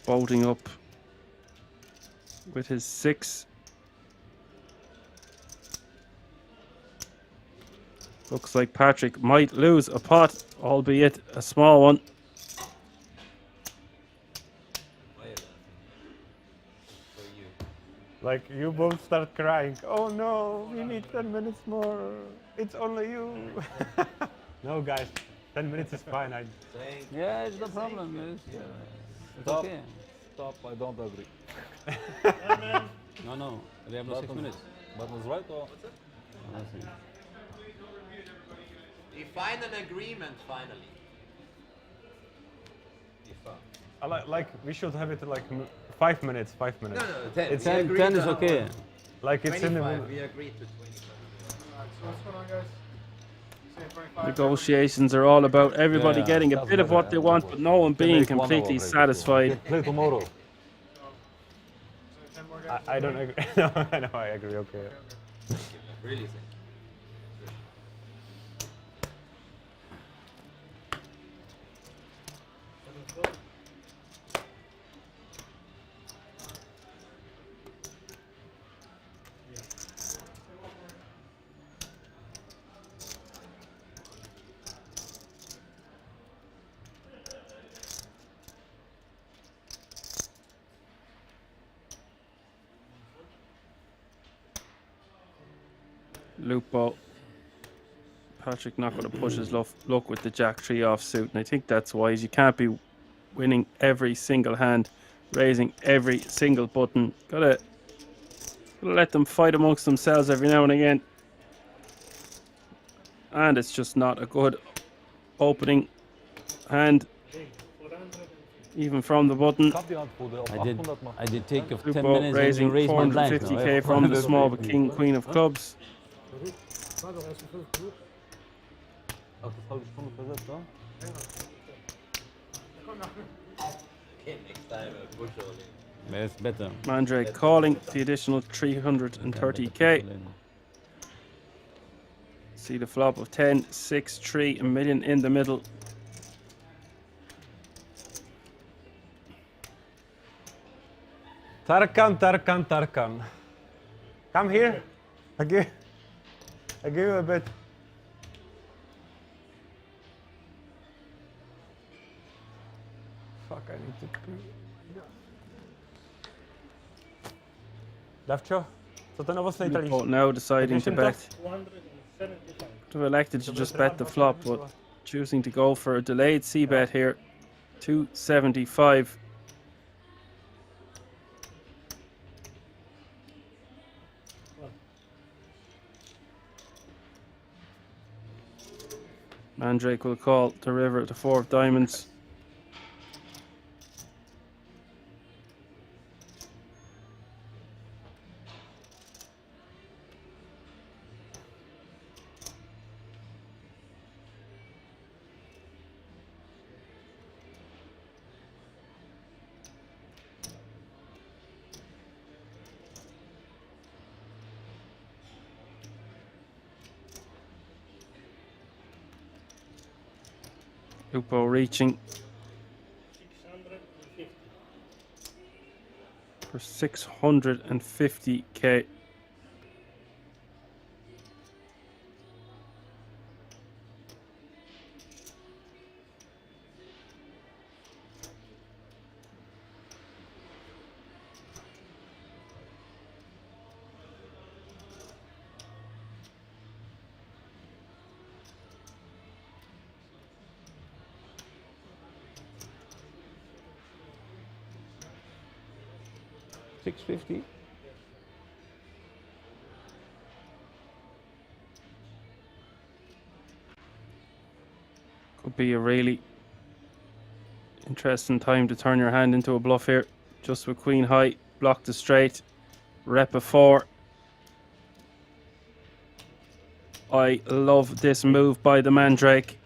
bolting up with his 6. Looks like Patrick might lose a pot, albeit a small one. Like, you both start crying. Oh no, we need 10 minutes more. It's only you. No, guys, 10 minutes is fine. Yeah, it's no problem. It's Stop. okay. Stop, I don't agree. No, we have no 6 minutes. Button's right or? We find an agreement finally. We found. Like, we should have it like 5 minutes, 5 minutes. No, 10. It's We 10, agreed 10 is on okay. Like, it's in the 25. middle. We agreed to 25. Alright, so what's going on, guys? Saying 25. Negotiations are all about everybody Yeah, getting a that's bit of better, what they yeah, want, of but no one Can being make 1 hour completely break if you satisfied. want. Play tomorrow. So 10 more guys. I don't agree. No, I agree, okay. Really think. Lupo. Patrick not going to push his luck with the Jack 3 offsuit, and I think that's wise. You can't be winning every single hand, raising every single button. Gotta let them fight amongst themselves every now and again. And it's just not a good opening hand, even from the button. Kap die hand voor de I did take of 10 Lupo minutes and you raising raised my blank. 450k from the small but king queen of clubs. Okay, next time push all in. It's better. Mandrake calling the additional 330k. See the flop of 10, 6, 3, a million in the middle. Tarkan. Come here. I give you a bit. Fuck, I need to pee. Davčo, co ten ovocnej talíř? Lupo now deciding to bet. 275. Could have elected to just bet the flop, but choosing to go for a delayed C bet here. 275. Mandrake will call the river at the 4 of diamonds. Lupo reaching 650. for 650k. $650. Could be a really interesting time to turn your hand into a bluff here. Just with queen high, block the straight, rep a 4. I love this move by the Mandrake.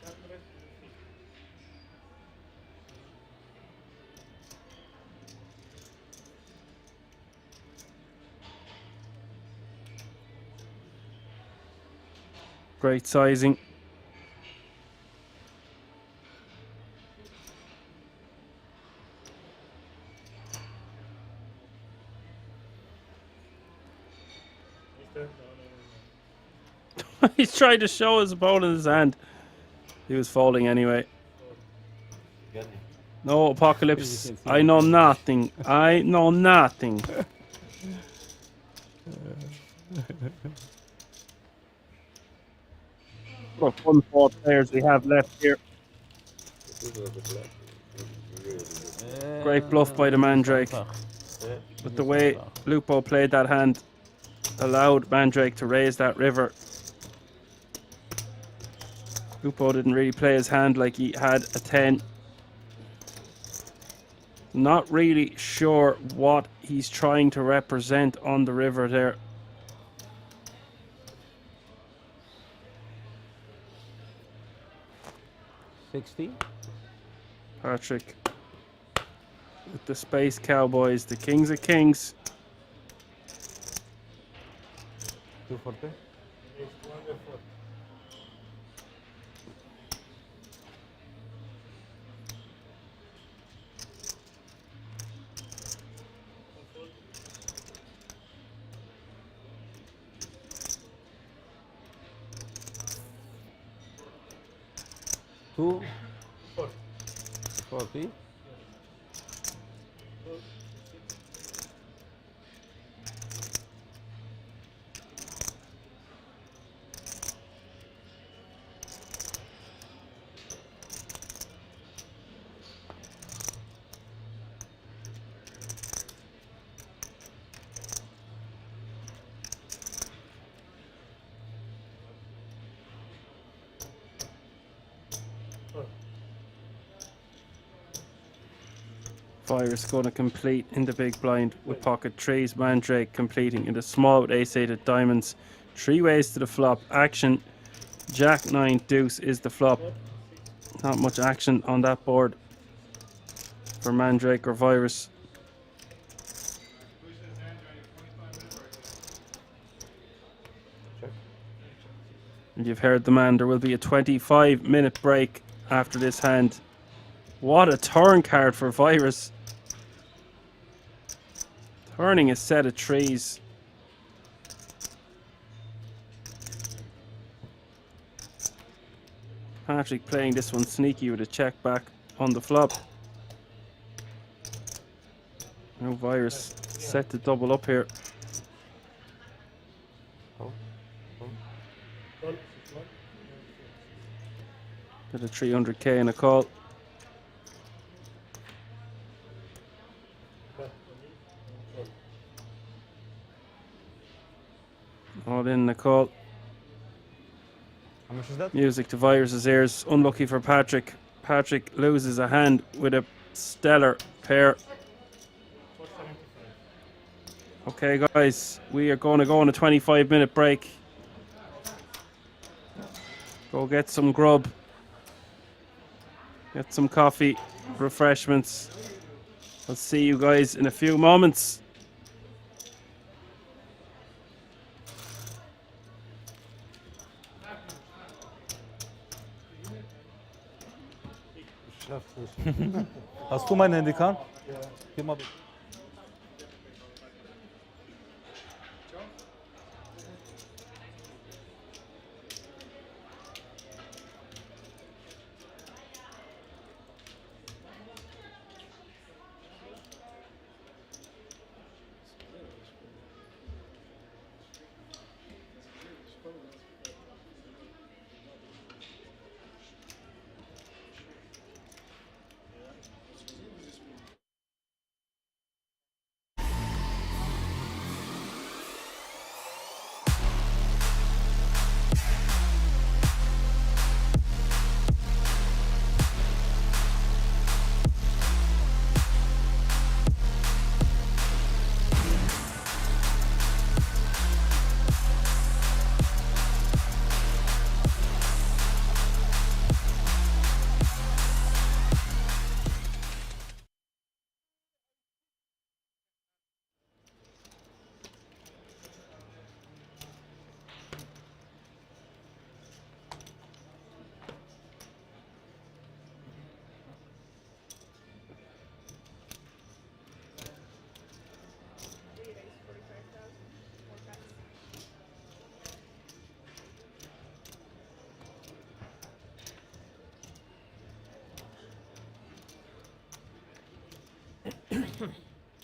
Great sizing. He's trying to show his opponent his hand. He was folding anyway. Get me. No, You Apocalypse. can see I him know playing. nothing. I know nothing. What fun 4 players we have left here. Great bluff by the Mandrake. But the way Lupo played that hand allowed Mandrake to raise that river. Lupo didn't really play his hand like he had a 10. Not really sure what he's trying to represent on the river there. $60. Patrick with the Space Cowboys, the Kings of Kings. 240. Two. 40. Virus going to complete in the big blind with pocket threes. Mandrake completing in the small with ace-8 diamonds. 3 ways to the flop. Action. Jack 9 deuce is the flop. Not much action on that board for Mandrake or Virus. And you've heard the man. There will be a 25-minute break after this hand. What a turn card for Virus. Turning a set of trees. Patrick playing this one sneaky with a check back on the flop. Now Virus set to double up here. Did a 300k in a call. All in the call. How much is that? Music to Virus's ears. Unlucky for Patrick. Patrick loses a hand with a stellar pair. Okay, guys, we are going to go on a 25-minute break. Go get some grub. Get some coffee, refreshments. I'll see you guys in a few moments. Hast du mein Handy, Kahn? Gib mal bitte.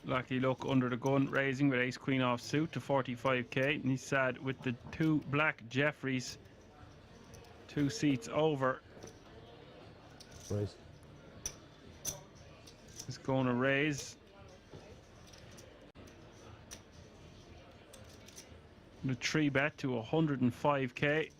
Lucky Luck under the gun, raising with ace queen offsuit to 45k. And he's sad with the two black Jeffreys 2 seats over. Raise. He's going to raise. The 3-bet to 105k.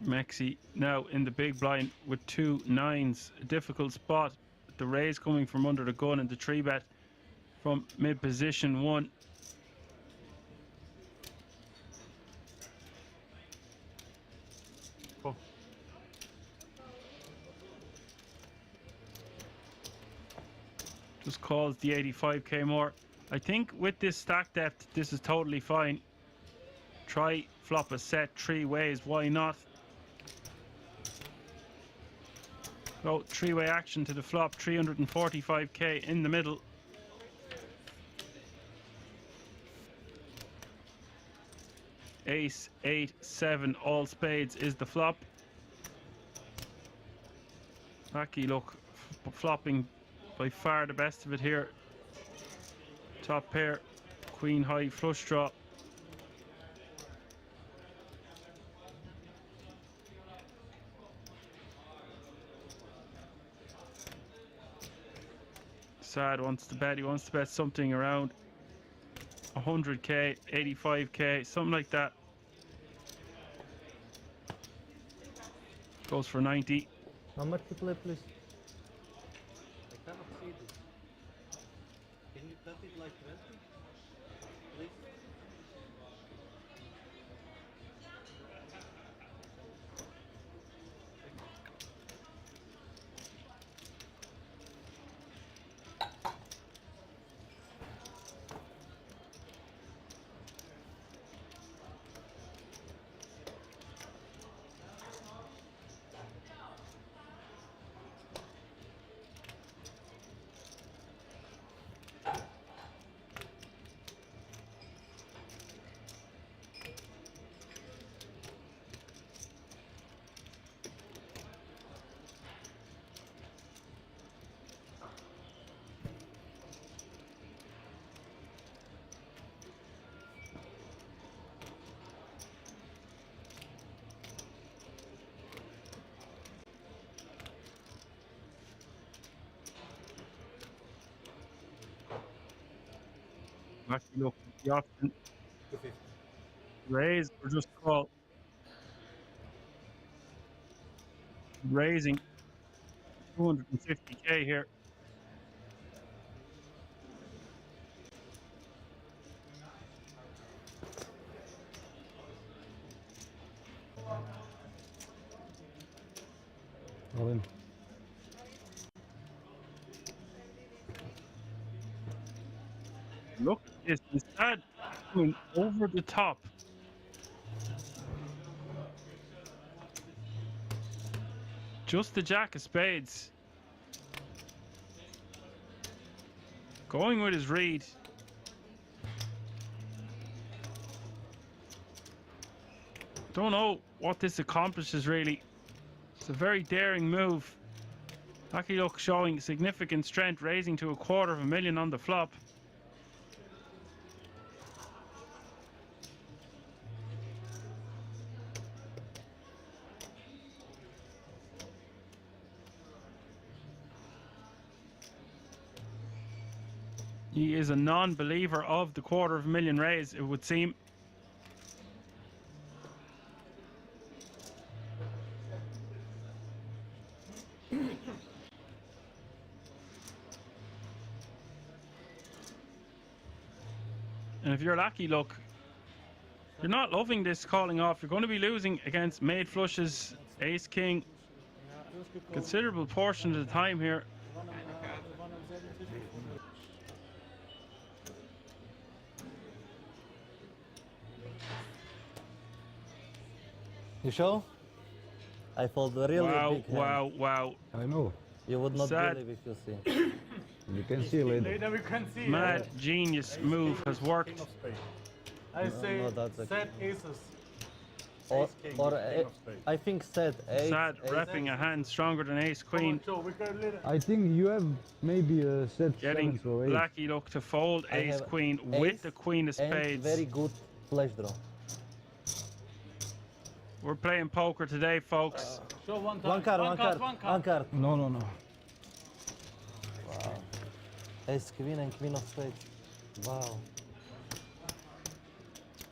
Mexi now in the big blind with 2 9s. A difficult spot. The raise coming from under the gun and the 3-bet from mid position 1. Cool. Just calls the 85k more. I think with this stack depth, this is totally fine. Try flop a set 3 ways. Why not? Go 3-way action to the flop, 345k in the middle. Ace, 8, 7, all spades is the flop. Lucky Luck flopping by far the best of it here. Top pair, queen high flush draw. Sad wants to bet. He wants to bet something around 100k, 85k, something like that. Goes for 90. How much to play, please? I cannot see this. Can you cut it like 20? Please? Lucky Luck with the option. 250. Raise or just call. Raising 250k here. All in. Look at this. Instead going over the top. Just the jack of spades. Going with his read. Don't know what this accomplishes really. It's a very daring move. Lucky Luck showing significant strength, raising to $250,000 on the flop. He is a non-believer of the $250,000 raise, it would seem. And if you're lucky, look, you're not loving this calling off. You're going to be losing against made flushes, ace king, considerable portion of the time here. You sure? I fold a really Wow, big hand. wow, wow. I know. You would not Sad. believe if you see. You can see later. Later we can see. Mad genius move has worked. I say no, that's a- set aces. Or, king, or king of spades. I think set ace. Sad ace. repping a hand stronger than ace queen. Joe, we can later. I think you have maybe a set Getting sevens or eight. Blacky look to fold I ace have queen ace with the queen of and spades. very good flash draw. We're playing poker today, folks. Show one time. One card, one card, one one card. No, no, no. Ace queen and queen of spades. Wow.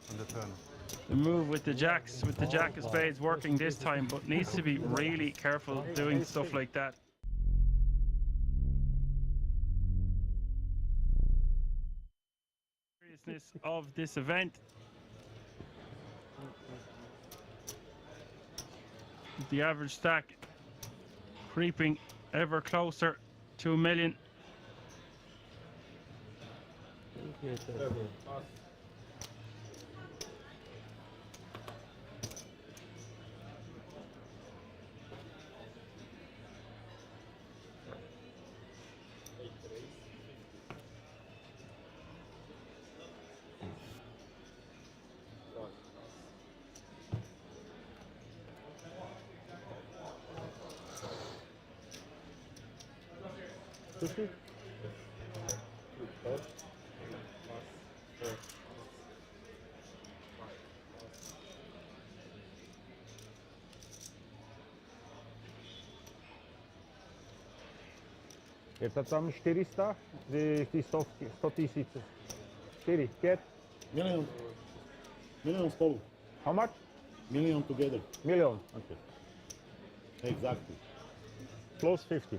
On the turn. The move with the jacks, with the jack of spades working this time, but needs to be really careful doing stuff like that. Seriousness of this event. The average stack creeping ever closer to 1,000,000. Это там 400, ты 100 тысяч. 4, 5. Million. Millions total. How much? Million together. Million. Okay. Exactly. Close 50.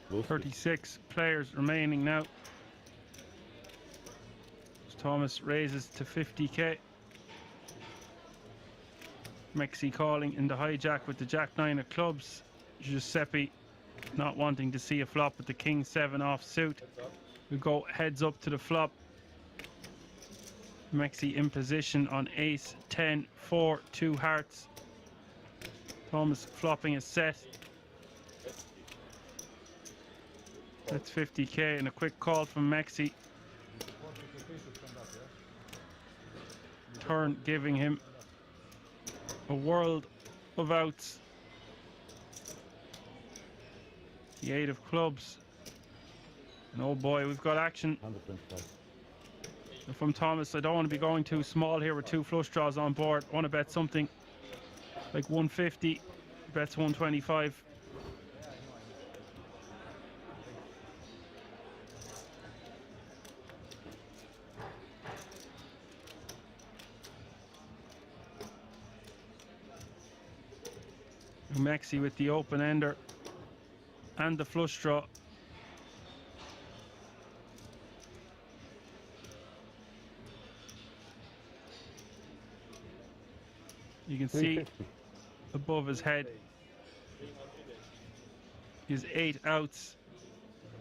Those 36 players remaining now. Thomas raises to 50k. Mexi calling in the hijack with the jack 9 of clubs. Giuseppe not wanting to see a flop with the king 7 off suit. We go heads up to the flop. Mexi in position on ace 10 4 2 hearts. Thomas flopping a set. That's 50k and a quick call from Mexi. Turn giving him a world of outs. The 8 of clubs. And oh boy, we've got action. 125. From Thomas, I don't want to be going too small here with 2 flush draws on board. I want to bet something like 150. Bets 125. Mexi with the open ender and the flush draw. You can see above his head his 8 outs.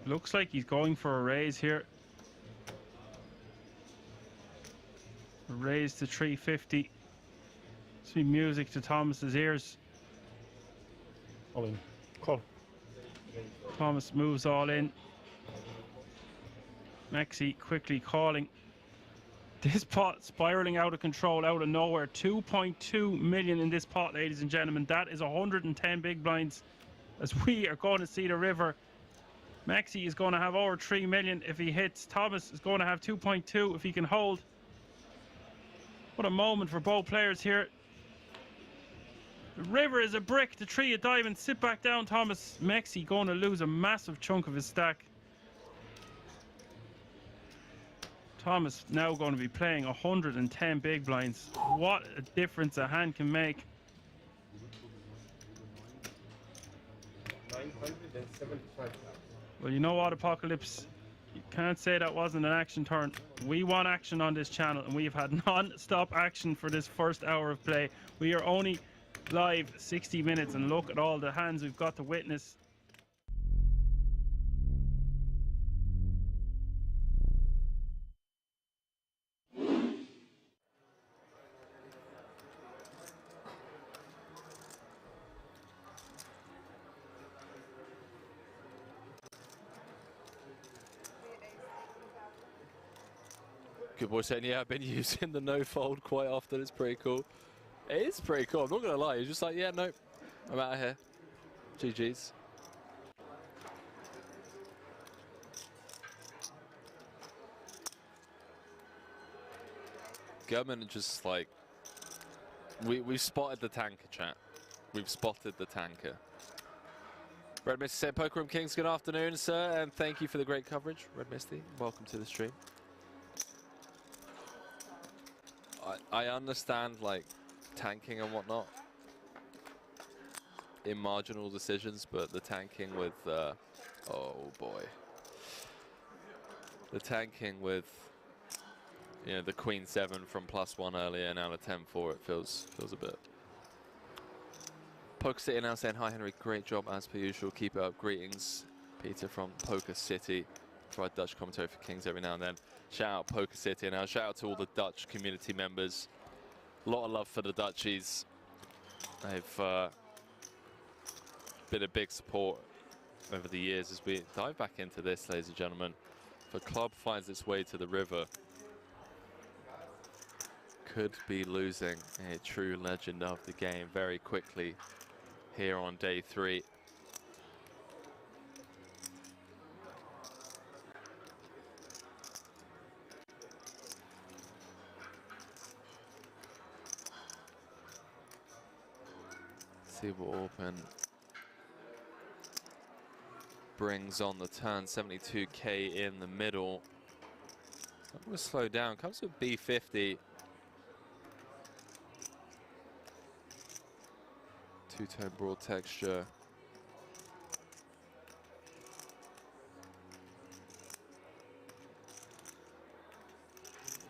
Looks like he's going for a raise here. A raise to 350. Sweet music to Thomas's ears. All in. Call. Thomas moves all in. Mexi quickly calling. This pot spiraling out of control, out of nowhere. 2.2 million in this pot, ladies and gentlemen. That is 110 big blinds as we are going to see the river. Mexi is going to have over 3 million if he hits. Thomas is going to have 2.2 if he can hold. What a moment for both players here. The river is a brick, the 3 of diamonds. Sit back down, Thomas. Mexi going to lose a massive chunk of his stack. Thomas now going to be playing 110 big blinds. What a difference a hand can make. 975. Well, you know what, Apocalypse? You can't say that wasn't an action turn. We want action on this channel, and we've had non-stop action for this first hour of play. We are only live 60 minutes, and look at all the hands we've got to witness. Good boy saying, yeah, I've been using the no fold quite often. It's pretty cool. It is pretty cool. I'm not going to lie. He's just like, yeah, nope. I'm out of here. GG's. German just like, we've spotted the tanker, chat. We've spotted the tanker. Red Misty said, Poker Room Kings, good afternoon, sir, and thank you for the great coverage. Red Misty, welcome to the stream. I understand, like, tanking and whatnot in marginal decisions, but the tanking with, oh boy. The tanking with, you know, the Queen 7 from +1 earlier, now to 10-4, it feels a bit. Poker City now saying, hi Henry, great job as per usual, keep it up, greetings. Peter from Poker City. Provide Dutch commentary for Kings every now and then. Shout out Poker City, and now shout out to all the Dutch community members. A lot of love for the Dutchies. They've been a big support over the years as we dive back into this, ladies and gentlemen. If a club finds its way to the river, could be losing a true legend of the game very quickly here on day 3. See what Open brings on the turn. 72k in the middle. I'm going to slow down. Comes with B50. Two-tone broad texture.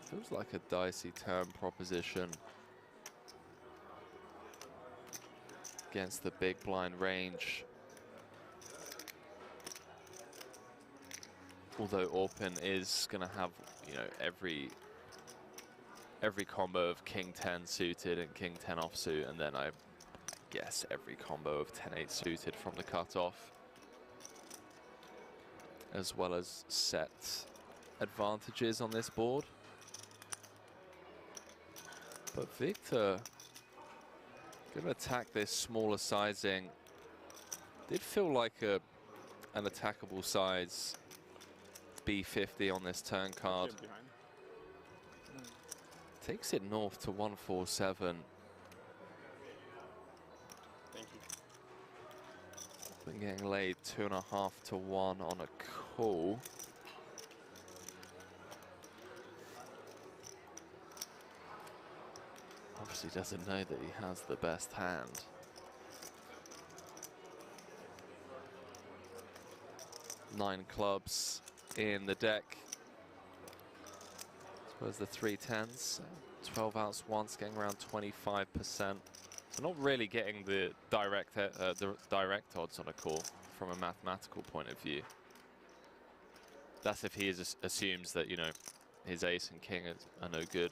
Feels like a dicey turn proposition against the big blind range. Although Orpin is going to have, you know, every combo of King 10 suited and King 10 offsuit, and then I guess every combo of 10-8 suited from the cutoff, as well as set advantages on this board. But Victor going to attack this smaller sizing. Did feel like an attackable size B50 on this turn card. Takes it north to 147. Thank you. Been getting laid 2.5 to 1 on a call. Obviously doesn't know that he has the best hand. Nine clubs in the deck. Suppose the 3 10s, 12 outs once, getting around 25%. So not really getting the direct odds on a call from a mathematical point of view. That's if he assumes that, you know, his ace and king are no good.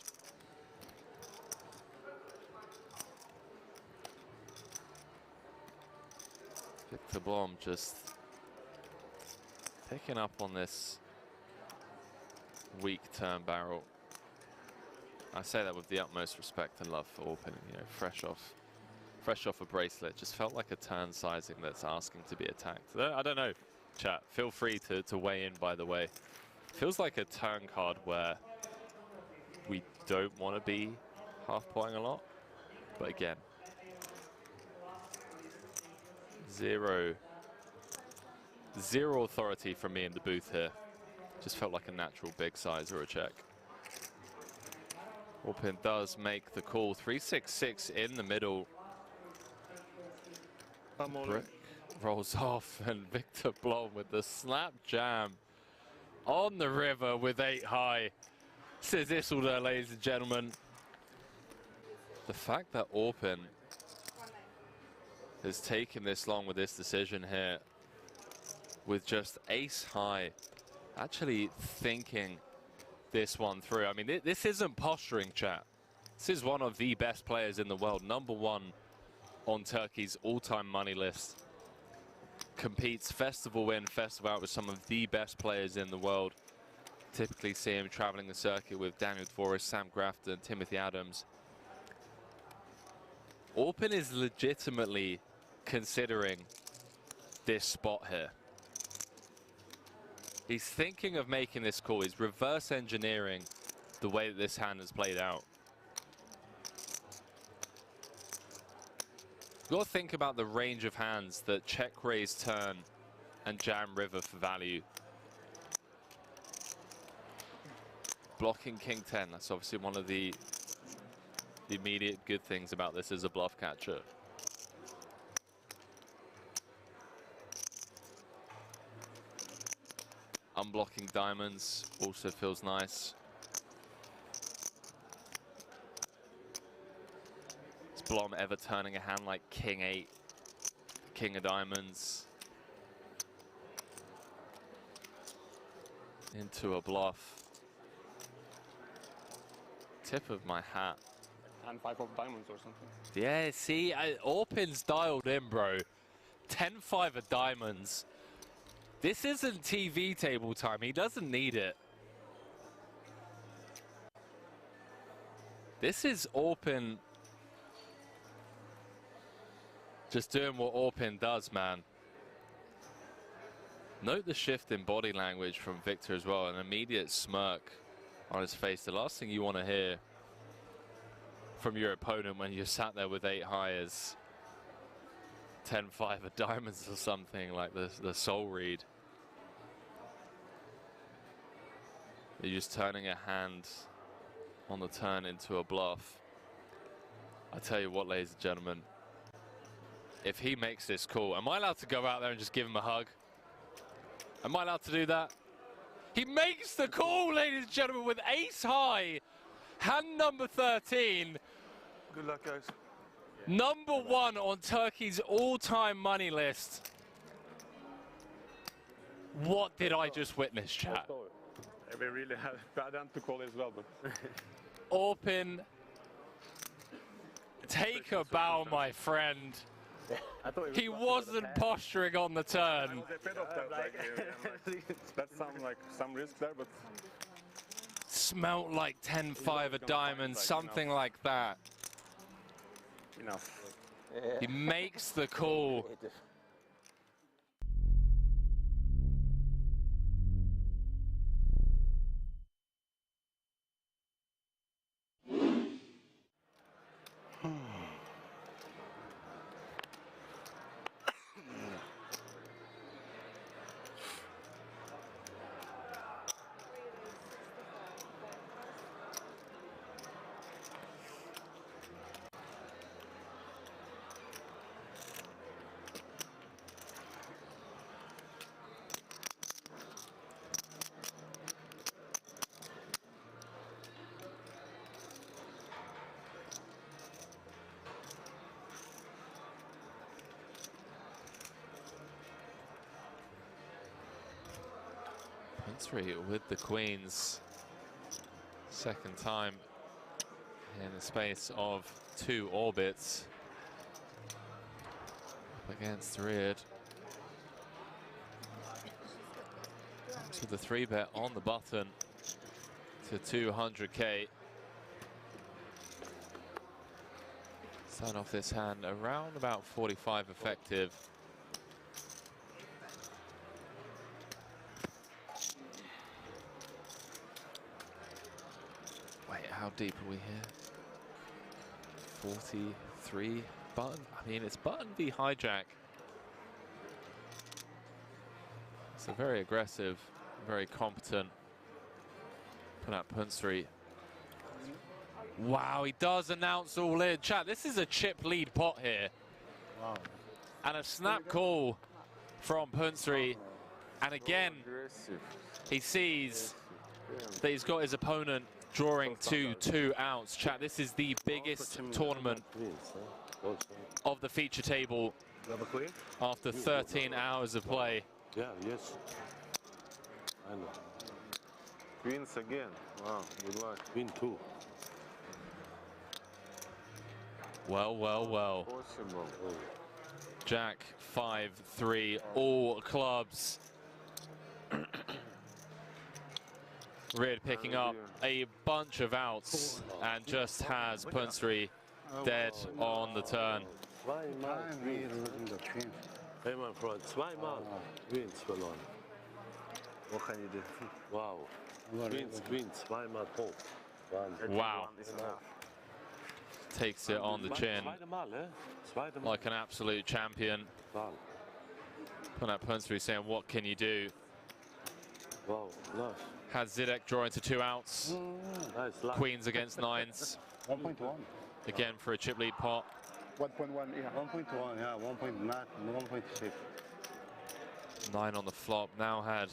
Victor Blom just picking up on this weak turn barrel. I say that with the utmost respect and love for Orpin, you know, fresh off a bracelet. Just felt like a turn sizing that's asking to be attacked. I don't know, chat. Feel free to weigh in, by the way. Feels like a turn card where we don't want to be half-potting a lot. But again, zero authority from me in the booth here. Just felt like a natural big size or a check. Orpin does make the call. 3-6-6 in the middle. Brick rolls off, and Victor Blom with the snap jam on the river with 8 high. Says Isildur, ladies and gentlemen. The fact that Orpin has taken this long with this decision here, with just ace high, actually thinking this one through. I mean, this isn't posturing, chat. This is one of the best players in the world, #1 on Turkey's all-time money list. Competes festival in, festival out with some of the best players in the world. Typically see him traveling the circuit with Daniel Dvorak, Sam Grafton, Timothy Adams. Orpin is legitimately considering this spot here. He's thinking of making this call. He's reverse engineering the way that this hand has played out. You've got to think about the range of hands that check, raise, turn, and jam river for value. Blocking King 10, that's obviously one of the immediate good things about this as a bluff catcher. Unblocking diamonds also feels nice. Is Blom ever turning a hand like King 8, King of diamonds into a bluff? Tip of my hat. And 5 of diamonds or something. Yeah, see, Orpin's dialed in, bro. 10-5 of diamonds. This isn't TV table time. He doesn't need it. This is Orpin just doing what Orpin does, man. Note the shift in body language from Victor as well. An immediate smirk on his face. The last thing you want to hear from your opponent when you're sat there with 8 high is 10-5 of diamonds or something like the soul read. You're just turning a hand on the turn into a bluff. I tell you what, ladies and gentlemen, if he makes this call, am I allowed to go out there and just give him a hug? Am I allowed to do that? He makes the call, ladies and gentlemen, with ace high. Hand number 13. Good luck, guys. #1 on Turkey's all-time money list. What did I just witness, chat? We really had bad hand to call as well, but Orpin, take a bow, my friend. He wasn't posturing on the turn. That's some risk there, but Smelt like 10-5 of diamonds, something like that. enough. He makes the call. With the queens, second time in the space of 2 orbits. Up against Reard. Comes with the 3-bet on the button to 200k. Start off this hand around about 45 effective. Wait, how deep are we here? 43 button? I mean, it's button v hijack. So very aggressive, very competent. Put out Punsri. Wow, he does announce all in. Chat, this is a chip lead pot here. Wow. And a snap call from Punsri. And again, he sees that he's got his opponent drawing to 2 outs. Chat, this is the biggest tournament of the feature table after 13 hours of play. Yeah, yes. I know. Queens again. Wow, good luck. Queen 2. Well, well, well. Possible. Jack 5-3, all clubs. Reid picking up a bunch of outs and just has Punsri dead on the turn. Zweimal Queens. Hey, my friend, zweimal Queens verloren. What can you do? Wow. Queens, zweimal hoch. Wahnsinn. Wow. Takes it on the chin Zweite Mal, eh? Zweite Mal. like an absolute champion. Wow. Punsri saying, what can you do? Wow, nice. Has Zidek drawing to 2 outs. Nice luck. Queens against 9s. 1.1. Again for a chip lead pot. 1.1, yeah. 1.1, yeah. 1.6. 9 on the flop. Now had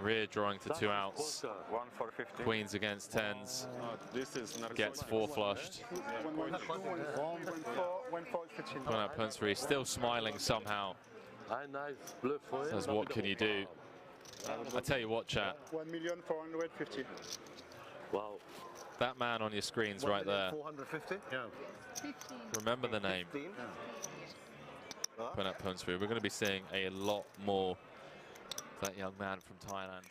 Reid drawing to 2 outs. 1 for 50. Queens against 10s. This is Gets 4 flushed. Punsri still smiling somehow. Nice bluff for him. Says, what can you do? I tell you what, chat. 1,450,000. Wow. That man on your screens right there. 450? Yeah. Remember the name. Punsri. We're going to be seeing a lot more of that young man from Thailand.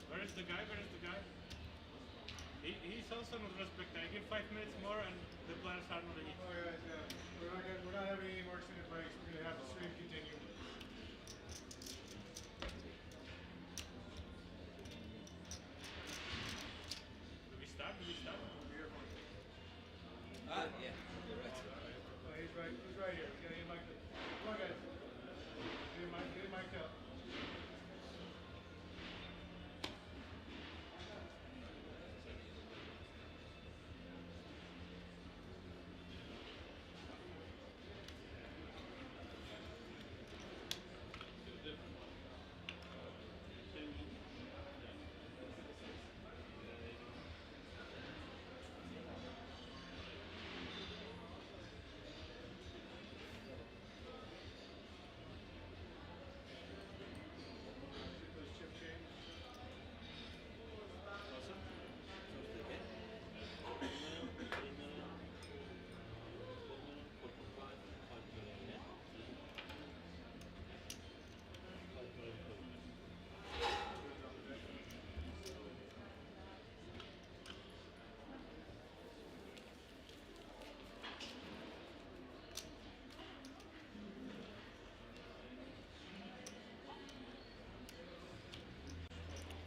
Where is the guy? He's also not respected. I give 5 minutes more and the players are not in. Oh yeah, yeah. We're not having any more extended breaks. We're gonna have the stream continue. Do we start? We're here for it. Yeah, you're right. He's right here. Get him mic'd up. Come on, guys. Get him mic'd up.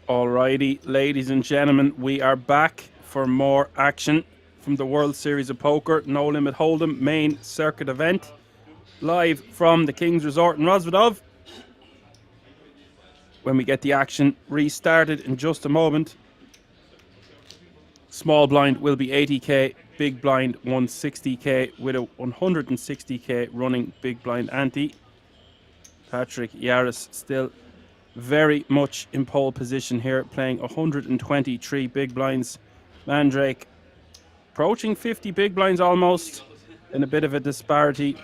Alrighty, ladies and gentlemen, we are back for more action from the World Series of Poker No Limit Hold'em main circuit event, live from the King's Resort in Rosvedov. When we get the action restarted in just a moment, small blind will be 80k, big blind 160k with a 160k running big blind ante. Patrick Yaris still very much in pole position here, playing 123 big blinds. Mandrake approaching 50 big blinds almost, in a bit of a disparity.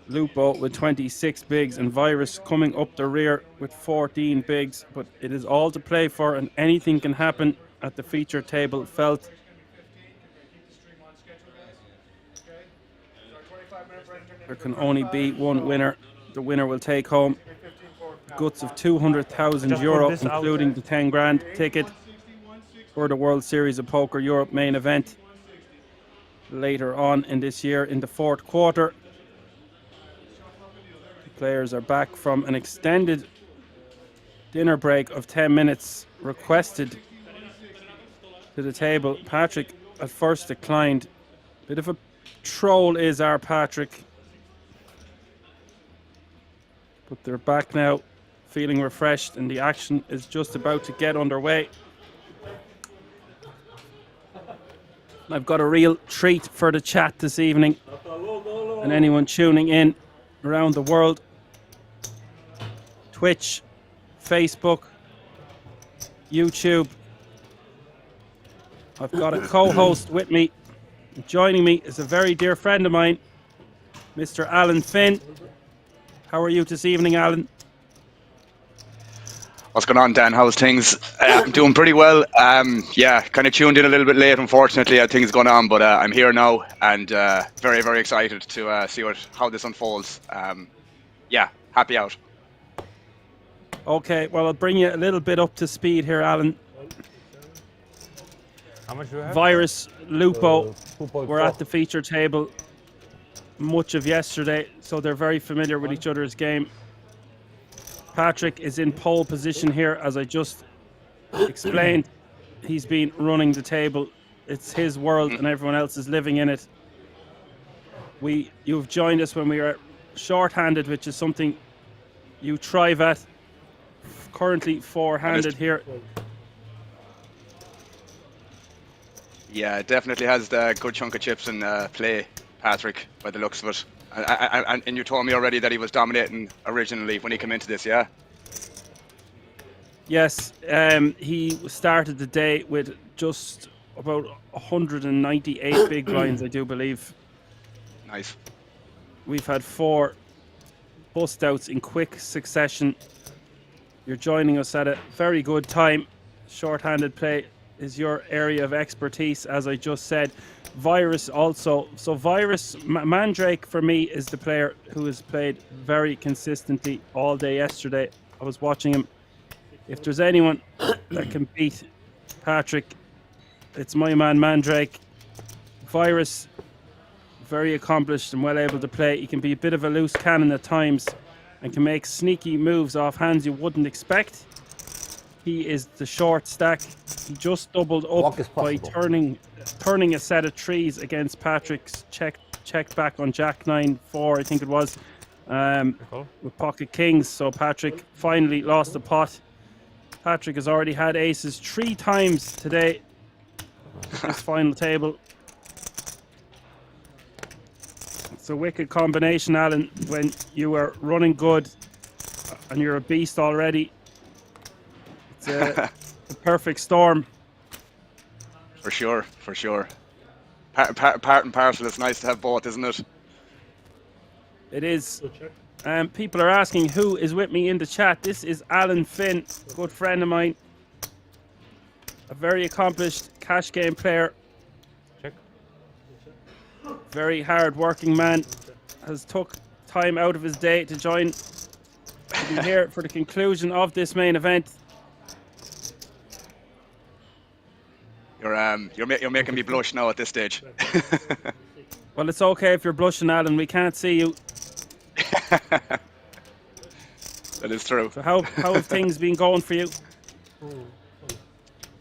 Lupo with 26 bigs, and Virus coming up the rear with 14 bigs, but it is all to play for and anything can happen at the feature table. Felt there can only be one winner. The winner will take home guts of €200,000, including the 10 grand ticket for the World Series of Poker Europe main event later on in this year in the fourth quarter. Players are back from an extended dinner break of 10 minutes requested to the table. Patrick at first declined. Bit of a troll is our Patrick. But they're back now, feeling refreshed, and the action is just about to get underway. I've got a real treat for the chat this evening and anyone tuning in around the world. Twitch, Facebook, YouTube. I've got a co-host with me. Joining me is a very dear friend of mine, Mr. Alan Finn. How are you this evening, Alan? What's going on, Dan? How's things? I'm doing pretty well. Yeah, kind of tuned in a little bit late, unfortunately, how things going on, but I'm here now and very, very excited to see how this unfolds. Yeah, happy out. Okay, well, I'll bring you a little bit up to speed here, Alan. How much do you have? Virus, Lupo were at the feature table much of yesterday, so they're very familiar with each other's game. Patrick is in pole position here, as I just explained. He's been running the table. It's his world and everyone else is living in it. You've joined us when we are short-handed, which is something you thrive at. Currently four-handed here. Yeah, definitely has the good chunk of chips in play, Patrick, by the looks of it. And you told me already that he was dominating originally when he came into this, yeah? Yes, he started the day with just about 198 big blinds, I do believe. Nice. We've had 4 bust outs in quick succession. You're joining us at a very good time. Short-handed play is your area of expertise, as I just said. Virus also. So Virus, Mandrake for me is the player who has played very consistently all day yesterday. I was watching him. If there's anyone that can beat Patrick, it's my man Mandrake. Virus, very accomplished and well able to play. He can be a bit of a loose cannon at times and can make sneaky moves off hands you wouldn't expect. He is the short stack. He just doubled up by turning a set of trees against Patrick's check back on Jack 9-4, I think it was, with pocket kings. So Patrick finally lost the pot. Patrick has already had aces 3 times today. This final table. It's a wicked combination, Alan, when you are running good and you're a beast already. It's a perfect storm. For sure, for sure. Part and parcel, it's nice to have both, isn't it? It is. People are asking who is with me in the chat. This is Alan Finn, good friend of mine. A very accomplished cash game player. Very hard working man. Has took time out of his day to join. To be here for the conclusion of this main event. You're making me blush now at this stage. Well, it's okay if you're blushing, Alan. We can't see you. That is true. So how have things been going for you?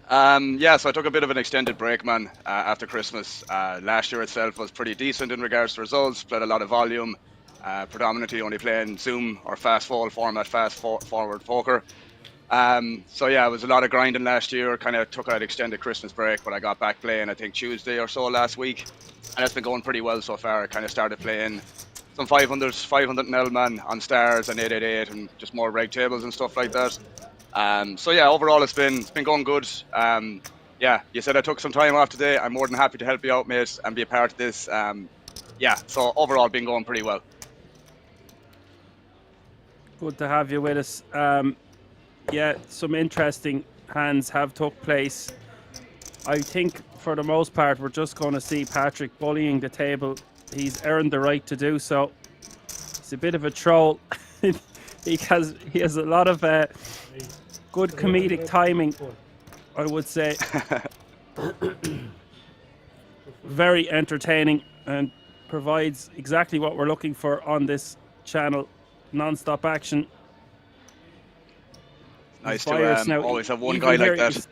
Yeah, so I took a bit of an extended break, man, after Christmas. Last year itself was pretty decent in regards to results. Played a lot of volume, predominantly only playing Zoom or fast fall format, forward poker. So yeah, it was a lot of grinding last year. Kind of took out extended Christmas break, but I got back playing I think Tuesday or so last week, and it's been going pretty well so far. I kind of started playing some 500s, 500 and L-man on stars and 888 and just more reg tables and stuff like that. So yeah, overall it's been going good. Yeah, you said I took some time off today. I'm more than happy to help you out, mate, and be a part of this. Yeah, so overall been going pretty well. Good to have you with us. Yeah, some interesting hands have took place. I think for the most part we're just going to see Patrick bullying the table. He's earned the right to do so. He's a bit of a troll. he has a lot of good comedic timing, I would say. Very entertaining and provides exactly what we're looking for on this channel. Non-stop action. Nice to now, always have one guy like that.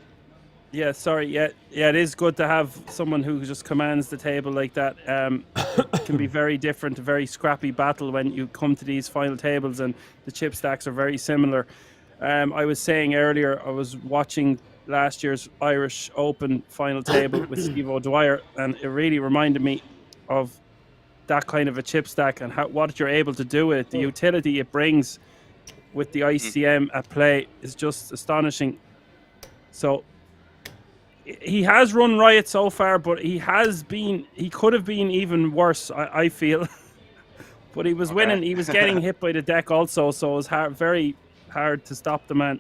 Yeah, sorry. Yeah, it is good to have someone who just commands the table like that. It can be very different, a very scrappy battle when you come to these final tables, and the chip stacks are very similar. I was saying earlier, I was watching last year's Irish Open final table with Steve O'Dwyer, and it really reminded me of that kind of a chip stack and what you're able to do with it. The utility it brings with the ICM at play is just astonishing. So he has run riot so far, but he could have been even worse, I feel. But he was winning. He was getting hit by the deck also, so it was very hard to stop the man.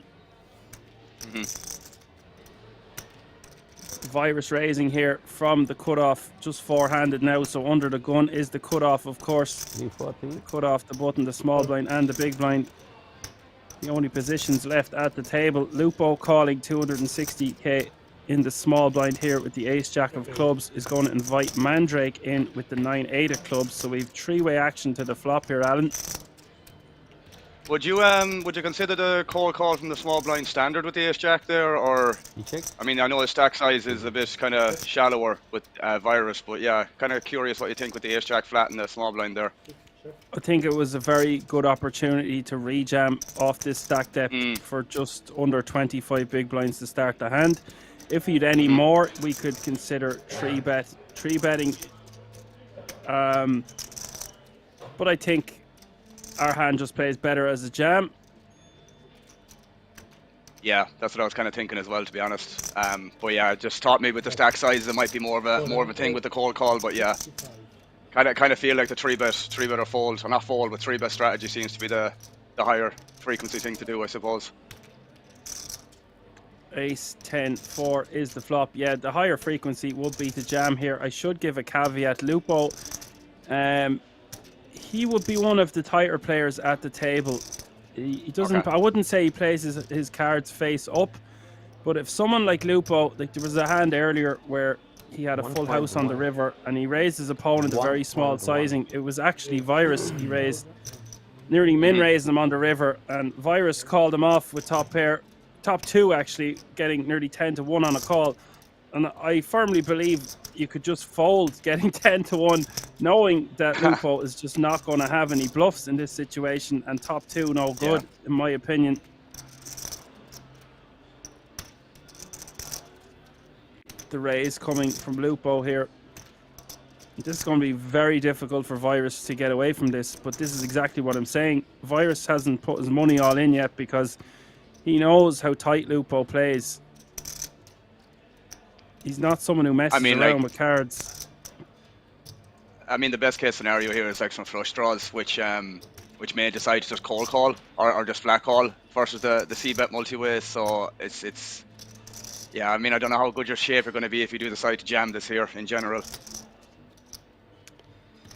Virus raising here from the cutoff, just four-handed now, so under the gun is the cutoff, of course. The cutoff, the button, the small blind and the big blind. The only positions left at the table. Lupo calling 260k in the small blind here with the ace-jack of clubs, is going to invite Mandrake in with the 9-8 of clubs. So we've three-way action to the flop here, Alan. Would you consider the call from the small blind standard with the ace-jack there, or? I mean, I know his stack size is a bit kind of shallower with Virus, but yeah, kind of curious what you think with the ace-jack flat and the small blind there. I think it was a very good opportunity to rejam off this stack depth for just under 25 big blinds to start the hand. If he'd any more, we could consider three betting. But I think our hand just plays better as a jam. Yeah, that's what I was kind of thinking as well, to be honest. But yeah, it just thought maybe with the stack size it might be more of a thing with the cold call. But yeah, kind of feel like the three bet or fold, or not fold, but three bet strategy seems to be the higher frequency thing to do, I suppose. Ace 10 4 is the flop. Yeah, the higher frequency would be to jam here. I should give a caveat. Lupo, he would be one of the tighter players at the table. He doesn't. I wouldn't say he plays his cards face up, but if someone like Lupo, like there was a hand earlier where he had a full house on the river and he raised his opponent a very small sizing. It was actually Virus he raised, nearly min raised him on the river, and Virus called him off with top pair. Top two actually getting nearly 10-1 on a call, and I firmly believe you could just fold getting 10-1, knowing that Lupo is just not going to have any bluffs in this situation, and top two no good in my opinion. The raise coming from Lupo here. This is going to be very difficult for Virus to get away from this, but this is exactly what I'm saying. Virus hasn't put his money all in yet because he knows how tight Lupo plays. He's not someone who messes around with cards. I mean, the best case scenario here is like some flush draws, which may decide to just cold call or just flat call versus the c-bet multi-way. So it's yeah. I mean, I don't know how good your shape are going to be if you do decide to jam this here in general.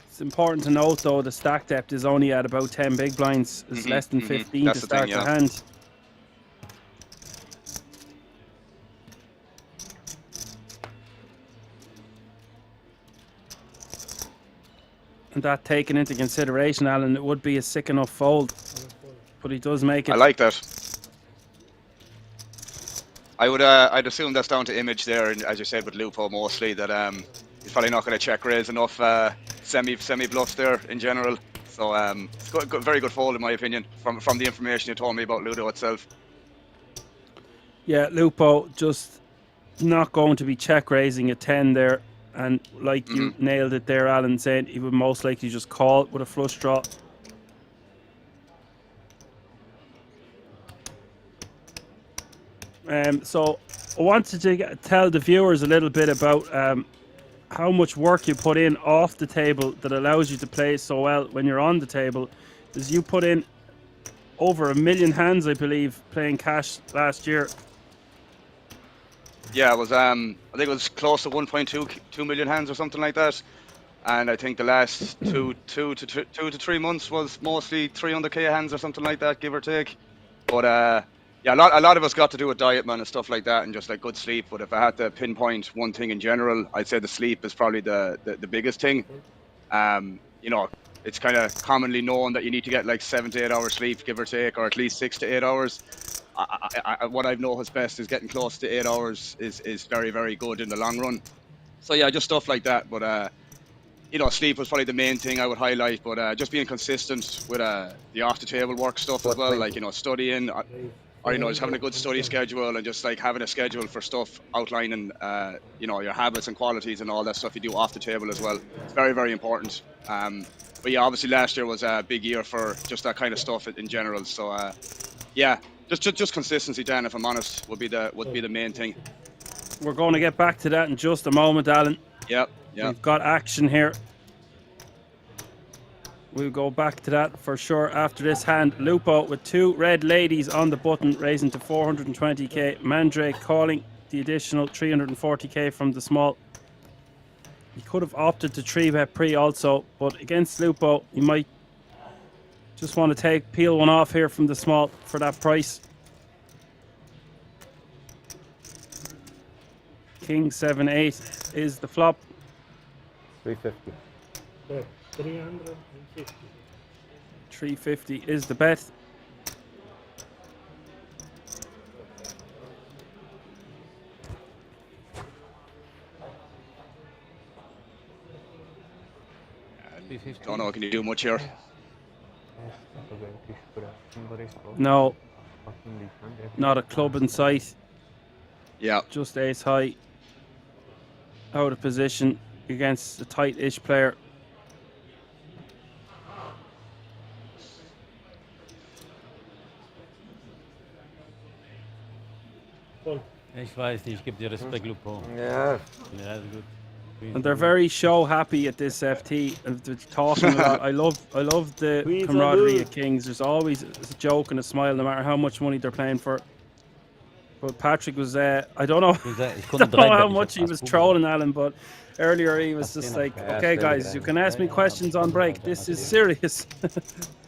It's important to note though the stack depth is only at about 10 big blinds. It's less than 15 to start the hand. And that taken into consideration, Alan, it would be a sick enough fold, but he does make it. I like that. I'd assume that's down to image there, and as you said with Lupo mostly, that he's probably not going to check raise enough semi bluffs there in general. So it's very good fold in my opinion from the information you told me about Ludo itself. Yeah, Lupo just not going to be check raising a 10 there. And like you nailed it there, Alan, saying he would most likely just call with a flush draw. So I wanted to tell the viewers a little bit about how much work you put in off the table that allows you to play so well when you're on the table. Is you put in over 1 million hands, I believe, playing cash last year. Yeah, it was. I think it was close to 1.2 million hands or something like that. And I think the last two to 3 months was mostly 300k hands or something like that, give or take. But yeah, a lot of us got to do with diet, man, and stuff like that, and just like good sleep. But if I had to pinpoint one thing in general, I'd say the sleep is probably the biggest thing. You know, it's kind of commonly known that you need to get like 7 to 8 hours sleep, give or take, or at least 6 to 8 hours. What I've noticed best is getting close to 8 hours is very, very good in the long run. So yeah, just stuff like that. But you know, sleep was probably the main thing I would highlight. But just being consistent with the off the table work stuff as well, like, you know, studying, or, you know, just having a good study schedule and just like having a schedule for stuff outlining, you know, your habits and qualities and all that stuff you do off the table as well. It's very, very important. But yeah, obviously last year was a big year for just that kind of stuff in general. So yeah. Just consistency, Dan, if I'm honest, would be the main thing. We're going to get back to that in just a moment, Alan. Yep. We've got action here. We'll go back to that for sure after this hand. Lupo with 2 red ladies on the button, raising to 420k. Mandrake calling the additional 340k from the small. He could have opted to 3-bet pre also, but against Lupo, he might just want to peel one off here from the small for that price. King 7-8 is the flop. 350. 350. 350 is the bet. Don't know, can you do much here? No, not a club in sight. Yeah. Just ace high. Out of position against a tight-ish player. Ich weiß, ich gebe dir Respekt, Lupo. Yeah. Yeah, that's good. And they're very show happy at this FT. And they're talking a lot. I love the camaraderie at Kings. There's always a joke and a smile, no matter how much money they're playing for. But Patrick was, I don't know, don't know how much he was trolling Alan, but earlier he was just like, okay guys, you can ask me questions on break. This is serious.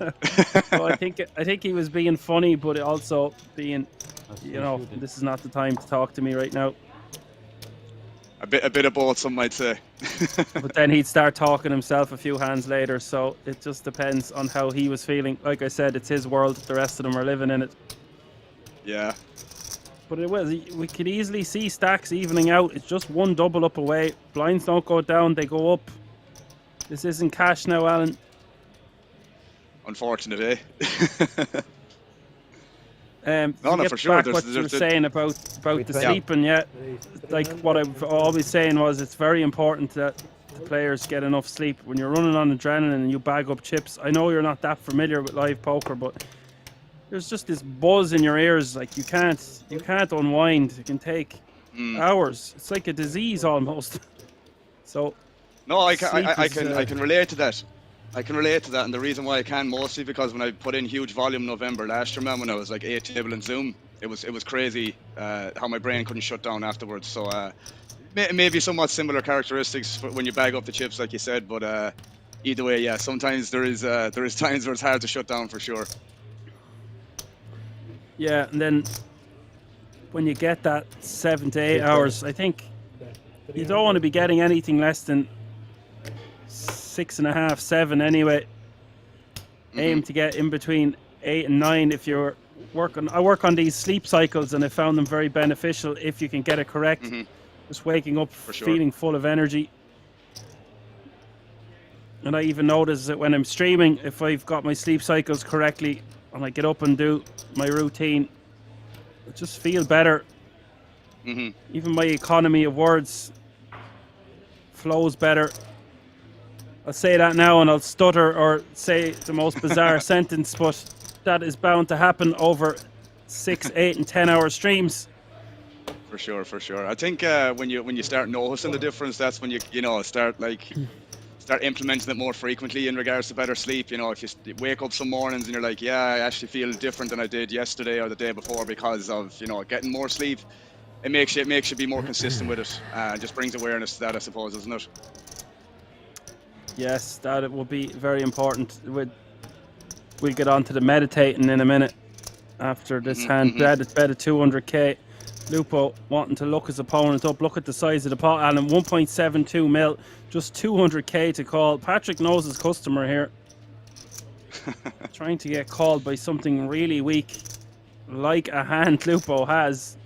So I think he was being funny, but also being, you know, this is not the time to talk to me right now. A bit of both, some might say. But then he'd start talking himself a few hands later, so it just depends on how he was feeling. Like I said, it's his world, the rest of them are living in it. Yeah. But it was, we could easily see stacks evening out. It's just one double up away. Blinds don't go down, they go up. This isn't cash now, Alan. Unfortunate, eh? No, for sure. What you were saying about the sleeping, yeah. Like what I've always saying was, it's very important that the players get enough sleep. When you're running on adrenaline and you bag up chips, I know you're not that familiar with live poker, but there's just this buzz in your ears. Like you can't unwind. It can take hours. It's like a disease almost. So no, I can relate to that. I can relate to that, and the reason why I can mostly because when I put in huge volume November last year, man, when I was like 8 table in Zoom, it was crazy how my brain couldn't shut down afterwards. So maybe somewhat similar characteristics when you bag up the chips, like you said. But either way, yeah, sometimes there is times where it's hard to shut down for sure. Yeah, and then when you get that 7 to 8 hours, I think you don't want to be getting anything less than 6.5, 7 anyway. Aim to get in between 8 and 9 if you're working. I work on these sleep cycles and I found them very beneficial if you can get it correct. Just waking up feeling full of energy. And I even notice that when I'm streaming, if I've got my sleep cycles correctly and I get up and do my routine, I just feel better. Even my economy of words flows better. I'll say that now and I'll stutter or say the most bizarre sentence, but that is bound to happen over 6, 8, and 10-hour streams. For sure, for sure. I think when you start noticing the difference, that's when you start implementing it more frequently in regards to better sleep. You know, if you wake up some mornings and you're like, yeah, I actually feel different than I did yesterday or the day before because of getting more sleep. It makes you be more consistent with it. Just brings awareness to that, I suppose, doesn't it? Yes, that it will be very important. We'll get on to the meditating in a minute after this hand. Bet at 200k. Lupo wanting to look his opponent up. Look at the size of the pot, Alan. 1.72 mil. Just 200k to call. Patrick knows his customer here. Trying to get called by something really weak, like a hand Lupo has.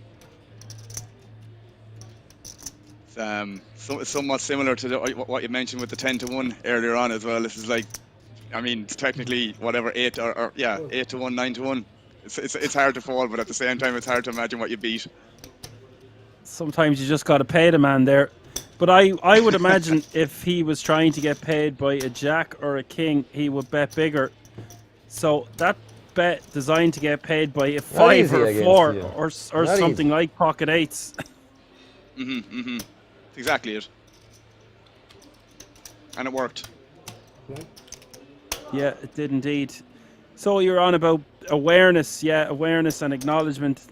Somewhat similar to what you mentioned with the 10-1 earlier on as well. This is like, I mean, it's technically whatever 8 or 8-1, 9-1. It's hard to fall, but at the same time, it's hard to imagine what you beat. Sometimes you just got to pay the man there. But I would imagine if he was trying to get paid by a jack or a king, he would bet bigger. So that bet designed to get paid by a 5 or a 4 or something like pocket 8s. Exactly it. And it worked. Yeah, it did indeed. So you're on about awareness, awareness and acknowledgement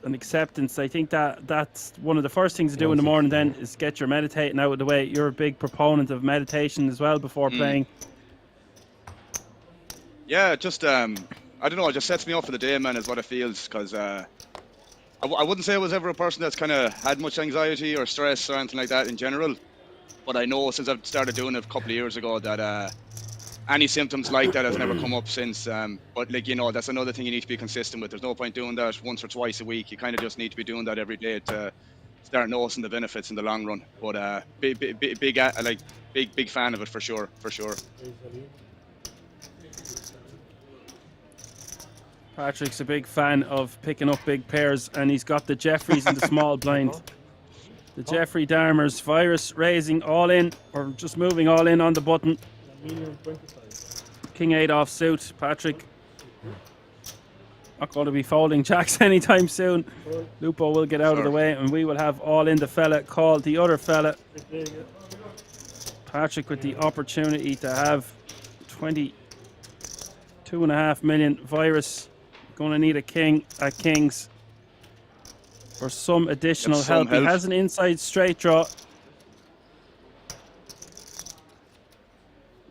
and acceptance. I think that's one of the first things to do in the morning then is get your meditating out of the way. You're a big proponent of meditation as well before playing. Yeah, just I don't know, it just sets me up for the day, man, is what it feels, because I wouldn't say I was ever a person that's kind of had much anxiety or stress or anything like that in general, but I know since I've started doing it a couple of years ago that any symptoms like that has never come up since. But like, that's another thing you need to be consistent with. There's no point doing that once or twice a week. You kind of just need to be doing that every day to start noticing the benefits in the long run. But big fan of it for sure. Patrick's a big fan of picking up big pairs, and he's got the Jeffreys in the small blind. The Jeffrey Dahmer's virus raising all in, or just moving all in on the button. King 8 off suit. Patrick not going to be folding jacks anytime soon. Lupo will get out of the way, and we will have all in the fella called the other fella. Patrick with the opportunity to have 22.5 million virus. Going to need a king at kings for some additional help. He has an inside straight draw.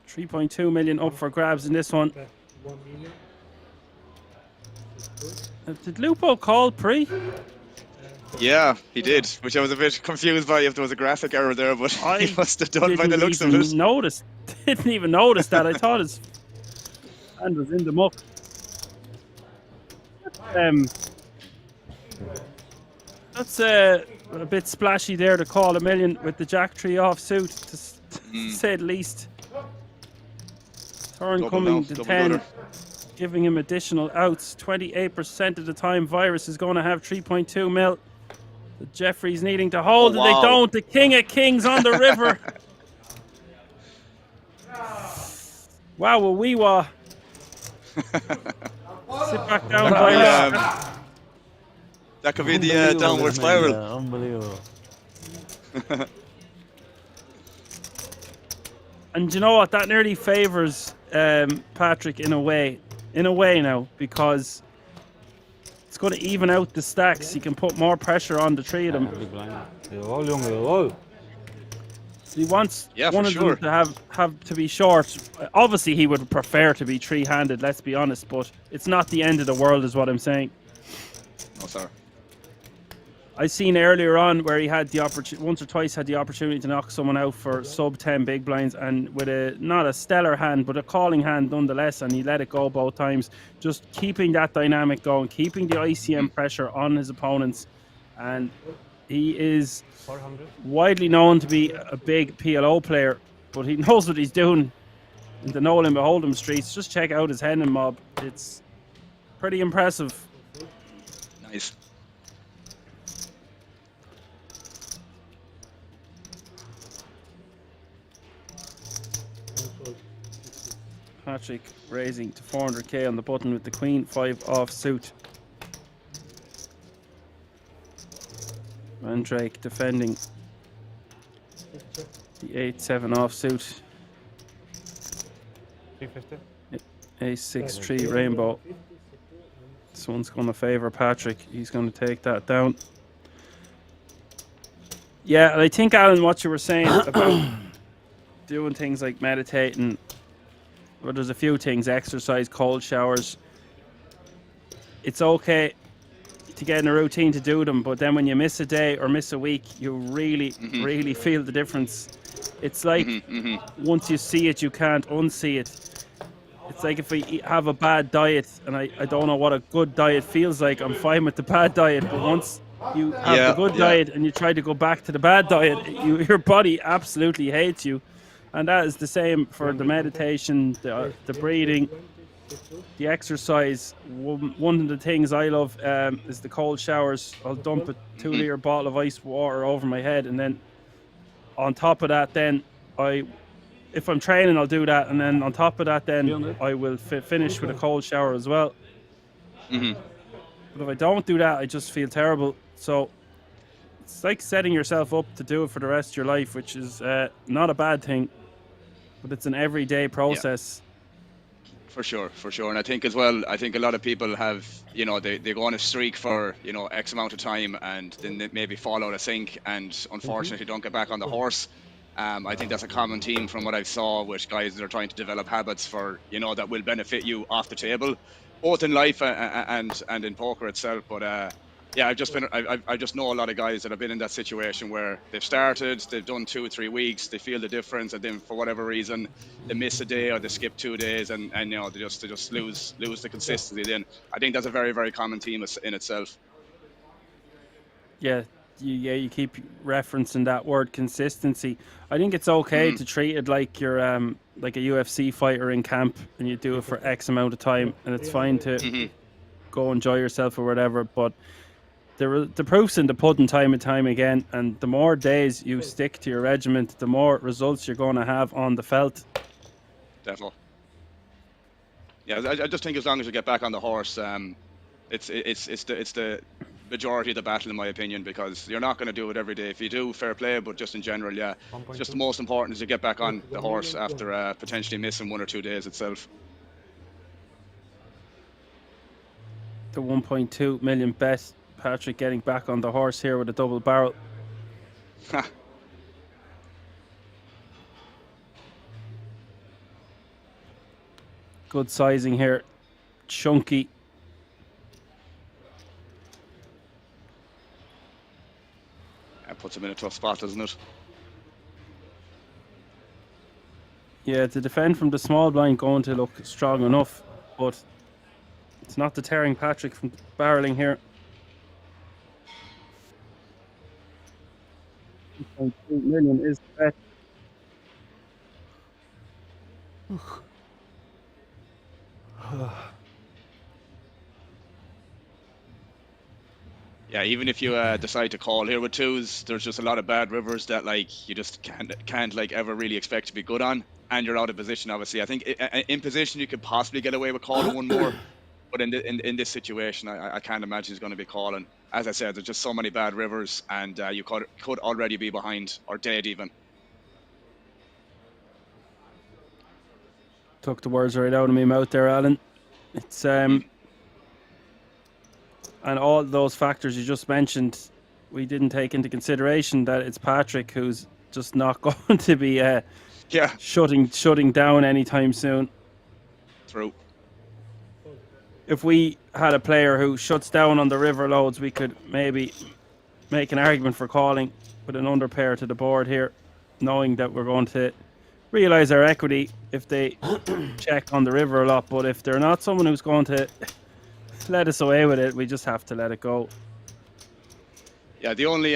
3.2 million up for grabs in this one. Did Lupo call pre? Yeah, he did, which I was a bit confused by if there was a graphic error there, but he must have done by the looks of it. Didn't even notice that. I thought his hand was in the muck. That's a bit splashy there to call a million with the jack 3 off suit, to say the least. Turn coming to 10, giving him additional outs. 28% of the time, Virus is going to have 3.2 mil. The Jeffreys needing to hold, and they don't. The king of kings on the river. Wow, a wee wah. Sit back down, Virus. That could be the downward spiral. Unbelievable. And you know what? That nearly favours Patrick in a way now, because it's going to even out the stacks. He can put more pressure on the 3 of them. He wants one of them to have to be short. Obviously, he would prefer to be 3-handed. Let's be honest, but it's not the end of the world, is what I'm saying. No, sir. I've seen earlier on where he had the opportunity, once or twice had the opportunity to knock someone out for sub 10 big blinds, and with not a stellar hand, but a calling hand nonetheless, and he let it go both times. Just keeping that dynamic going, keeping the ICM pressure on his opponents, and he is widely known to be a big PLO player, but he knows what he's doing in the Nolan Behold'em streets. Just check out his Hennon mob. It's pretty impressive. Nice. Patrick raising to 400k on the button with the queen 5 offsuit. Mandrake defending the 8-7 offsuit. 350. A6-3 rainbow. This one's going to favour Patrick. He's going to take that down. Yeah, and I think, Alan, what you were saying about doing things like meditating, well, there's a few things, exercise, cold showers. It's okay to get in a routine to do them, but then when you miss a day or miss a week, you really, really feel the difference. It's like once you see it, you can't unsee it. It's like if I have a bad diet and I don't know what a good diet feels like, I'm fine with the bad diet, but once you have the good diet and you try to go back to the bad diet, your body absolutely hates you. And that is the same for the meditation, the breathing, the exercise. One of the things I love is the cold showers. I'll dump a 2-liter bottle of ice water over my head, and then on top of that, then if I'm training, I'll do that, and then on top of that, then I will finish with a cold shower as well. But if I don't do that, I just feel terrible. So it's like setting yourself up to do it for the rest of your life, which is not a bad thing, but it's an everyday process. For sure. And I think as well, I think a lot of people have, you know, they go on a streak for, you know, X amount of time, and then they maybe fall out of sync and unfortunately don't get back on the horse. I think that's a common theme from what I saw with guys that are trying to develop habits for, you know, that will benefit you off the table, both in life and in poker itself. But yeah, I just know a lot of guys that have been in that situation where they've started, they've done 2 or 3 weeks, they feel the difference, and then for whatever reason they miss a day or they skip 2 days, and you know, they just lose the consistency. Then I think that's a very, very common theme in itself. Yeah, you keep referencing that word consistency. I think it's okay to treat it like you're like a UFC fighter in camp, and you do it for X amount of time, and it's fine to go enjoy yourself or whatever. But the proof's in the pudding time and time again, and the more days you stick to your regiment, the more results you're going to have on the felt. Definitely. Yeah, I just think as long as you get back on the horse, it's the majority of the battle, in my opinion, because you're not going to do it every day. If you do, fair play, but just in general, yeah, it's just the most important is to get back on the horse after potentially missing 1 or 2 days itself. The 1.2 million bet. Patrick getting back on the horse here with a double barrel. Good sizing here. Chunky. That puts him in a tough spot, doesn't it? Yeah, to defend from the small blind going to look strong enough, but it's not deterring Patrick from barreling here. 1.2 million is the bet. Yeah, even if you decide to call here with 2s, there's just a lot of bad rivers that like you just can't like ever really expect to be good on, and you're out of position. Obviously, I think in position you could possibly get away with calling 1 more, but in this situation, I can't imagine he's going to be calling. As I said, there's just so many bad rivers, and you could already be behind or dead even. Took the words right out of my mouth there, Alan. It's and all those factors you just mentioned, we didn't take into consideration that it's Patrick who's just not going to be shutting down anytime soon. True. If we had a player who shuts down on the river loads, we could maybe make an argument for calling with an underpair to the board here, knowing that we're going to realise our equity if they check on the river a lot. But if they're not someone who's going to let us away with it, we just have to let it go. Yeah, the only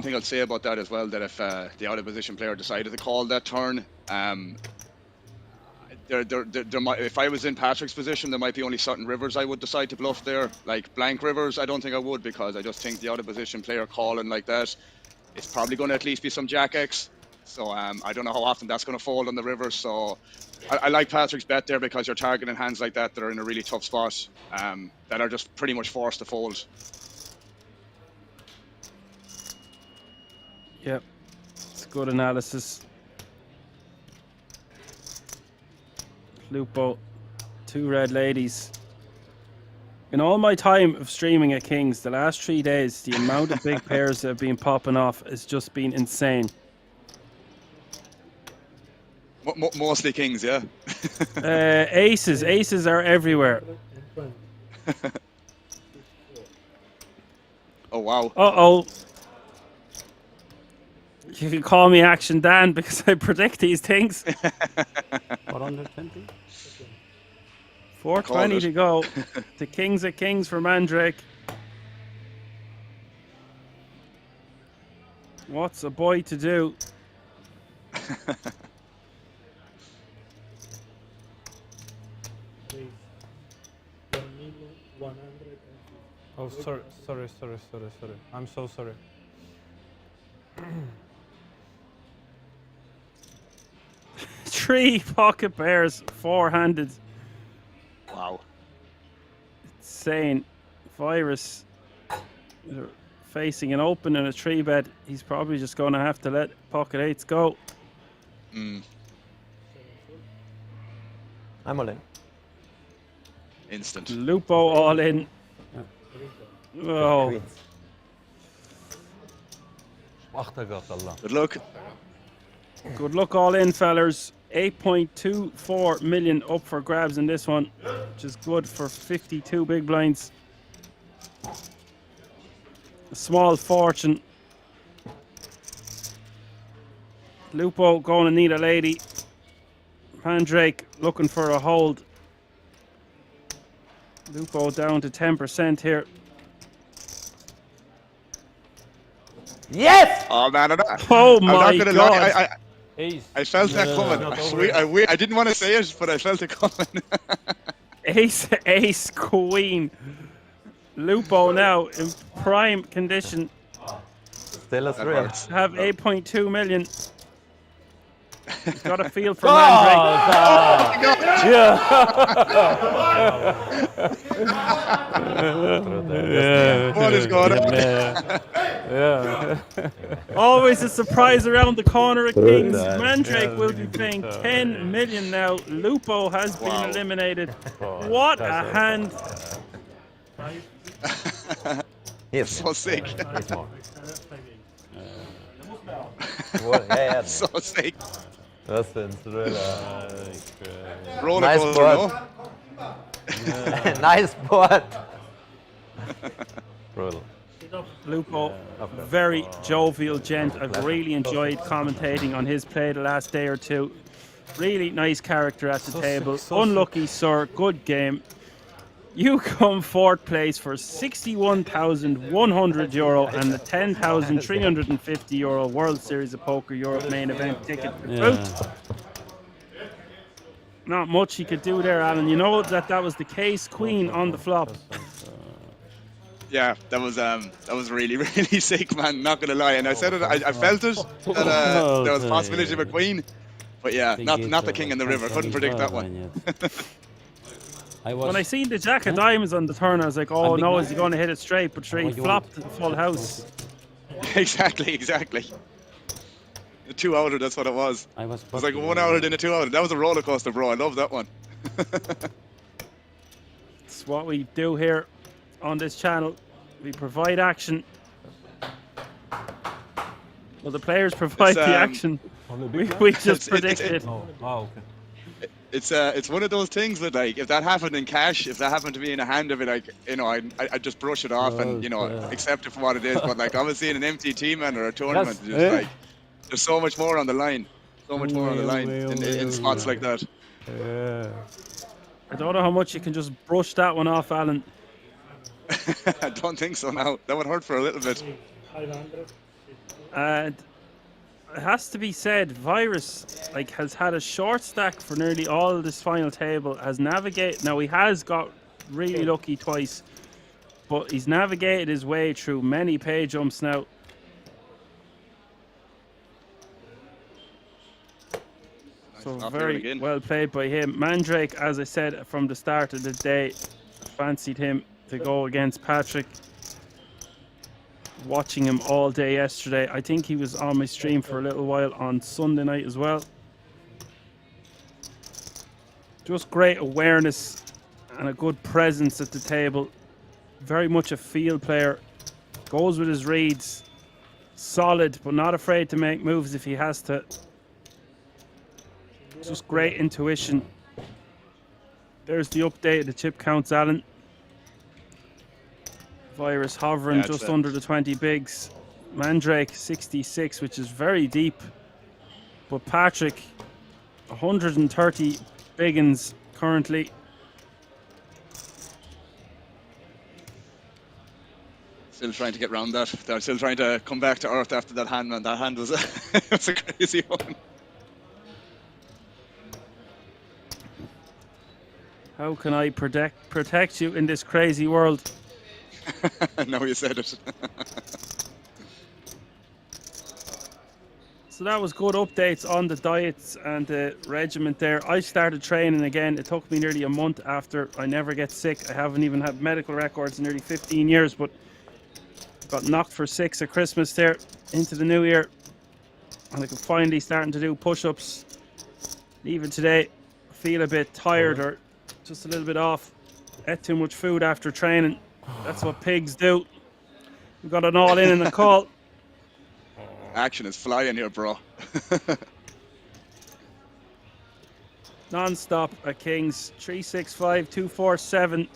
thing I'll say about that as well, that if the out of position player decided to call that turn, there might, if I was in Patrick's position, there might be only certain rivers I would decide to bluff there. Like blank rivers, I don't think I would, because I just think the out of position player calling like that, it's probably going to at least be some Jack X. So I don't know how often that's going to fold on the river. So I like Patrick's bet there because you're targeting hands like that that are in a really tough spot, that are just pretty much forced to fold. Yep, it's good analysis. Lupo, 2 red ladies. In all my time of streaming at Kings, the last 3 days, the amount of big pairs that have been popping off has just been insane. Mostly kings, yeah. Aces. Aces are everywhere. Oh, wow. Uh-oh. You can call me Action Dan because I predict these things. 420? 420 to go. The Kings at Kings for Mandrake. What's a boy to do? Oh, sorry. I'm so sorry. 3 pocket pairs, 4-handed. Wow. Insane. Virus facing an open and a 3-bet. He's probably just going to have to let pocket 8s go. I'm all in. Instant. Lupo all in. Oh. Good luck. Good luck all in, fellas. 8.24 million up for grabs in this one, which is good for 52 big blinds. A small fortune. Lupo going to need a lady. Mandrake looking for a hold. Lupo down to 10% here. Yes! Oh man, Oh I'm my not gonna God. lie. Ace. I felt that coming. I didn't want to say it, but I felt it coming. Ace, queen. Lupo now in prime condition. Still a thrill. Have 8.2 million. He's got a feel for Mandrake. What is going on? Always a surprise around the corner at Kings. Mandrake will be paying 10 million now. Lupo has been eliminated. What a hand. Yes. So sick. So sick. Das ist Roller nice coaster, board. Nice board. Brutal. Lupo, very jovial gent. I've really enjoyed commentating on his play the last day or two. Really nice character at the table. Unlucky, sir. Good game. You come 4th place for €61,100 and the €10,350 World Series of Poker Europe main event ticket. Not much he could do there, Alan. You know that was the case queen on the flop. Yeah, that was really, really sick, man. Not gonna lie, and I said it. I felt it that there was a possibility of a queen, but yeah, not the king in the river. Couldn't predict that one. When I seen the jack of diamonds on the turn, I was like, oh no, is he going to hit it straight? But he flopped the full house. Exactly. The 2-outer, that's what it was. It was like a 1-outer then a 2-outer. That was a roller coaster, bro. I love that one. It's what we do here on this channel. We provide action. Well, the players provide the action. We just predict it. It's one of those things that, like, if that happened in cash, if that happened to be in a hand of it, like, you know, I just brush it off and, you know, accept it for what it is. But like, obviously in an MTT man or a tournament, just like, there's so much more on the line. So much more on the line in spots like that. I don't know how much you can just brush that one off, Alan. I don't think so now. That would hurt for a little bit. And it has to be said, Virus has had a short stack for nearly all of this final table. Has navigated. Now he has got really lucky twice, but he's navigated his way through many pay jumps now. So Off the very again. well played by him. Mandrake, as I said from the start of the day, fancied him to go against Patrick. Watching him all day yesterday. I think he was on my stream for a little while on Sunday night as well. Just great awareness and a good presence at the table. Very much a field player. Goes with his reads. Solid, but not afraid to make moves if he has to. Just great intuition. There's the update of the chip counts, Alan. Virus hovering just under the 20 bigs. Mandrake 66, which is very deep. But Patrick 130 biggins currently. Still trying to get round that. They're still trying to come back to earth after that hand, man. That hand was was a crazy one. How can I protect you in this crazy world? Now you said it. So that was good updates on the diets and the regiment there. I started training again. It took me nearly a month after. I never get sick. I haven't even had medical records in nearly 15 years, but got knocked for 6 at Christmas there into the new year. And I can finally starting to do push-ups. Even today, I feel a bit tired or just a little bit off. Ate too much food after training. That's what pigs do. We got an all in the call. Action is flying here, bro. Non-stop at Kings. 3-6-5, 2-4-7.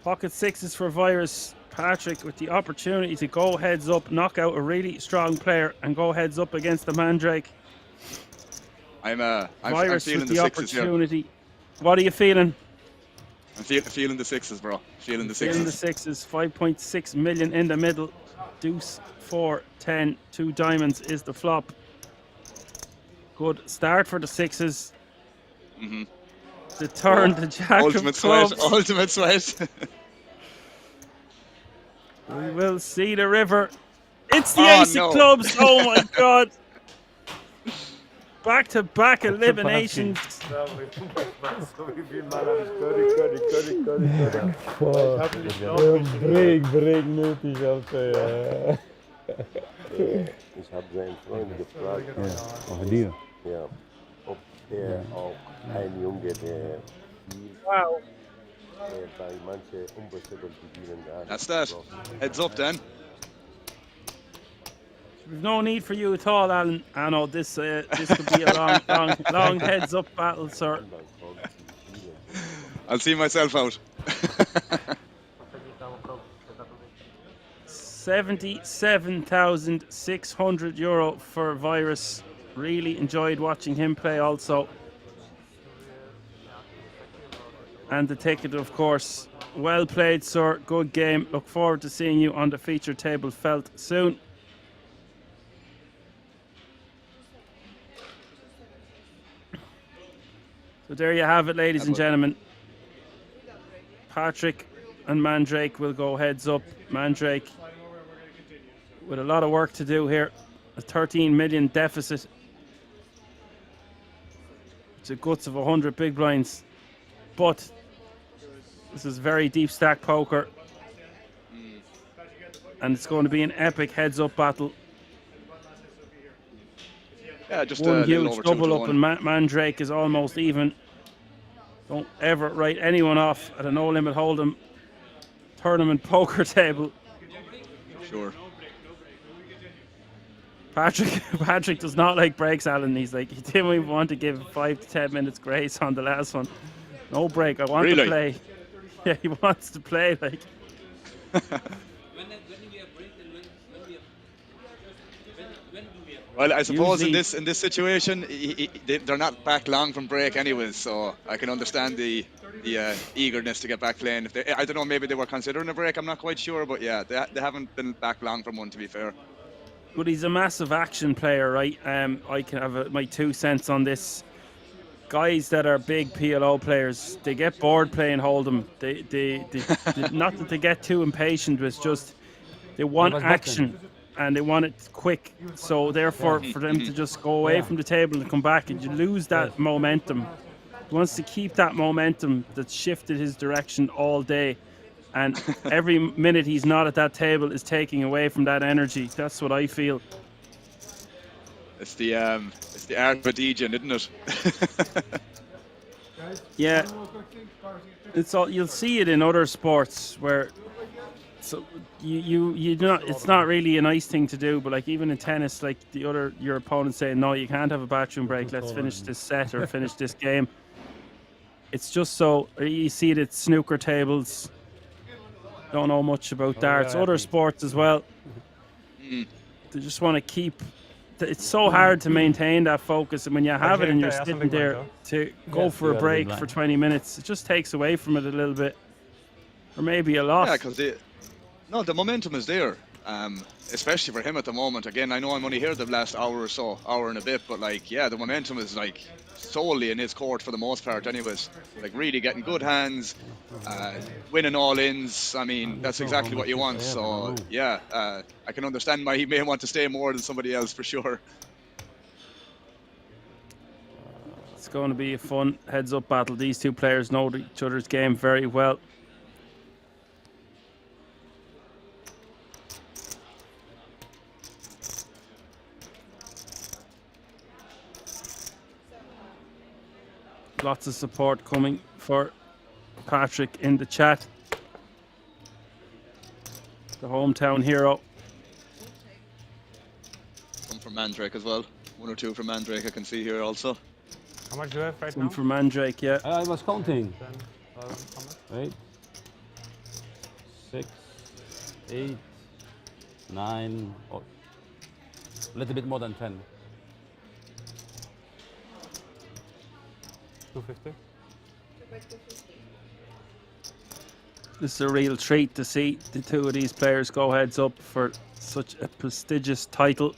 Pocket sixes for Virus. Patrick with the opportunity to go heads up, knock out a really strong player and go heads up against the Mandrake. I'm Virus feeling with the the sixes opportunity. Here. What are you feeling? I'm feeling the sixes, bro. Feeling the sixes. Feeling the sixes. 5.6 million in the middle. Deuce, 4, 10, 2 diamonds is the flop. Good start for the sixes. Mm-hmm. The turn, the jack ultimate of clubs. Sweat. Ultimate sweat. We will see the river. It's the ace of no. clubs. Oh my god. Back-to-back eliminations. Break nötig, Alter. Ich habe seinen Freund gefragt. Ja, auf dir. Ja, ob er auch ein Junge, der Wow. bei manchen unbestimmten Gebieten gar nicht. That's that. Heads up, then. We've no need for you at all, Alan. I know this could be a long heads up battle, sir. I'll see myself out. 77,600 euro for Virus. Really enjoyed watching him play also. And the ticket, of course. Well played, sir. Good game. Look forward to seeing you on the feature table felt soon. So there you have it, ladies and gentlemen. Patrick and Mandrake will go heads up. Mandrake with a lot of work to do here. A 13 million deficit. It's a guts of 100 big blinds. But this is very deep stack poker. And it's going to be an epic heads up battle. Yeah, just one a huge over double up, and Mandrake is almost even. Don't ever write anyone off at a no limit hold'em tournament poker table. Sure. Patrick does not like breaks, Alan. He's like, he didn't even want to give 5 to 10 minutes grace on the last one. No break. I want to play. Yeah, he wants to play. Like. Well, I suppose Usually, in this situation, they're not back long from break anyways, so I can understand the eagerness to get back playing. I don't know, maybe they were considering a break. I'm not quite sure, but yeah, they haven't been back long from one, to be fair. But he's a massive action player, right? I can have my 2 cents on this. Guys that are big PLO players, they get bored playing hold'em. They not that they get too impatient, but it's just they want action. and they want it quick. So therefore, for them to just go away from the table and come back, and you lose that momentum. He wants to keep that momentum that's shifted his direction all day, and every minute he's not at that table is taking away from that energy. That's what I feel. It's the art of a DJ, isn't it? Yeah, it's all, you'll see it in other sports where so you not, it's not really a nice thing to do, but like even in tennis, like your opponent saying, no, you can't have a bathroom break, let's finish this set or finish this game. It's just so, you see it at snooker tables. Don't know much about darts, other sports as well. They just want to keep, it's so hard to maintain that focus, and when you have it and you're sitting there to go for a break for 20 minutes, it just takes away from it a little bit, or maybe a lot. Yeah, because the momentum is there, especially for him at the moment. Again, I know I'm only here the last hour or so, hour and a bit, but like, yeah, the momentum is like solely in his court for the most part anyways. Like really getting good hands, winning all-ins. I mean, that's exactly what you want. So yeah, I can understand why he may want to stay more than somebody else for sure. It's going to be a fun heads-up battle. These two players know each other's game very well. Lots of support coming for Patrick in the chat. The hometown hero. Some from Mandrake as well. 1 or 2 from Mandrake I can see here also. How much do you have right now? Some from Mandrake, yeah. I was counting. 8, 6, 8, 9, a little bit more than 10. 250. This is a real treat to see the two of these players go heads up for such a prestigious title.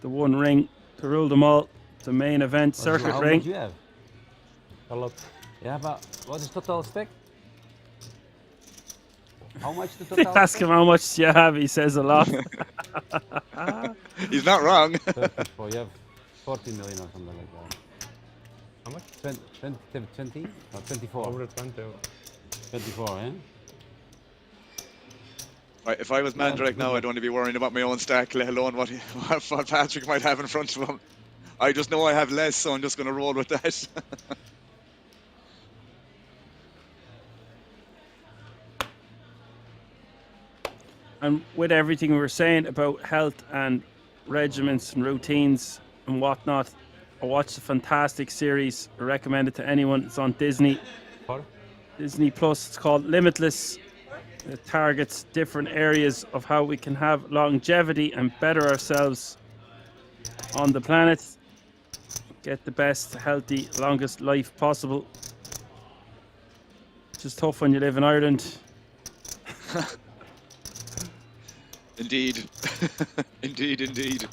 The one ring to rule them all. The main event circuit How ring. much you have? A lot. Yeah, but what is total stack? How much the total Ask him how much you have, he says a lot. He's not wrong. 34, you have 40 million or something like that. How much? 20 or 24? Over 20. 24, eh? Right, if I was Mandrake now, I'd only be worrying about my own stack, let alone what Patrick might have in front of him. I just know I have less, so I'm just going to roll with that. And with everything we were saying about health and regimens and routines and whatnot, I watched a fantastic series. I recommend it to anyone. It's on Disney. Disney Plus. It's called Limitless. It targets different areas of how we can have longevity and better ourselves on the planet. Get the best, healthy, longest life possible. It's just tough when you live in Ireland. Indeed. Indeed.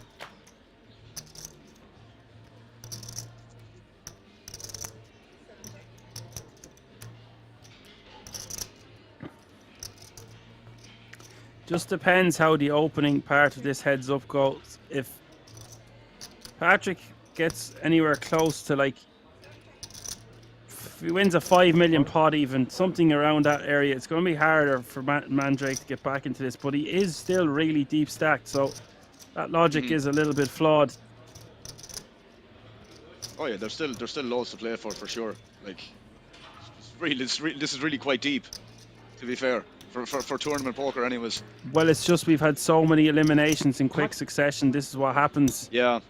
Just depends how the opening part of this heads up goes. If Patrick gets anywhere close to, like, if he wins a 5 million pot, even something around that area, it's going to be harder for Mandrake to get back into this, but he is still really deep stacked, so that logic is a little bit flawed. Oh yeah, there's still loads to play for sure. Like, this is really quite deep, to be fair, for tournament poker anyways. Well, it's just we've had so many eliminations in quick succession. This is what happens. Yeah.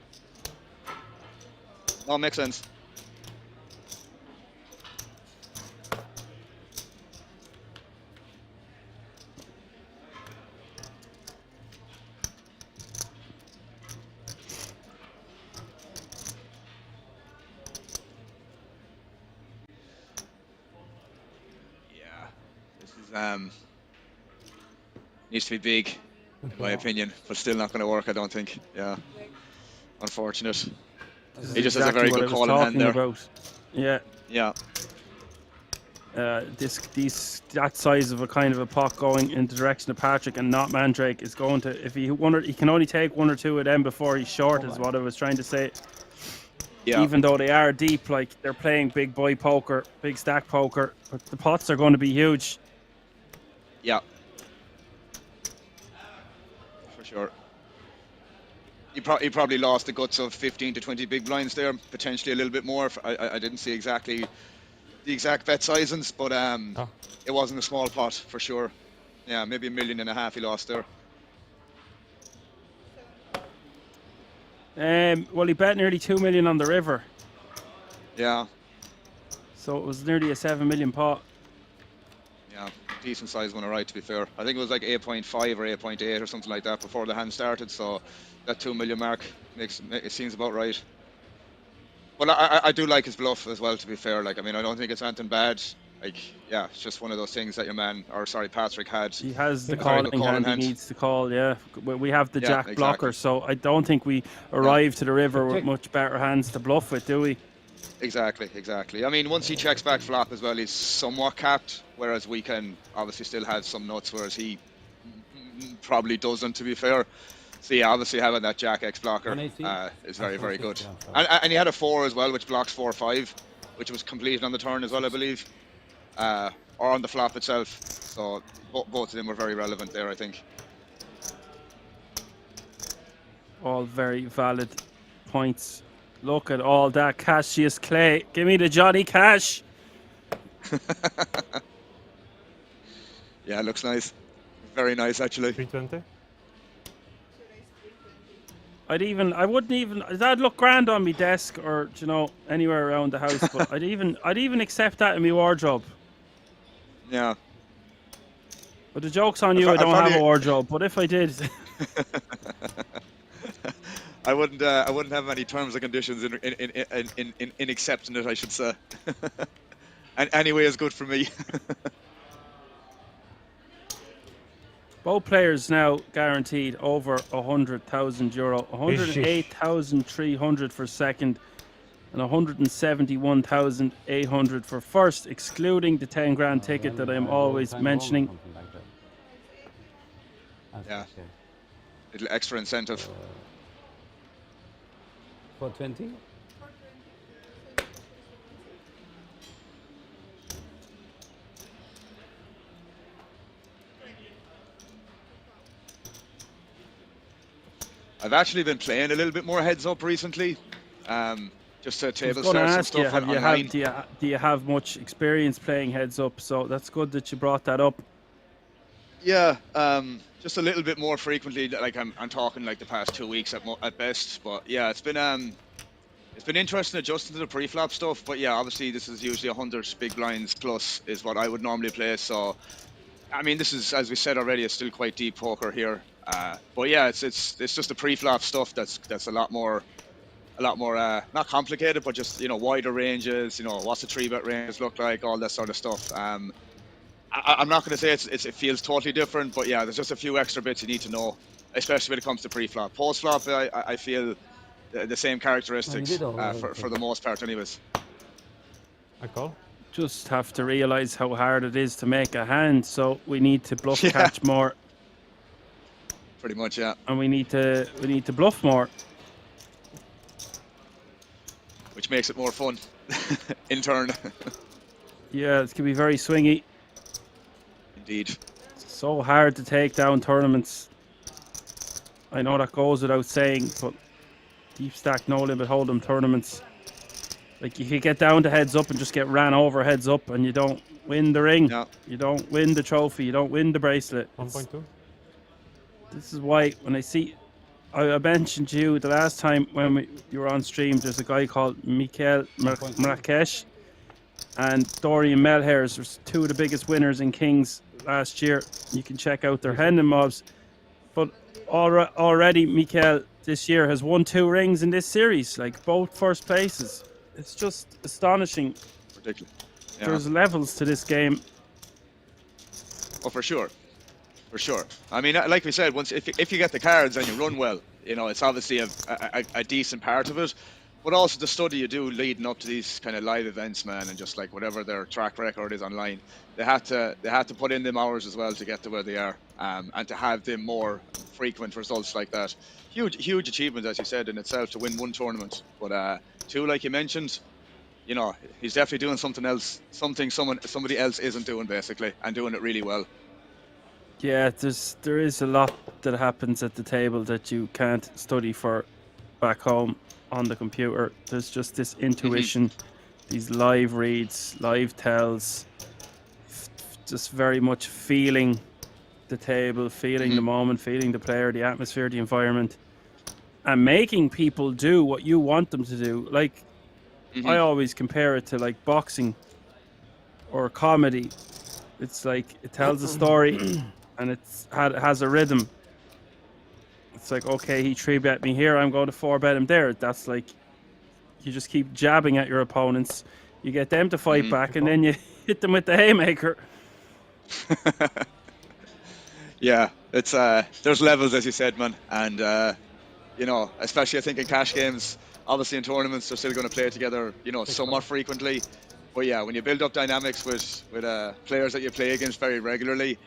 No, makes sense. Needs to be big, in my opinion, but still not going to work, I don't think. Yeah, unfortunate. He just has a very good call in hand there. Yeah. that size of a kind of a pot going in the direction of Patrick and not Mandrake is going to, if he can only take 1 or 2 of them before he's short, is what I was trying to say. Yeah. Even though they are deep, like they're playing big boy poker, big stack poker, but the pots are going to be huge. Yeah. For sure. He probably lost the guts of 15 to 20 big blinds there, potentially a little bit more. I didn't see exactly the exact bet sizings, but it wasn't a small pot for sure. Yeah, maybe $1.5 million he lost there. Well, he bet nearly 2 million on the river. Yeah. So it was nearly a 7 million pot. Yeah, decent size one, alright, to be fair. I think it was like 8.5 or 8.8 or something like that before the hand started, so that 2 million mark it seems about right. Well, I do like his bluff as well, to be fair. Like, I mean, I don't think it's anything bad. Like, yeah, it's just one of those things that Patrick had. He has the calling hand he needs to call, yeah. We have the jack blocker, so I don't think we arrive to the river with much better hands to bluff with, do we? Exactly. I mean, once he checks back flop as well, he's somewhat capped, whereas we can obviously still have some nuts, whereas he probably doesn't, to be fair. So yeah, obviously having that Jack X blocker is very good. And he had a 4 as well, which blocks 4-5, which was completed on the turn as well, I believe, or on the flop itself. So both of them were very relevant there, I think. All very valid points. Look at all that Cassius Clay. Give me the Johnny Cash. Yeah, it looks nice. Very nice, actually. 320. That'd look grand on my desk or, you know, anywhere around the house, but I'd even accept that in my wardrobe. Yeah. But the joke's on you, I don't have a wardrobe, but if I did... I wouldn't have any terms and conditions in accepting it, I should say. And anyway, it's good for me. Both players now guaranteed over €100,000, 108,300 for second, and 171,800 for first, excluding the 10 grand ticket that I'm always mentioning. Yeah, little extra incentive. 420. I've actually been playing a little bit more heads up recently, just to table start some stuff online. Do you have much experience playing heads up? So that's good that you brought that up. Yeah, just a little bit more frequently. Like I'm talking like the past 2 weeks at best. But yeah, it's been interesting adjusting to the pre-flop stuff. But yeah, obviously this is usually 100 big blinds plus is what I would normally play. So I mean, this is, as we said already, it's still quite deep poker here. But yeah, it's just the pre-flop stuff that's a lot more not complicated, but just, you know, wider ranges. You know, what's the 3-bet range look like, all that sort of stuff. I'm not going to say it feels totally different, but yeah, there's just a few extra bits you need to know, especially when it comes to pre-flop. Post-flop, I feel the same characteristics for the most part, anyways. I call. Just have to realize how hard it is to make a hand, so we need to bluff catch more. Pretty much, yeah. And we need to bluff more, which makes it more fun in turn. Yeah, it can be very swingy. Indeed. It's so hard to take down tournaments. I know that goes without saying, but deep stack, no limit hold'em tournaments, like, you could get down to heads up and just get ran over heads up, and you don't win the ring. No. You don't win the trophy. You don't win the bracelet. 1.2. This is why when I see, I mentioned to you the last time when you were on stream, there's a guy called Michael Marrakesh and Dorian Melhairs, are 2 of the biggest winners in Kings last year. You can check out their Hendon mobs. But already Michael this year has won 2 rings in this series, like both first places. It's just astonishing. Ridiculous. Yeah. There's levels to this game. Oh, for sure. For sure. I mean, like we said, if you get the cards and you run well, you know, it's obviously a decent part of it. but also the study you do leading up to these kind of live events, man, and just like whatever their track record is online, they had to put in them hours as well to get to where they are, and to have them more frequent results like that. Huge achievement, as you said, in itself to win one tournament, but two, like you mentioned, you know, he's definitely doing something else, somebody else isn't doing, basically, and doing it really well. Yeah, there is a lot that happens at the table that you can't study for back home on the computer. There's just this intuition, these live reads, live tells, just very much feeling the table, feeling the moment, feeling the player, the atmosphere, the environment, and making people do what you want them to do. Like, I always compare it to like boxing or comedy. It's like it tells a story and it has a rhythm. It's like, okay, he 3-bet me here, I'm going to 4-bet him there. That's like, you just keep jabbing at your opponents. You get them to fight back, and then you hit them with the haymaker. Yeah, it's there's levels, as you said, man, and you know, especially I think in cash games, obviously in tournaments they're still going to play together, you know, somewhat frequently. But yeah, when you build up dynamics with players that you play against very regularly,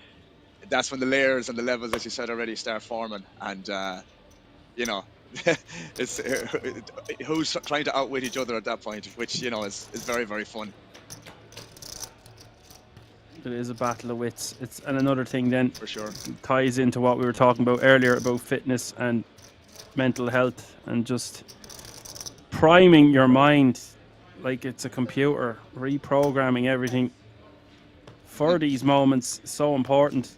that's when the layers and the levels, as you said already, start forming, and you know, it's who's trying to outwit each other at that point, which, you know, is very, very fun. It is a battle of wits. And another thing then, for sure, ties into what we were talking about earlier about fitness and mental health and just priming your mind like it's a computer, reprogramming everything for these moments. So important.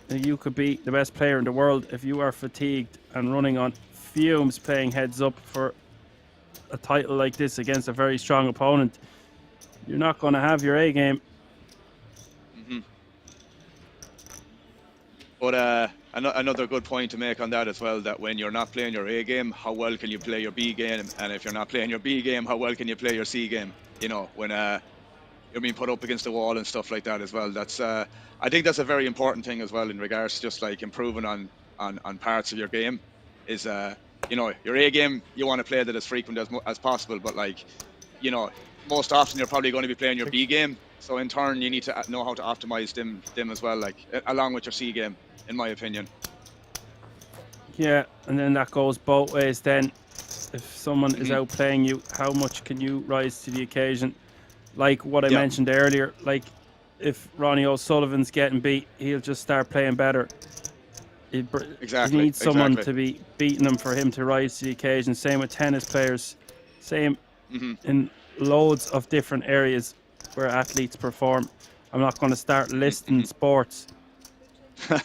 You could be the best player in the world if you are fatigued and running on fumes playing heads up for a title like this against a very strong opponent. You're not going to have your A game. But another good point to make on that as well, that when you're not playing your A game, how well can you play your B game? And if you're not playing your B game, how well can you play your C game? You know, when you're being put up against the wall and stuff like that as well. That's I think that's a very important thing as well in regards to just like improving on parts of your game. Is you know, your A game, you want to play that as frequent as possible, but like, you know, most often you're probably going to be playing your B game. So in turn, you need to know how to optimize them as well, like along with your C game, in my opinion. Yeah, and then that goes both ways then. If someone is outplaying you, how much can you rise to the occasion? Like what I mentioned earlier, like if Ronnie O'Sullivan's getting beat, he'll just start playing better. He needs someone to be beating him for him to rise to the occasion. Same with tennis players. Same in loads of different areas where athletes perform. I'm not going to start listing sports. But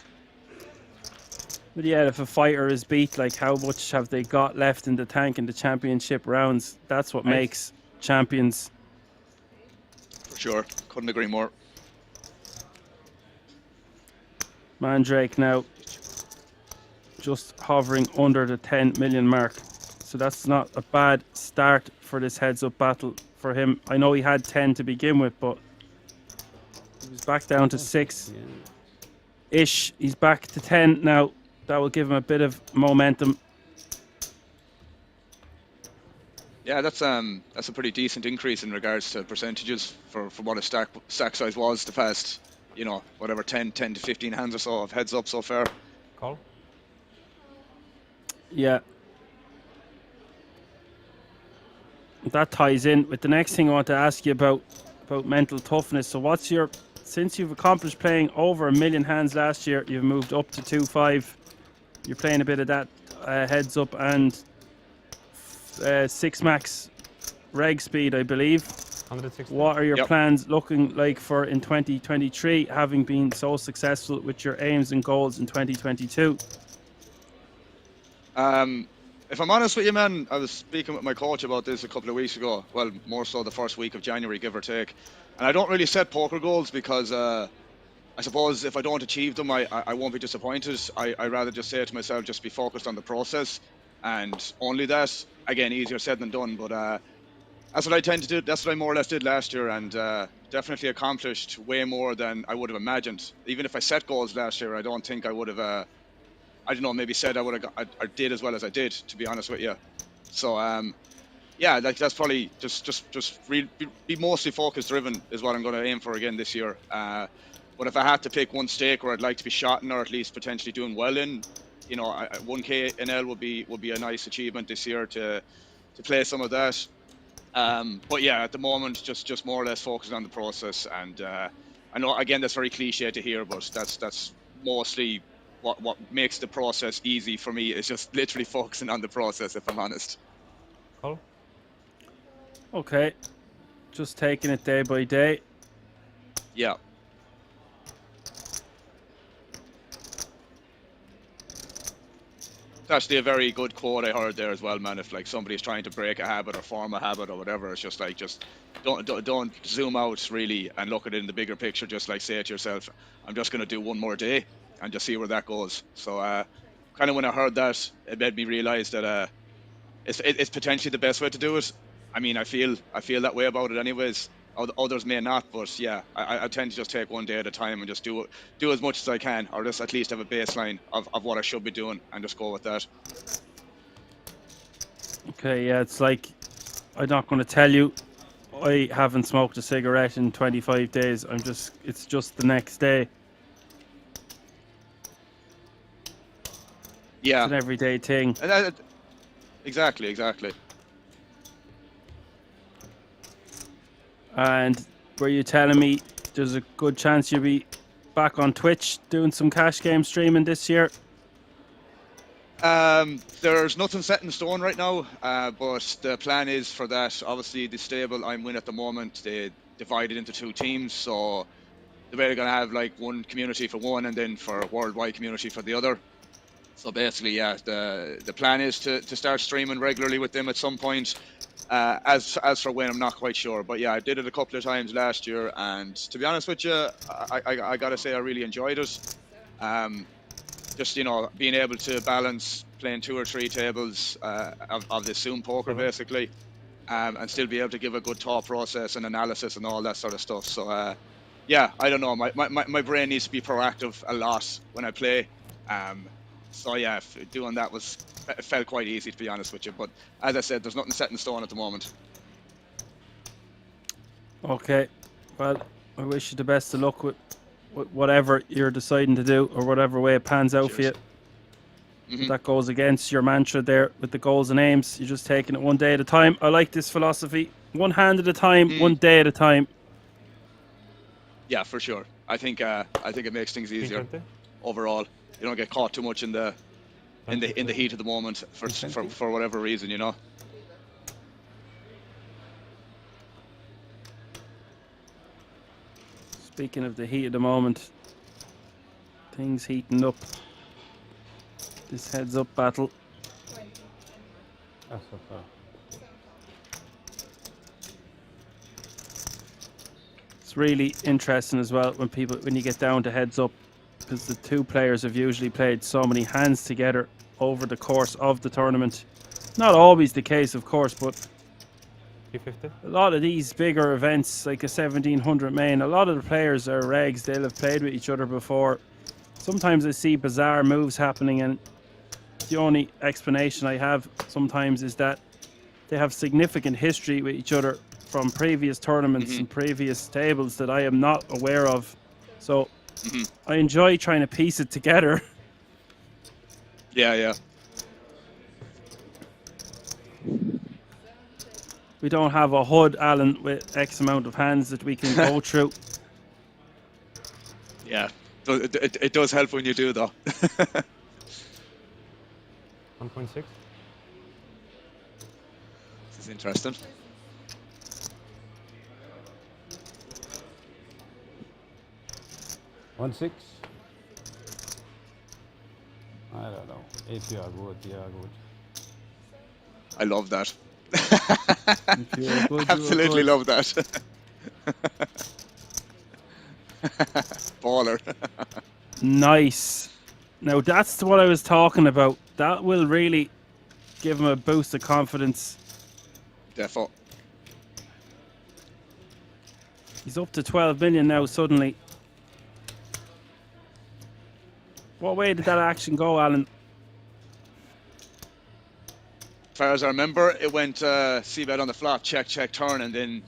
yeah, if a fighter is beat, like how much have they got left in the tank in the championship rounds? That's what makes champions. For sure, couldn't agree more. Mandrake now just hovering under the 10 million mark. So that's not a bad start for this heads-up battle for him. I know he had 10 to begin with, but he was back down to 6-ish. He's back to 10 now. That will give him a bit of momentum. Yeah, that's a pretty decent increase in regards to percentages for what a stack size was the past, you know, whatever 10 to 15 hands or so of heads up so far. Call. Yeah. That ties in with the next thing I want to ask you about mental toughness. So what's your, since you've accomplished playing over 1 million hands last year, you've moved up to 2.5. You're playing a bit of that heads up and 6 max reg speed, I believe. 160. What are your plans looking like for in 2023, having been so successful with your aims and goals in 2022? If I'm honest with you, man, I was speaking with my coach about this a couple of weeks ago. Well, more so the first week of January, give or take. And I don't really set poker goals because I suppose if I don't achieve them, I won't be disappointed. I rather just say to myself, just be focused on the process and only that. Again, easier said than done, but that's what I tend to do. That's what I more or less did last year, and definitely accomplished way more than I would have imagined. Even if I set goals last year, I don't think I would have, I don't know, maybe said I did as well as I did, to be honest with you. So yeah, like that's probably just be mostly focus driven is what I'm going to aim for again this year. But if I had to pick one stake where I'd like to be shotting or at least potentially doing well in, you know, 1K NL would be a nice achievement this year to play some of that. But yeah, at the moment, just more or less focusing on the process. And I know again that's very cliche to hear, but that's mostly what makes the process easy for me is just literally focusing on the process. If I'm honest. Call. Okay. Just taking it day by day. Yeah. It's actually a very good quote I heard there as well, man. If like somebody's trying to break a habit or form a habit or whatever, it's just like just don't zoom out really and look at it in the bigger picture. Just like say to yourself, I'm just gonna do one more day and just see where that goes. So kind of when I heard that, it made me realize that it's potentially the best way to do it. I mean, I feel that way about it anyways. Others may not, but yeah, I tend to just take one day at a time and just do as much as I can, or just at least have a baseline of what I should be doing and just go with that. Okay, yeah, it's like I'm not going to tell you I haven't smoked a cigarette in 25 days. It's just the next day. Yeah, it's an everyday thing. And exactly. And were you telling me there's a good chance you'll be back on Twitch doing some cash game streaming this year? There's nothing set in stone right now, but the plan is for that. Obviously, the stable I'm in at the moment, they divided into 2 teams, so they're going to have like one community for one and then for a worldwide community for the other. So basically, yeah, the plan is to start streaming regularly with them at some point. As for when, I'm not quite sure, but yeah, I did it a couple of times last year, and to be honest with you, I gotta say I really enjoyed it. Just being able to balance playing 2 or 3 tables of the Zoom poker basically, and still be able to give a good thought process and analysis and all that sort of stuff. So yeah, I don't know, my brain needs to be proactive a lot when I play. So yeah, doing that it felt quite easy, to be honest with you. But as I said, there's nothing set in stone at the moment. Okay, well, I wish you the best of luck with whatever you're deciding to do or whatever way it pans out for you. If that goes against your mantra there with the goals and aims, you're just taking it one day at a time. I like this philosophy. One hand at a time, one day at a time. Yeah, for sure. I think it makes things easier overall. You don't get caught too much in the heat of the moment for whatever reason, you know. Speaking of the heat of the moment, things heating up. This heads up battle. That's so far. It's really interesting as well when you get down to heads up, because the 2 players have usually played so many hands together over the course of the tournament. Not always the case, of course, but 350? a lot of these bigger events, like a 1700 main, a lot of the players are regs. They'll have played with each other before. Sometimes I see bizarre moves happening, and the only explanation I have sometimes is that they have significant history with each other from previous tournaments and previous tables that I am not aware of. So I enjoy trying to piece it together. Yeah. We don't have a HUD, Alan, with X amount of hands that we can go through. Yeah, it does help when you do, though. 1.6. This is interesting. One six. I don't know. If you are good, you are good. I love that. If you are good, Absolutely you are love that. Baller. Nice. Now that's what I was talking about. That will really give him a boost of confidence. Defo. He's up to 12 million now suddenly. What way did that action go, Alan? far as I remember, it went c-bet on the flop, check, check, turn, and then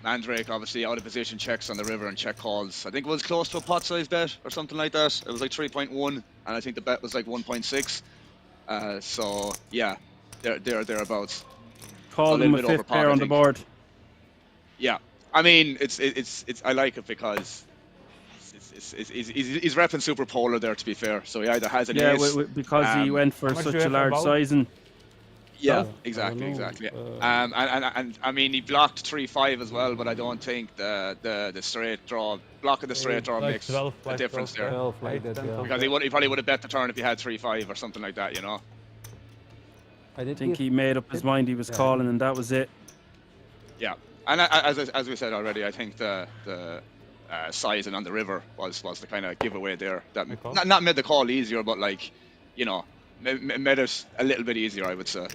Mandrake obviously out of position checks on the river and check calls. I think it was close to a pot size bet or something like that. It was like 3.1, and I think the bet was like 1.6. So yeah, thereabouts. Called him a fifth pair on the board. Yeah, I mean it's I like it because he's repping super polar there, to be fair. So he either has an ace. Because he went for such a large sizing. Yeah, exactly. And I mean he blocked 3-5 as well, but I don't think the straight draw blocking the straight draw makes a difference there. Because he probably would have bet the turn if he had 3-5 or something like that, you know. I think he made up his mind he was calling, and that was it. Yeah, and as we said already, I think the sizing on the river was the kind of giveaway there that not made the call easier, but like, you know, made it a little bit easier, I would say.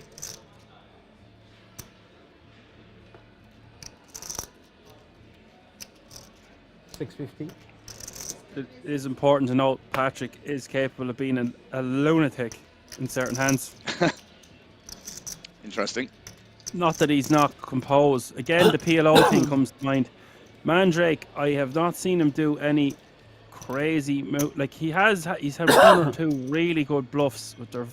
$6.50. It is important to note Patrick is capable of being a lunatic in certain hands. Interesting. Not that he's not composed. Again, the PLO thing comes to mind. Mandrake, I have not seen him do any crazy move. Like he's had one or two really good bluffs, but they're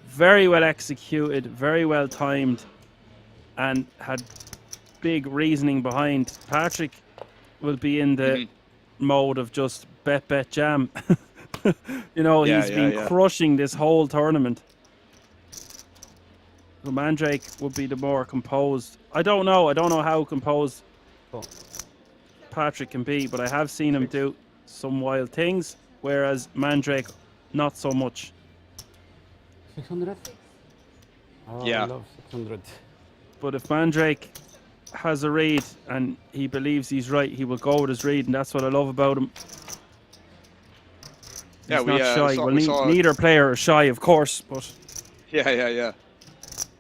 very well executed, very well timed, and had big reasoning behind. Patrick will be in the mode of just bet jam. You know, he's been crushing this whole tournament. So Mandrake would be the more composed. I don't know how composed Patrick can be, but I have seen him do some wild things, whereas Mandrake, not so much. 600? Oh, yeah. I love 600. But if Mandrake has a read and he believes he's right, he will go with his read, and that's what I love about him. He's not shy. Neither player is shy, of course, but... Yeah.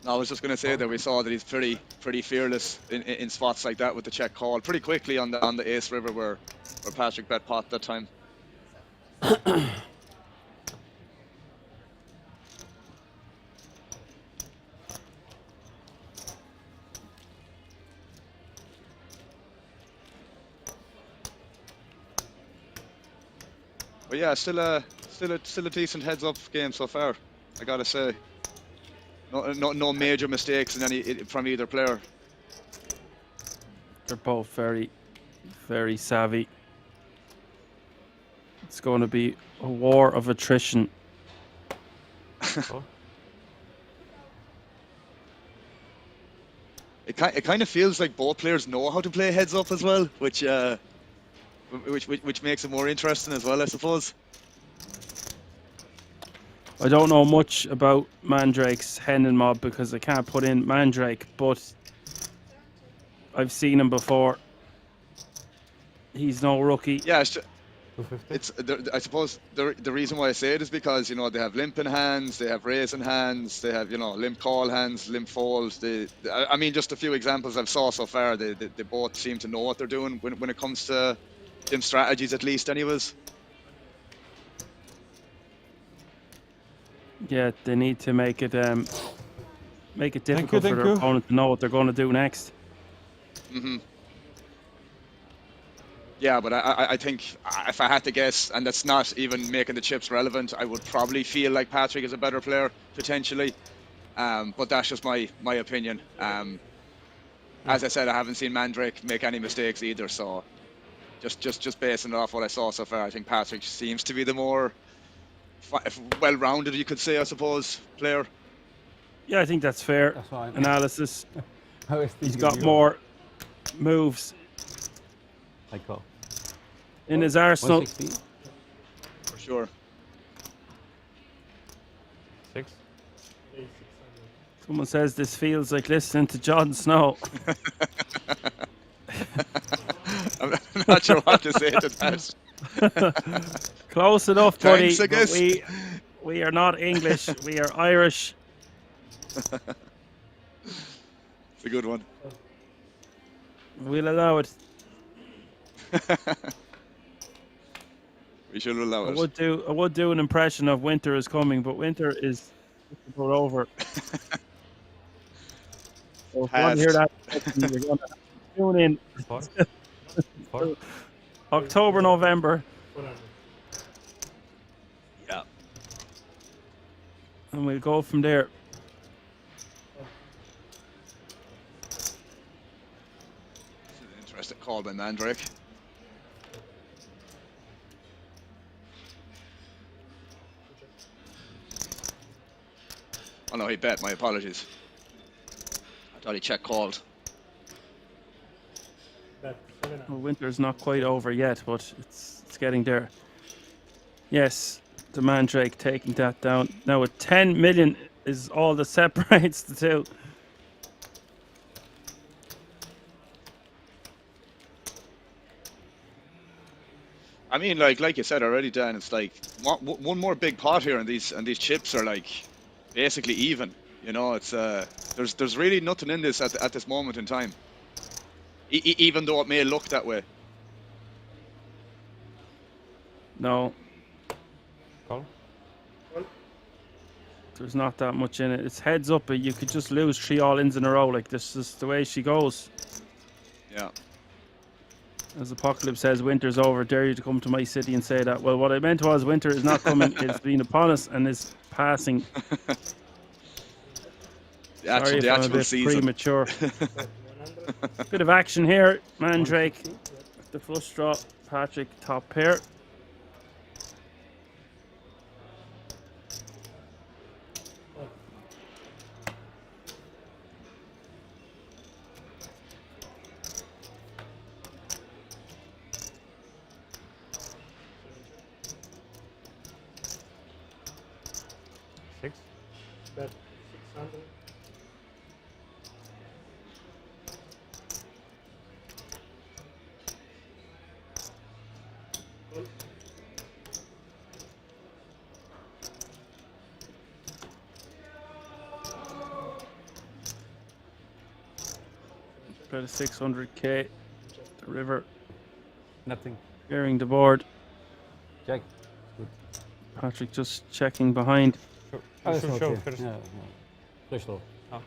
No, I was just going to say that we saw that he's pretty fearless in spots like that with the check call pretty quickly on the ace river where Patrick bet pot that time. But yeah, still a decent heads up game so far, I gotta say. No major mistakes from either player. They're both very, very savvy. It's going to be a war of attrition. It kind of feels like both players know how to play heads up as well, which makes it more interesting as well, I suppose. I don't know much about Mandrake's hen and mob because I can't put in Mandrake, but I've seen him before. He's no rookie. Yeah, I suppose the reason why I say it is because, you know, they have limp in hands, they have raise in hands, they have, you know, limp call hands, limp fold. I mean, just a few examples I've saw so far. They both seem to know what they're doing when it comes to them strategies, at least, anyways. Yeah, they need to make it difficult for their opponent to know what they're going to do next. Yeah, but I think if I had to guess, and that's not even making the chips relevant, I would probably feel like Patrick is a better player potentially. But that's just my opinion. As I said, I haven't seen Mandrake make any mistakes either, so just basing it off what I saw so far, I think Patrick seems to be the more well-rounded, you could say, I suppose, player. Yeah, I think that's fair analysis. He's got more moves in his arsenal. For sure. 6. Someone says this feels like listening to Jon Snow. I'm not sure what to say to that. Close enough, buddy. Thanks, I guess. We are not English. We are Irish. It's a good one. We'll allow it. We should allow it. I would do an impression of Winter is Coming, but Winter is about over. So if you want to hear that, you're going to have to tune in. Four. October, November. Yeah. And we'll go from there. This is an interesting call by Mandrake. Oh no, he bet. My apologies. I thought he check called. Well, winter's not quite over yet, but it's getting there. Yes, the Mandrake taking that down. Now at 10 million is all that separates the two. I mean, like you said already, Dan. It's like one more big pot here, and these chips are like basically even. You know, it's there's really nothing in this at this moment in time. Even though it may look that way. No. Call. There's not that much in it. It's heads up, but you could just lose 3 all-ins in a row. Like, this is the way she goes. Yeah. As Apocalypse says, winter's over. Dare you to come to my city and say that. Well, what I meant was winter is not coming. It's been upon us and is passing. The actual a bit season. Premature. Bit of action here. Mandrake, the flush draw. Patrick, top pair. Six. Bet 600. About a 600k. The river Nothing. clearing the board. Check. Good. Patrick just checking behind. Oh, Show okay. first. Yeah, Flush low. I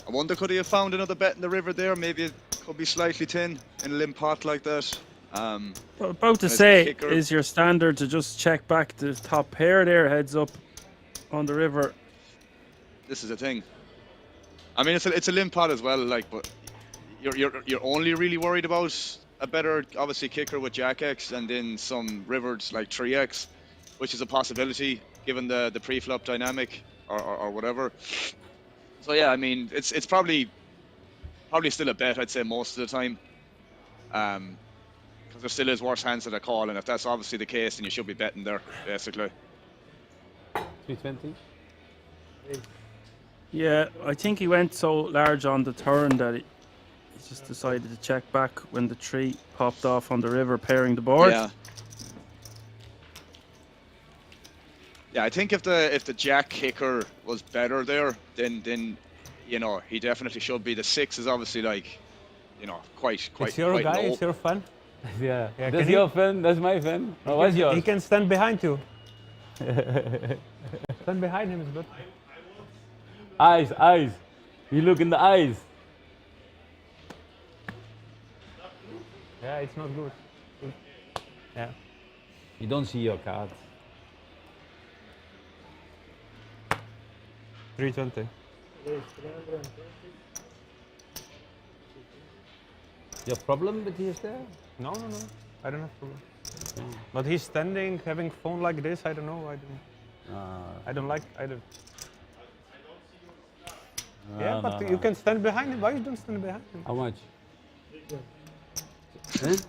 wonder, could he have found another bet in the river there? Maybe it could be slightly thin in a limp pot like that. About to as a say, kicker. is your standard to just check back the top pair there, heads up on the river? This is the thing. I mean, it's a limp pot as well, like, but you're only really worried about a better, obviously, kicker with Jack X and then some rivered like 3X, which is a possibility given the pre-flop dynamic or whatever. So yeah, I mean, it's probably still a bet, I'd say, most of the time. Because there still is worse hands that are call, and if that's obviously the case, then you should be betting there, basically. 320. Yeah, I think he went so large on the turn that he just decided to check back when the tree popped off on the river, pairing the board. Yeah. Yeah, I think if the Jack kicker was better there, then you know, he definitely should be. The 6 is obviously, like, you know, quite It's your quite guy. low. It's your fan. Yeah. Yeah, That's can your fan. That's my fan. Oh, what's yours? He can stand behind you. Stand behind him is good. Eyes. You look in the eyes. Yeah, it's not good. Yeah. You don't see your card. 320. Raise 320. Your problem with his there? No. I don't have problem. But he's standing, having phone like this. I don't know. I don't like. I don't. Yeah, but you can stand behind him. Why you don't stand behind him? How much? 320.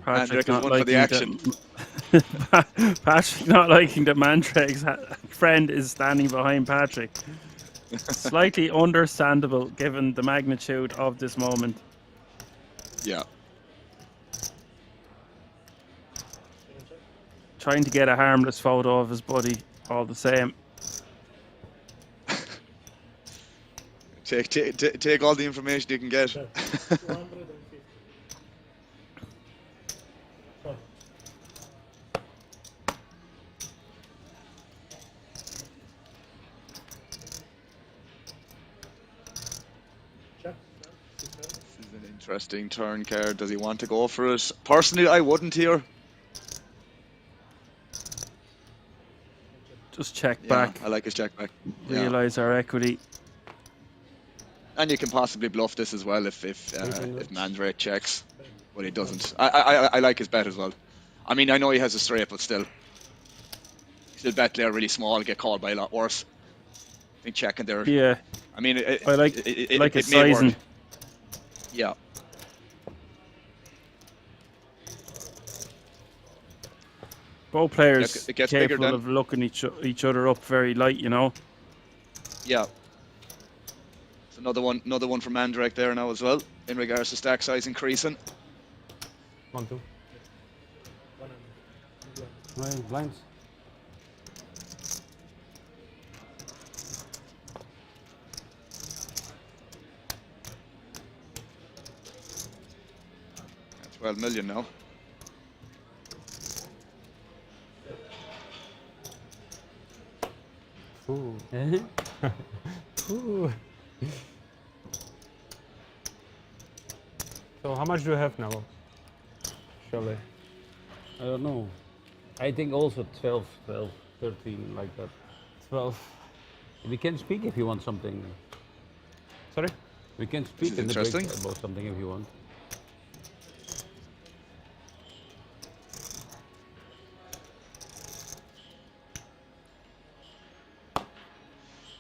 Mandrake is one for the action. Patrick not liking that Mandrake's friend is standing behind Patrick. Slightly understandable given the magnitude of this moment. Yeah. Trying to get a harmless photo of his buddy all the same. Take all the information you can get. 250. This is an interesting turn card. Does he want to go for it? Personally, I wouldn't here. Just check Yeah, back. I like his check back. Yeah. Realize our equity. And you can possibly bluff this as well if Mandrake checks, but he doesn't. I like his bet as well. I mean, I know he has a straight, but still. Still bet there really small, get called by a lot worse. I think checking there. Yeah. I mean, I like may his sizing. work. Yeah. Both players It gets bigger capable then. of looking each other up very light, you know. Yeah. So another one from Mandrake there now as well, in regards to stack size increasing. 1-2. Blinds. That's 12 million now. Ooh. Ooh. So how much do you have now? Surely. I don't know. I think also 12, 13, like that. 12. We can speak if you want something. Sorry? We can This speak is in the break interesting. about something if you want.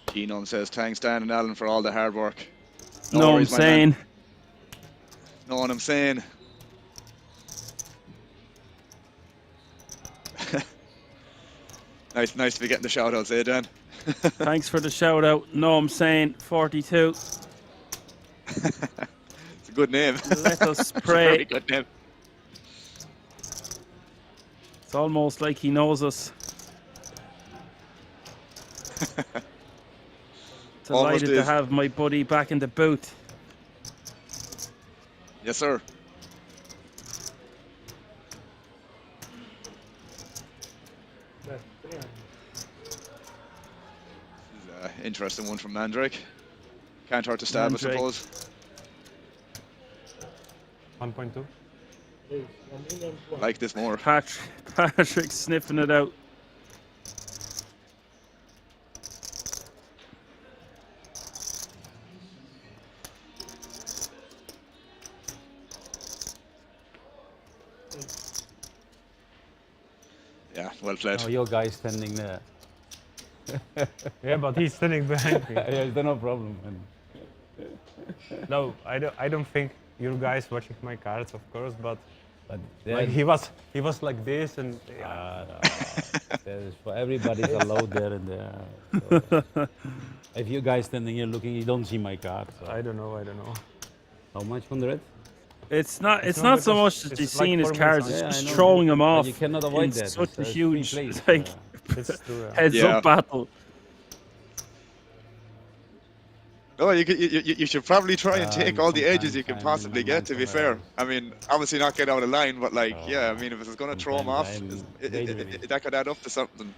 Genome says, thanks Dan and Alan for all the hard work. No, I'm worries, my man. saying. Know what I'm saying? Nice to be getting the shout outs, eh, Dan? Thanks for the shout out. No, I'm saying 42. It's a good name. Let us It's a pray. very good name. It's almost like he knows us. Almost Delighted to is. have my buddy back in the booth. Yes, sir. This is an interesting one from Mandrake. Can't hurt to stab, Mandrake. I suppose. 1.2. I like this more. Patrick sniffing it out. Yeah, well played. Oh, your guy standing there. Yeah, but he's standing behind me. Yeah, no problem. Man. No, I don't think you guys watching my cards, of course, but yeah, like he was like this and there's for everybody's allowed there and there. So, if you guys standing here looking, you don't see my card. So. I don't know. How much on the red? It's not It's so not much because that he's it's like seeing his 4 cards, minutes. it's Yeah, I just know. throwing them But off you cannot avoid in that. such It's a free huge plays, like It's true. Yeah. heads Yeah. up battle. Oh, you should probably try and take all the edges you can sometimes possibly I'm get, to be somewhere fair. I mean, obviously not get out of line, but like, yeah, I mean, if it's going to throw him off, sometimes I'm daydreaming. that could add up to something.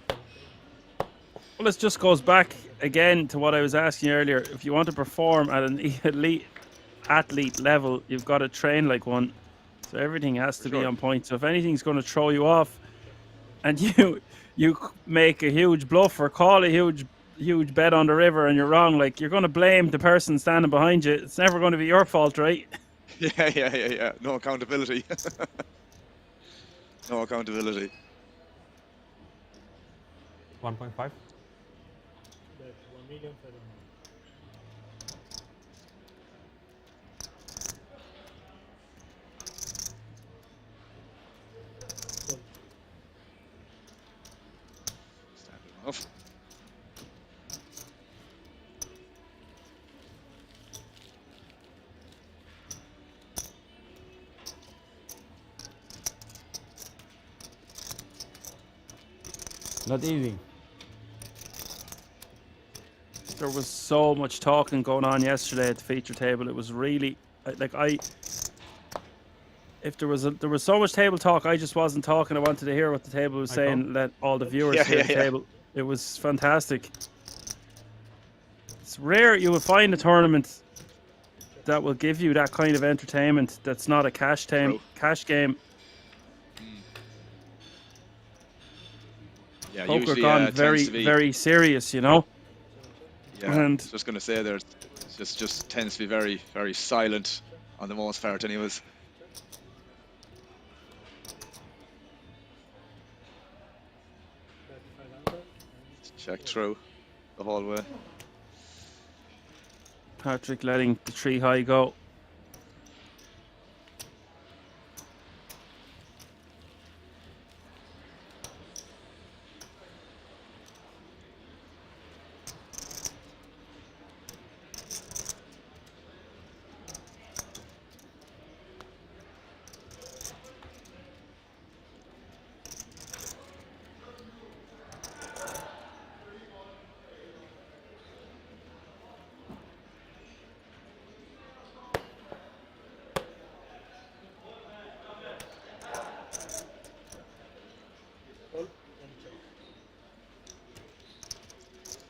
Well, it just goes back again to what I was asking you earlier. If you want to perform at an elite athlete level, you've got to train like one. So everything has to be sure. on point. So if anything's going to throw you off, and you make a huge bluff or call a huge bet on the river and you're wrong, like you're going to blame the person standing behind you. It's never going to be your fault, right? Yeah. No accountability. No accountability. 1.5. Standard enough. Not easy. There was so much talking going on yesterday at the feature table. It was really like if there was so much table talk, I just wasn't talking. I wanted to hear what the table was saying. Let all the viewers hear the table. It was fantastic. It's rare you would find a tournament that will give you that kind of entertainment. That's not a cash game. Yeah, Poker usually gone tends very, to be. very serious, you know. Yeah, And I was just gonna say there's just tends to be very, very silent on the most part, anyways. Check through the whole way. Patrick letting the 3 high go.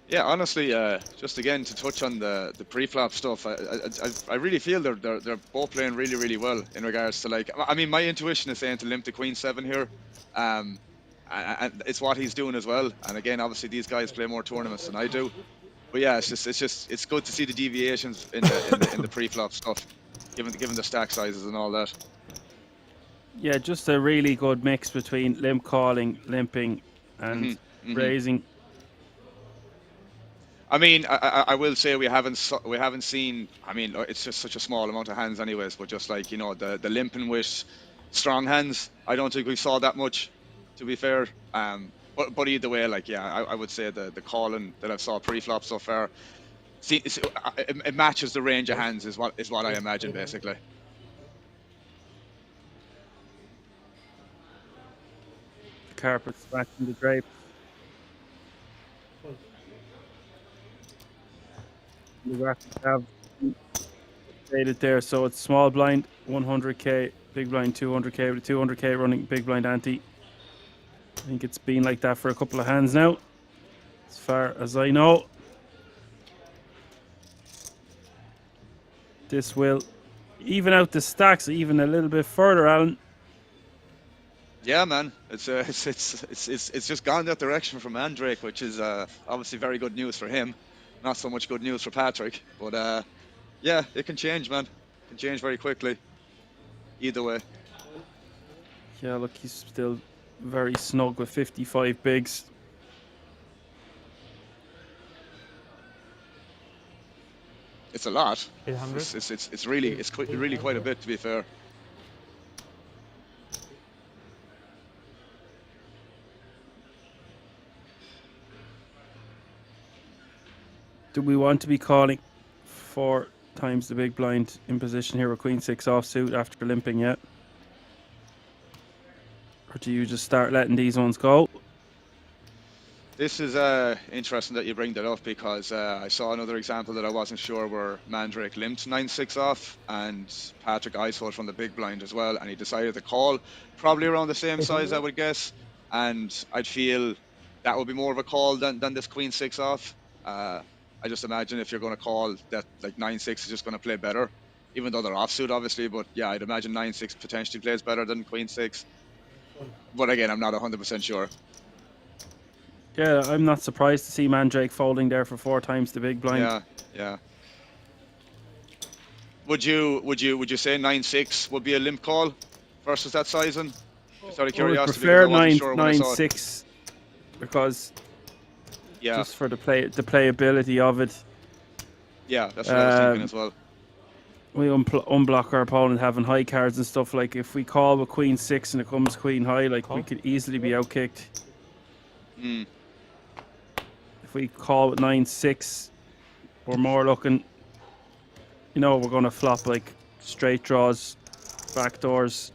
Yeah, honestly, just again to touch on the pre-flop stuff, I really feel they're both playing really, really well in regards to, like, I mean, my intuition is saying to limp the Queen 7 here, and it's what he's doing as well. And again, obviously these guys play more tournaments than I do, but yeah, it's good to see the deviations in the pre-flop stuff, given the stack sizes and all that. Yeah, just a really good mix between limp calling, limping, and raising. I mean, I will say we haven't seen. I mean, it's just such a small amount of hands, anyways. But just like, you know, the limping with strong hands, I don't think we saw that much, to be fair. But either way, like, yeah, I would say the calling that I've saw pre-flop so far, it matches the range of hands, is what I imagine, basically. The carpet smashing the drape. The graphics have stated there, so it's small blind 100k, big blind 200k, with a 200k running big blind ante. I think it's been like that for a couple of hands now, as far as I know. This will even out the stacks even a little bit further, Alan. Yeah, man, it's just gone that direction for Mandrake, which is obviously very good news for him. Not so much good news for Patrick, but yeah, it can change, man. It can change very quickly. Either way. Yeah, look, he's still very snug with 55 bigs. It's a lot. 800. It's really quite a bit, to be fair. Do we want to be calling 4 times the big blind in position here with Queen 6 offsuit after limping yet? Or do you just start letting these ones go? This is interesting that you bring that up, because I saw another example that I wasn't sure where Mandrake limped 9-6 off and Patrick isoed from the big blind as well, and he decided to call, probably around the same size, I would guess, and I'd feel that would be more of a call than this Queen 6 off. I just imagine if you're going to call that, like, 9-6 is just going to play better, even though they're offsuit, obviously. But yeah, I'd imagine 9-6 potentially plays better than Queen 6. But again, I'm not 100% sure. Yeah, I'm not surprised to see Mandrake folding there for 4 times the big blind. Yeah. Would you say 9-6 would be a limp call versus that sizing? Just out of curiosity, I would prefer because I wasn't sure when I saw it. 9-6 because yeah, just for the playability of it. Yeah, that's what I was thinking as well. We unblock our opponent having high cards and stuff. Like, if we call with Queen 6 and it comes Queen high, like, we could easily be outkicked. If we call with 9-6, we're more looking, you know, we're going to flop like straight draws, backdoors.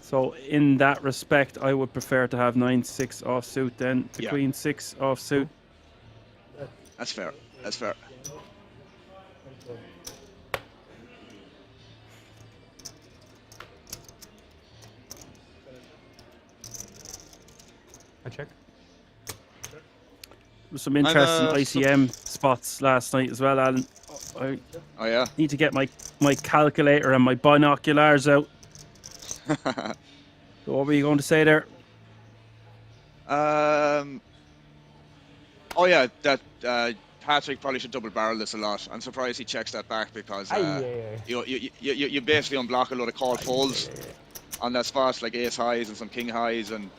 So in that respect, I would prefer to have 9-6 offsuit than the Queen 6 offsuit. That's fair. That's fair. I check. Some interesting ICM spots last night as well, Alan. I Oh yeah. need to get my calculator and my binoculars out. So what were you going to say there? Oh yeah, that Patrick probably should double barrel this a lot. I'm surprised he checks that back because you basically unblock a lot of call folds on that spot, like ace highs and some king highs and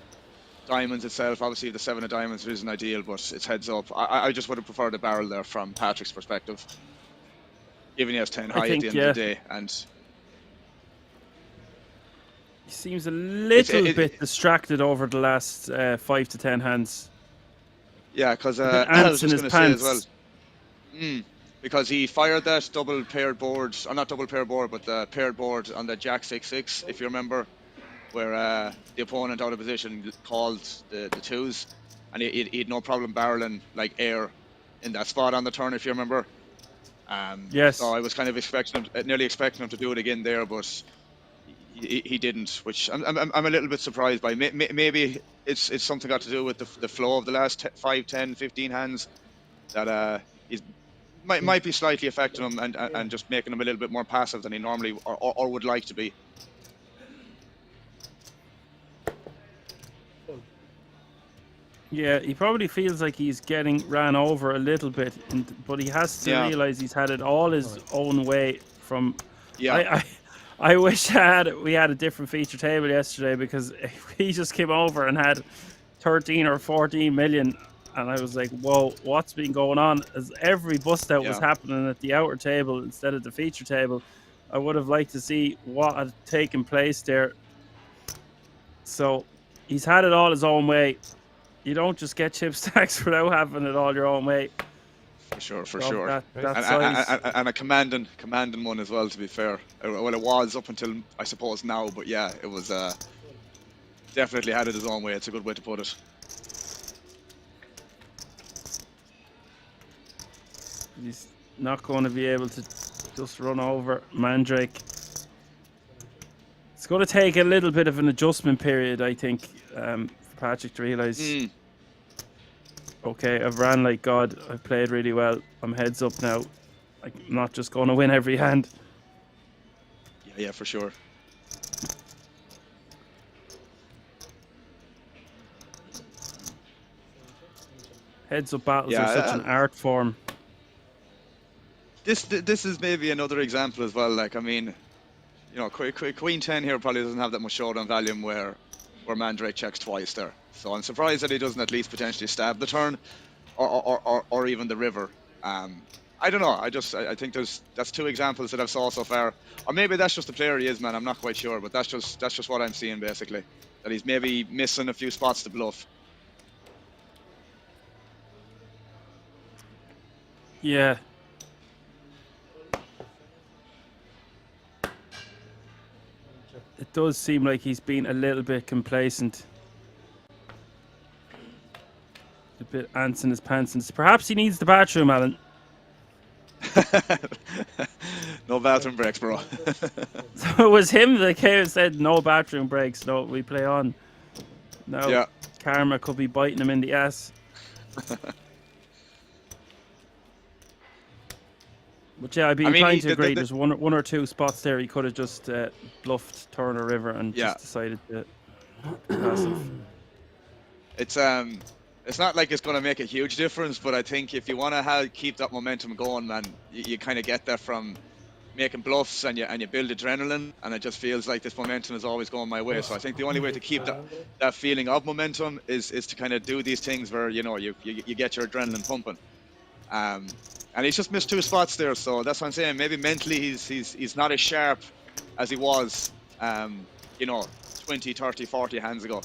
diamonds itself. Obviously, the 7 of diamonds isn't ideal, but it's heads up. I just would have preferred a barrel there from Patrick's perspective, given he has 10 high at the end of the day. And he seems a little bit distracted over the last 5 to 10 hands. Yeah, because I was just going to say as well. Because he fired that double paired board, or not double paired board, but the paired board on the Jack 6-6, if you remember, where the opponent out of position called the twos, and he had no problem barreling like air in that spot on the turn, if you remember. Yes. So I was kind of nearly expecting him to do it again there, but he didn't, which I'm a little bit surprised by. Maybe it's something got to do with the flow of the last 5, 10, 15 hands that might be slightly affecting him and just making him a little bit more passive than he normally or would like to be. Yeah, he probably feels like he's getting ran over a little bit, but he has to realize he's had it all his own way from. Yeah. I wish we had a different feature table yesterday, because he just came over and had 13 or 14 million, and I was like, whoa, what's been going on? As every bust out was happening at the outer table instead of the feature table. I would have liked to see what had taken place there. So he's had it all his own way. You don't just get chip stacks without having it all your own way. For sure. That and a commanding one as well, to be fair. Well, it was up until, I suppose, now, but yeah, it was definitely had it his own way. It's a good way to put it. He's not going to be able to just run over Mandrake. It's going to take a little bit of an adjustment period, I think, for Patrick to realise. Okay, I've ran like God. I've played really well. I'm heads up now. I'm not just going to win every hand. Yeah, for sure. Heads up battles are such an art form. This is maybe another example as well. Like, I mean, you know, Queen 10 here probably doesn't have that much showdown volume where Mandrake checks twice there. So I'm surprised that he doesn't at least potentially stab the turn, or even the river. I don't know. I think that's two examples that I've saw so far. Or maybe that's just the player he is, man. I'm not quite sure, but that's just what I'm seeing basically. That he's maybe missing a few spots to bluff. Yeah. It does seem like he's been a little bit complacent. A bit ants in his pants. And perhaps he needs the bathroom, Alan. No bathroom breaks, bro. So it was him that came and said no bathroom breaks. No, we play on. No, karma could be biting him in the ass. But yeah, I'd be inclined to agree. There's one or two spots there he could have just bluffed turn or river and just decided to passive. It's not like it's going to make a huge difference, but I think if you want to keep that momentum going, man, you kind of get that from making bluffs and you build adrenaline, and it just feels like this momentum is always going my way. So I think the only way to keep that feeling of momentum is to kind of do these things where, you know, you get your adrenaline pumping. And he's just missed two spots there, so that's what I'm saying. Maybe mentally he's not as sharp as he was, you know, 20, 30, 40 hands ago.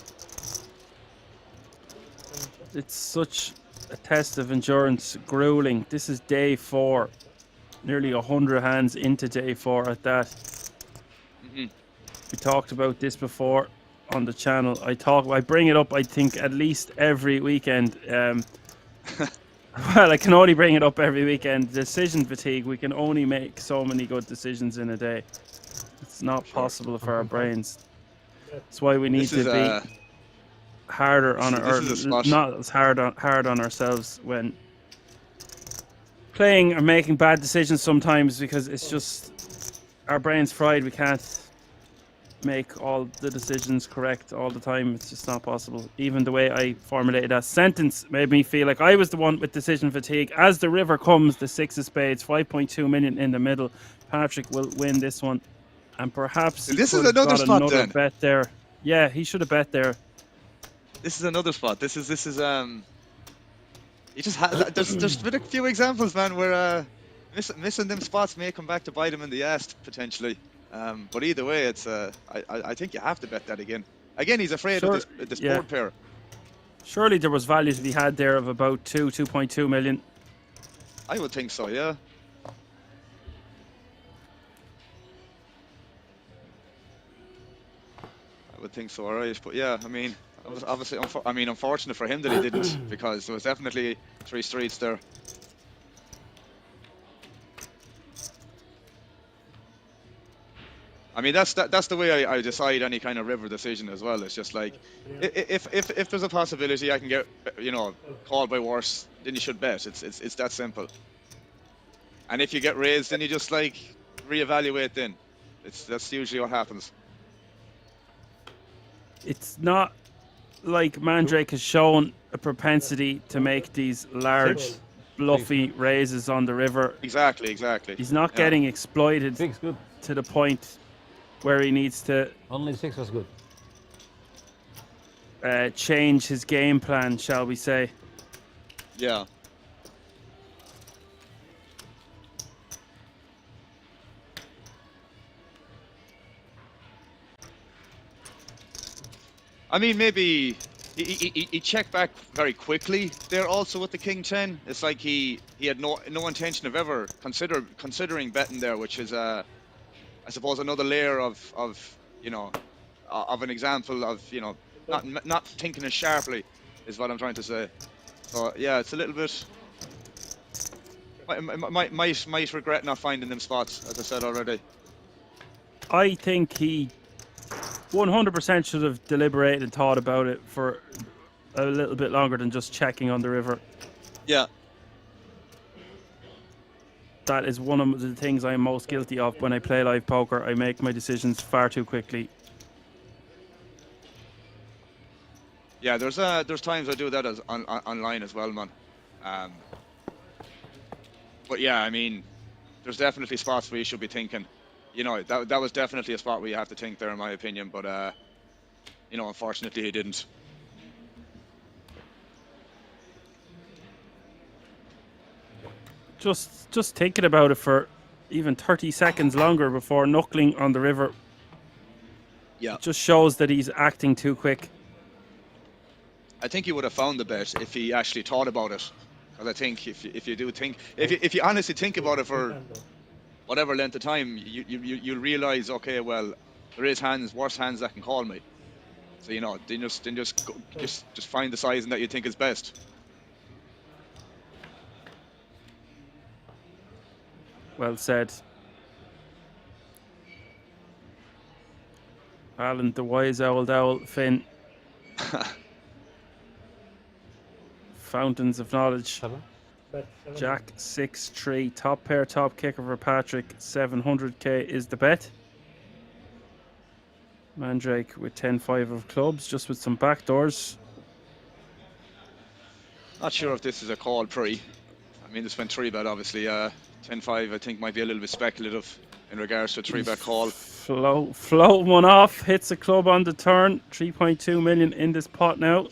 It's such a test of endurance, grueling. This is day 4, nearly 100 hands into day 4 at that. We talked about this before on the channel. I bring it up, I think, at least every weekend. Well, I can only bring it up every weekend. Decision fatigue. We can only make so many good decisions in a day. It's not possible for our brains. That's why we need to be harder on not as hard on ourselves when playing or making bad decisions sometimes because it's just our brain's fried. We can't make all the decisions correct all the time. It's just not possible. Even the way I formulated that sentence made me feel like I was the one with decision fatigue. As the river comes, the 6 of spades, 5.2 million in the middle. Patrick will win this one, and perhaps he This could is have another got spot another then. bet there. Yeah, he should have bet there. This is another spot. This is he just had. There's been a few examples, man, where missing them spots may come back to bite him in the ass potentially. But either way, it's I think you have to bet that again. Again, he's afraid of this yeah. board pair. Surely there was value to be had there of about 2.2 million. I would think so, yeah. I would think so, alright. But yeah, I mean, it was obviously, unfortunate for him that he didn't, because there was definitely 3 streets there. I mean, that's the way I decide any kind of river decision as well. It's just like, if there's a possibility I can get, called by worse, then you should bet. It's that simple. And if you get raised, then you just like reevaluate. Then that's usually what happens. It's not like Mandrake has shown a propensity to make these large, bluffy raises on the river. Exactly. He's not getting exploited to the point where he needs to Only 6 was good. change his game plan, shall we say. Yeah. I mean, maybe he checked back very quickly there also with the King 10. It's like he had no intention of ever considering betting there, which is I suppose another layer of an example of not thinking as sharply is what I'm trying to say. So yeah, it's a little bit might regret not finding them spots, as I said already. I think he 100% should have deliberated and thought about it for a little bit longer than just checking on the river. Yeah. That is one of the things I am most guilty of when I play live poker. I make my decisions far too quickly. Yeah, there's times I do that as online as well, man. But yeah, I mean, there's definitely spots where you should be thinking. That was definitely a spot where you have to think there, in my opinion. But unfortunately, he didn't. Just thinking about it for even 30 seconds longer before knuckling on the river. Yeah. It just shows that he's acting too quick. I think he would have found the bet if he actually thought about it. Because I think if you honestly think about it for whatever length of time, you'll realize, okay, well, there is worse hands that can call me. So then just find the sizing that you think is best. Well said. Alan, the wise old owl, Finn. Fountains of knowledge. Jack 6-3, top pair, top kicker for Patrick. 700k is the bet. Mandrake with 10-5 of clubs, just with some backdoors. Not sure if this is a call pre. I mean, this went 3-bet, obviously. 10-5, I think, might be a little bit speculative in regards to a 3-bet call. Float one off, hits a club on the turn. 3.2 million in this pot now.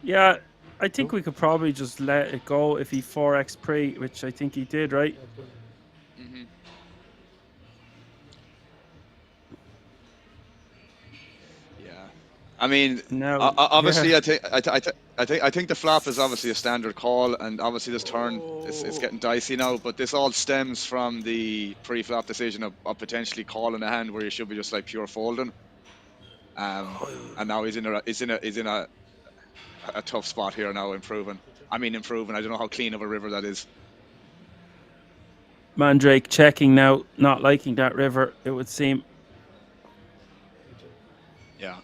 Yeah, I think we could probably just let it go if he 4x pre, which I think he did, right? Mm-hmm. Yeah, I mean, obviously, yeah. I think the flop is obviously a standard call, and obviously this turn it's getting dicey now. But this all stems from the pre-flop decision of potentially calling a hand where you should be just like pure folding. And now he's in a tough spot here now, improving. I don't know how clean of a river that is. Mandrake checking now, not liking that river, it would seem. Yeah.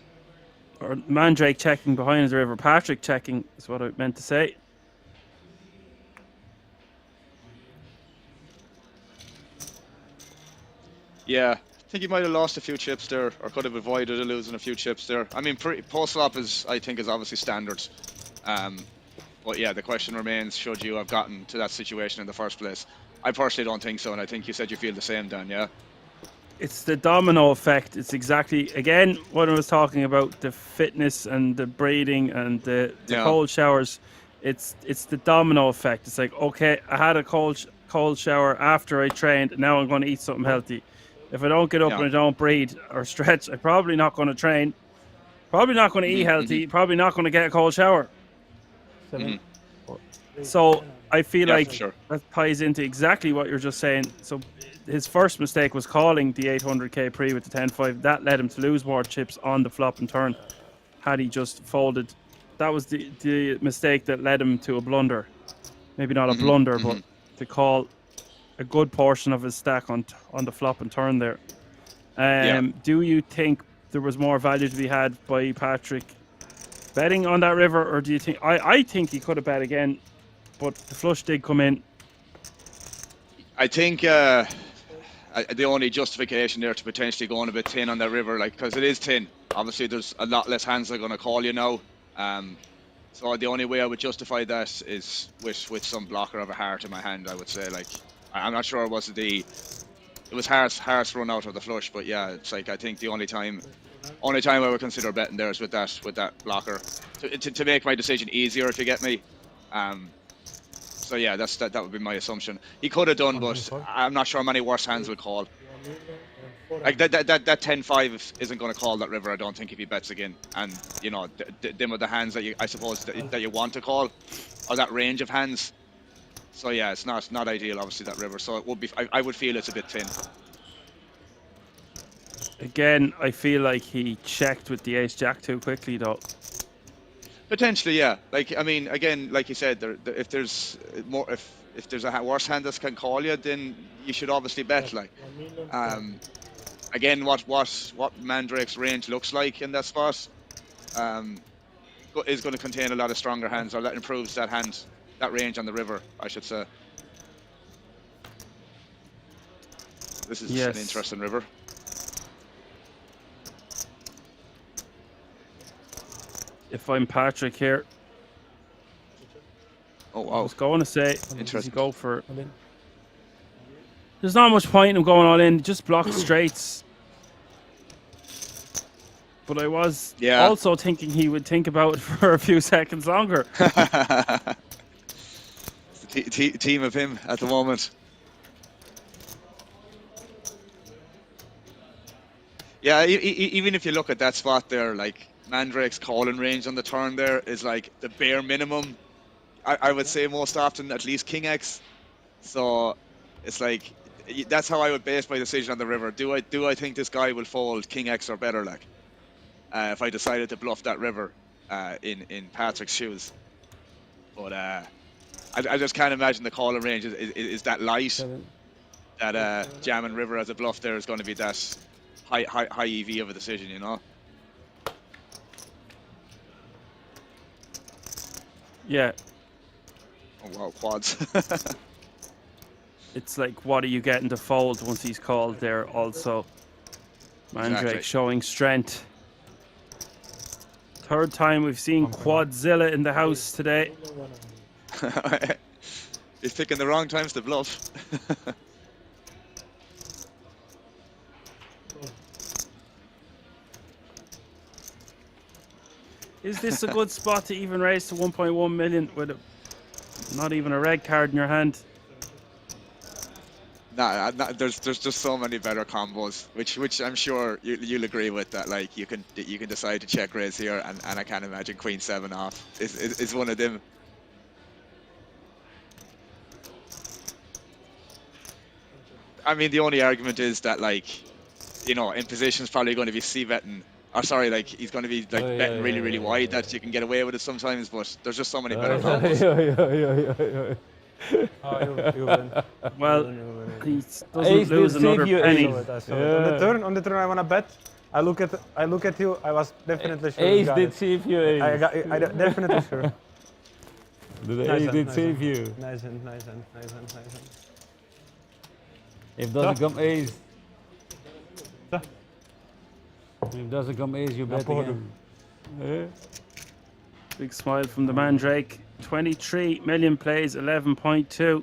Or Mandrake checking behind the river. Patrick checking is what I meant to say. Yeah, I think he might have lost a few chips there, or could have avoided losing a few chips there. I mean, post-flop I think, is obviously standard. But yeah, the question remains, should you have gotten to that situation in the first place? I personally don't think so, and I think you said you feel the same, Dan, yeah? It's the domino effect. It's exactly, again, what I was talking about, the fitness and the breathing and the cold showers. It's the domino effect. It's like, okay, I had a cold shower after I trained. Now I'm going to eat something healthy. If I don't get up and I don't breathe or stretch, I'm probably not going to train. Probably not going to eat healthy. Probably not going to get a cold shower. So I feel like that ties into exactly what you're just saying. So his first mistake was calling the 800k pre with the 10-5. That led him to lose more chips on the flop and turn. Had he just folded, that was the mistake that led him to a blunder. Maybe not a blunder, but to call a good portion of his stack on the flop and turn there. Do you think there was more value to be had by Patrick betting on that river, or do you think I think he could have bet again, but the flush did come in? I think the only justification there to potentially going a bit thin on that river, like, because it is thin. Obviously, there's a lot less hands that are going to call you now. So the only way I would justify that is with some blocker of a heart in my hand. I would say, like, I'm not sure it was hearts run out of the flush, but yeah, it's like, I think the only time I would consider betting there is with that blocker to make my decision easier, if you get me. So yeah, that would be my assumption. He could have done, but I'm not sure many worse hands would call. Like that 10-5 isn't going to call that river, I don't think, if he bets again. And you know, them are the hands that I suppose that you want to call, or that range of hands. So yeah, it's not ideal, obviously, that river. So it would be. I would feel it's a bit thin. Again, I feel like he checked with the ace jack too quickly, though. Potentially, yeah. Like, I mean, again, like you said, if there's a worse hand that can call you, then you should obviously bet. Like, again, what Mandrake's range looks like in that spot, is going to contain a lot of stronger hands, or that improves that range on the river, I should say. This is an interesting river. If I'm Patrick here, I was going to say, does he go for? There's not much point in him going all in. Just block straights. But I was also thinking he would think about it for a few seconds longer. Team of him at the moment. Yeah, even if you look at that spot there, like, Mandrake's calling range on the turn there is like the bare minimum. I would say most often at least King X. So it's like, that's how I would base my decision on the river. Do I think this guy will fold King X or better, like, if I decided to bluff that river in Patrick's shoes? But I just can't imagine the calling range is that light. That jamming river as a bluff there is going to be that high EV of a decision, you know. Yeah. Oh wow, quads. It's like, what are you getting to fold once he's called there also? Mandrake showing strength. Third time we've seen Quadzilla in the house today. He's picking the wrong times to bluff. Is this a good spot to even raise to 1.1 million with not even a red card in your hand? Nah, there's just so many better combos, which I'm sure you'll agree with, that like you can decide to check raise here, and I can't imagine Queen 7 off is one of them. I mean, the only argument is that, like, you know, in position's probably going to be c-betting. Or sorry, like, he's going to be like betting really wide, that you can get away with it sometimes, but there's just so many better combos. Well, he doesn't lose another penny. On the turn I want to bet. I look at you. I was definitely sure. Ace did save you. Ace. I definitely sure. The ace did save you. Nice hand. If doesn't come ace. If it doesn't come ace, you bet Napoleon. again. Big smile from the Mandrake. 23 million plays, 11.2.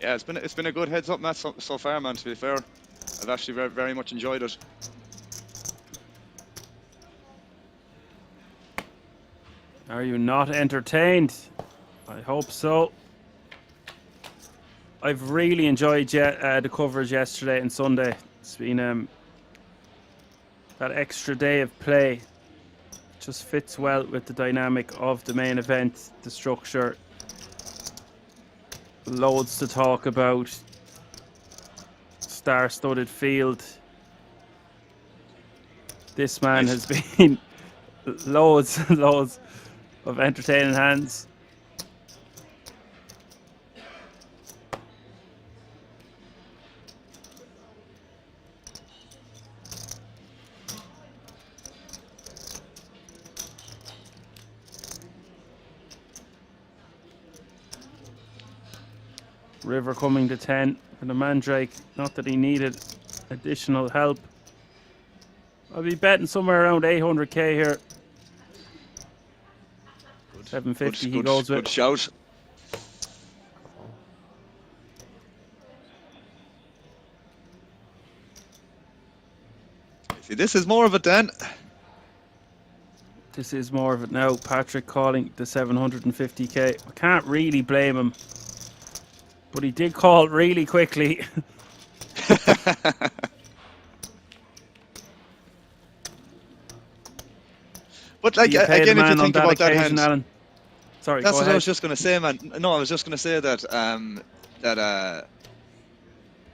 Yeah, it's been a good heads up match so far, man. To be fair, I've actually very much enjoyed it. Are you not entertained? I hope so. I've really enjoyed the coverage yesterday and Sunday. It's been that extra day of play. Just fits well with the dynamic of the main event, the structure. Loads to talk about. Star-studded field. This man has been loads and loads of entertaining hands. River coming to 10 for the Mandrake. Not that he needed additional help. I'll be betting somewhere around 800k here. 750 he goes with. Good shout. See, this is more of it then. This is more of it now. Patrick calling the 750k. I can't really blame him. But he did call really quickly. But like again, if you think about that hand, Alan? Sorry, that's go what ahead. I was just going to say, man. No, I was just going to say that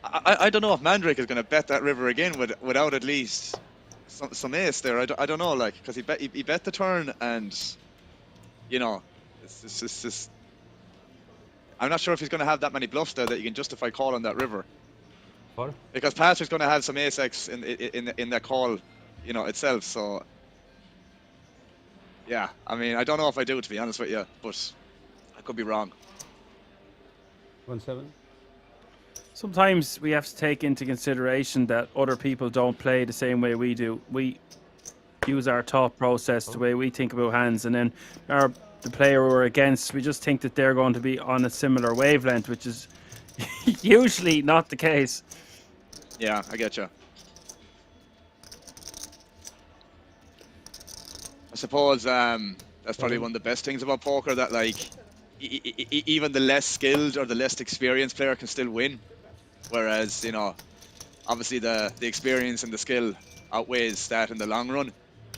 I don't know if Mandrake is going to bet that river again without at least some ace there. I don't know, like, because he bet the turn, and you know, it's just I'm not sure if he's going to have that many bluffs there that you can justify calling that river. What? Because Patrick's going to have some ace X in that call, you know, itself. So yeah, I mean, I don't know if I do, to be honest with you, but I could be wrong. 1-7. Sometimes we have to take into consideration that other people don't play the same way we do. We use our thought process, the way we think about hands, and then the player we're against, we just think that they're going to be on a similar wavelength, which is usually not the case. Yeah, I get you. I suppose that's probably one of the best things about poker, that like even the less skilled or the less experienced player can still win, whereas, you know, obviously the experience and the skill outweighs that in the long run,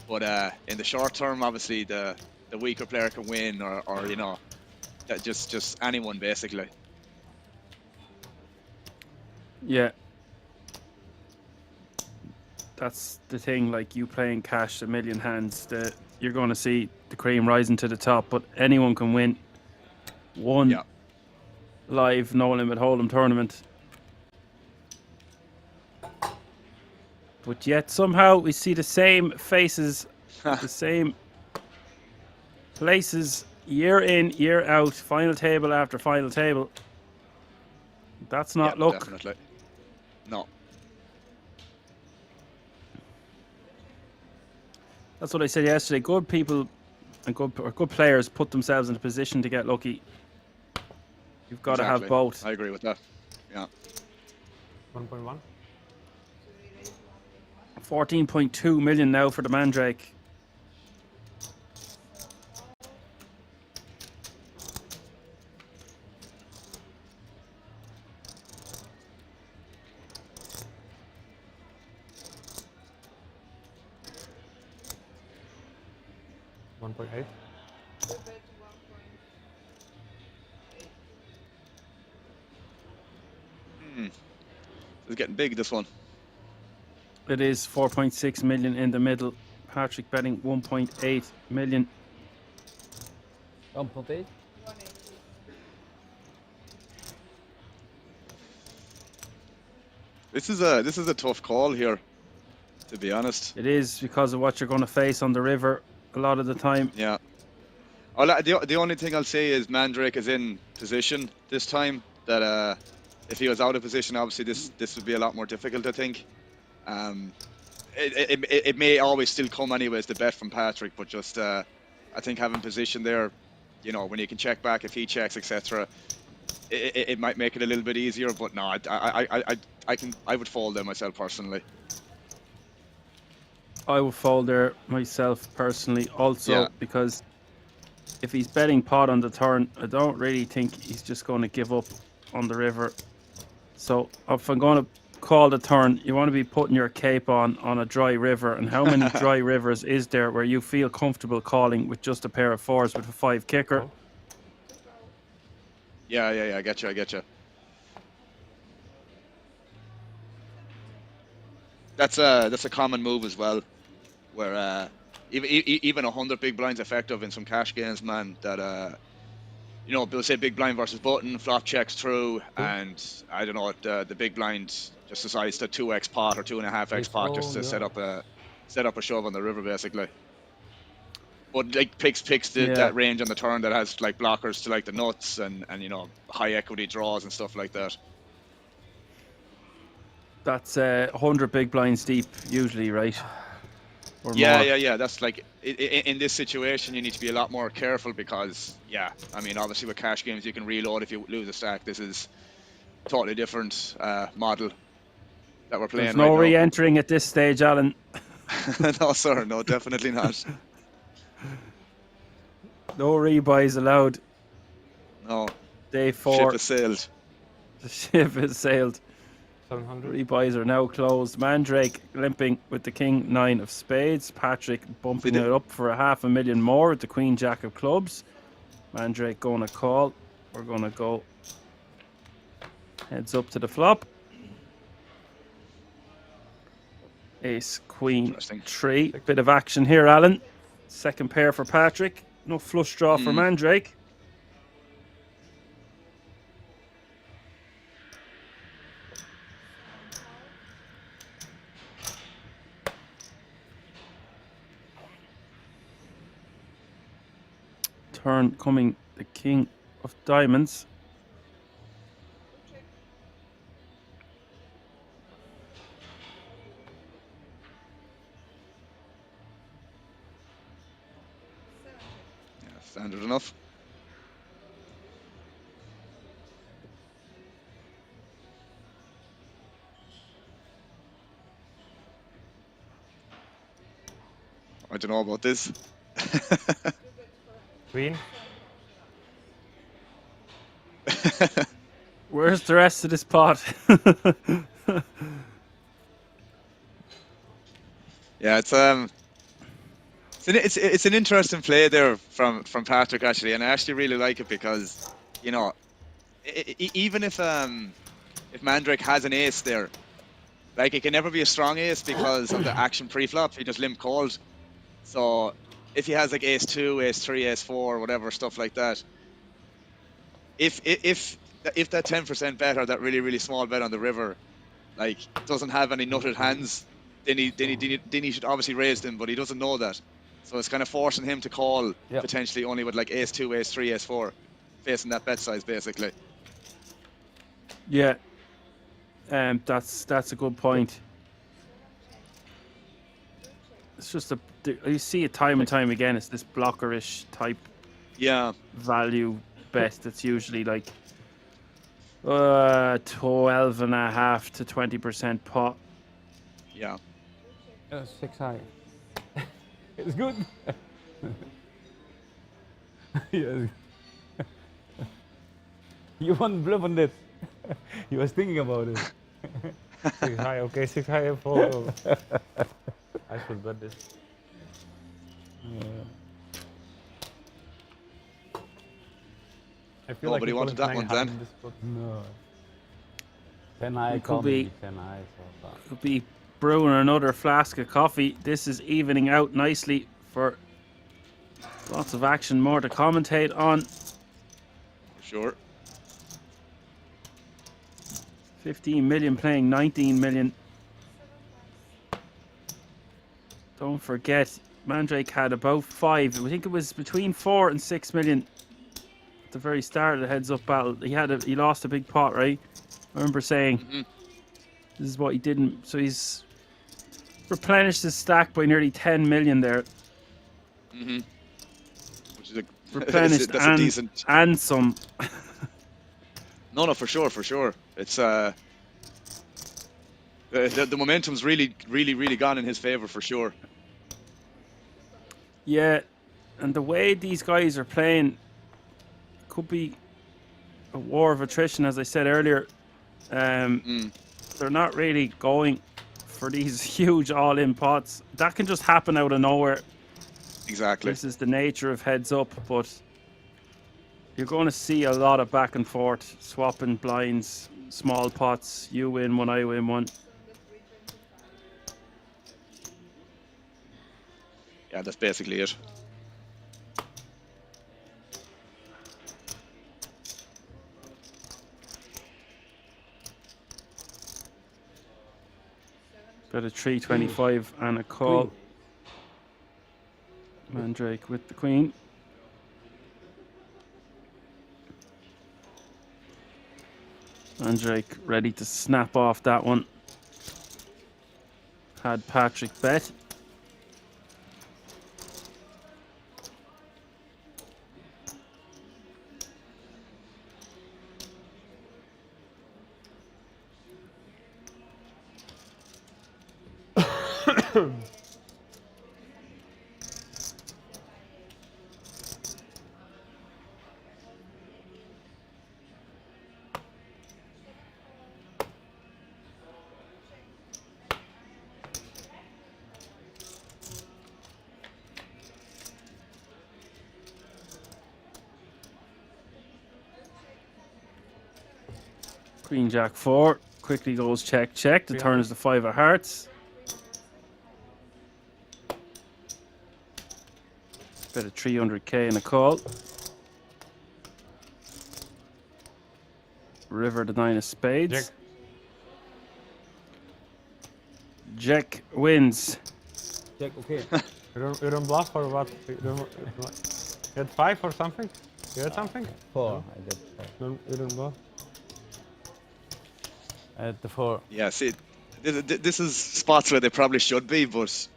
but in the short term, obviously the weaker player can win, or you know, that just anyone basically. Yeah. That's the thing, like, you playing cash a million hands, you're going to see the cream rising to the top, but anyone can win one live no limit hold'em tournament. But yet somehow we see the same faces, the same places, year in, year out, final table after final table. That's not luck. Definitely. No. That's what I said yesterday. Good people and good players put themselves in a position to get lucky. You've got to have both. I agree with that. Yeah. 1.1. 14.2 million now for the Mandrake. It's getting big, this one. It is 4.6 million in the middle. Patrick betting 1.8 million. 1.8. This is a tough call here, to be honest. It is, because of what you're going to face on the river. a lot of the time. Yeah. Well, the only thing I'll say is Mandrake is in position this time. That if he was out of position, obviously this would be a lot more difficult, I think. It may always still come anyways, the bet from Patrick, but just I think having position there, you know, when you can check back if he checks, etc., it might make it a little bit easier. But no, I would fold there myself personally. I would fold there myself personally also because if he's betting pot on the turn, I don't really think he's just going to give up on the river. So if I'm going to call the turn, you want to be putting your cape on a dry river. And how many dry rivers is there where you feel comfortable calling with just a pair of fours with a 5 kicker? Yeah, I get you. That's a common move as well, where even 100 big blinds effective in some cash games, man. That you know, they'll say big blind versus button, flop checks through, and I don't know, the big blind just decides to 2x pot or 2.5x pot just to set up a shove on the river basically. But like picks that range on the turn that has like blockers to like the nuts and you know, high equity draws and stuff like that. That's 100 big blinds deep usually, right? Or more. Yeah. That's like in this situation you need to be a lot more careful because I mean obviously with cash games you can reload if you lose a stack. This is totally different model that we're playing. There's no right re-entering at this stage, Alan. No sir, no, definitely not. No rebuys allowed. No. Day 4. Ship has sailed. The ship has sailed. 700. Rebuys are now closed. Mandrake limping with the king 9 of spades. Patrick bumping it up for a $500,000 more with the queen jack of clubs. Mandrake going to call. We're going to go heads up to the flop. Ace, queen, 3. Bit of action here, Alan. Second pair for Patrick. No flush draw for Mandrake. Turn coming the king of diamonds. Standard enough. I don't know about this. Queen. Where's the rest of this pot? Yeah, it's an interesting play there from Patrick actually, and I actually really like it because, you know, even if Mandrake has an ace there, like it can never be a strong ace because of the action pre-flop. He just limp called. So if he has like ace 2, ace 3, ace 4, whatever stuff like that, if that 10% bet or that really small bet on the river, like doesn't have any nutted hands, then he should obviously raise them, but he doesn't know that. So it's kind of forcing him to call potentially only with like ace 2, ace 3, ace 4, facing that bet size basically. Yeah, that's a good point. It's just you see it time and time again. It's this blockerish type value bet that's usually like 12.5 to 20% pot. Yeah. 6 high. It's good. Yes. You want bluff on this? He was thinking about it. 6 high, okay, 6 high and 4. I should bet this. I feel Nobody wanted that one then. No. 10 high, It could be 10 high. So could be brewing another flask of coffee. This is evening out nicely for lots of action, more to commentate on. Sure. 15 million playing 19 million. Don't forget, Mandrake had about 5. I think it was between 4 and 6 million at the very start of the heads-up battle. He lost a big pot, right? I remember saying this is what he didn't. So he's replenished his stack by nearly 10 million there. Which is Replenished that's a decent. And some. No, for sure. It's the momentum's really gone in his favor for sure. Yeah, and the way these guys are playing could be a war of attrition, as I said earlier. They're not really going for these huge all-in pots. That can just happen out of nowhere. Exactly. This is the nature of heads up, but you're going to see a lot of back and forth, swapping blinds, small pots. You win one, I win one. Yeah, that's basically it. Got a 325 and a call. Mandrake with the queen. Mandrake ready to snap off that one. Had Patrick bet. Queen Jack 4 quickly goes check. The turn is the 5 of hearts. Bit of 300k in a call. River the 9 of spades. Jack wins. Jack, okay. You don't bluff or what? You had 5 or something? You had something? 4. No? I did 4. You don't bluff? I had the 4. Yeah, see, this is spots where they probably should be, but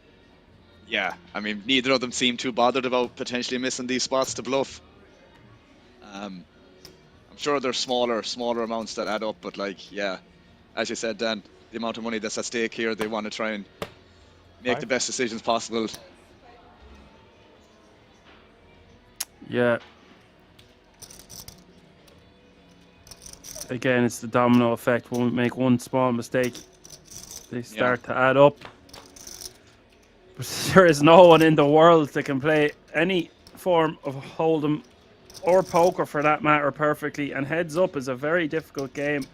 yeah, I mean, neither of them seem too bothered about potentially missing these spots to bluff. I'm sure there's smaller amounts that add up, but like, yeah, as you said, Dan, the amount of money that's at stake here, they want to try and make the best decisions possible. Yeah. Again, it's the domino effect. When we make one small mistake, they start to add up. But there is no one in the world that can play any form of hold'em or poker for that matter perfectly, and heads up is a very difficult game.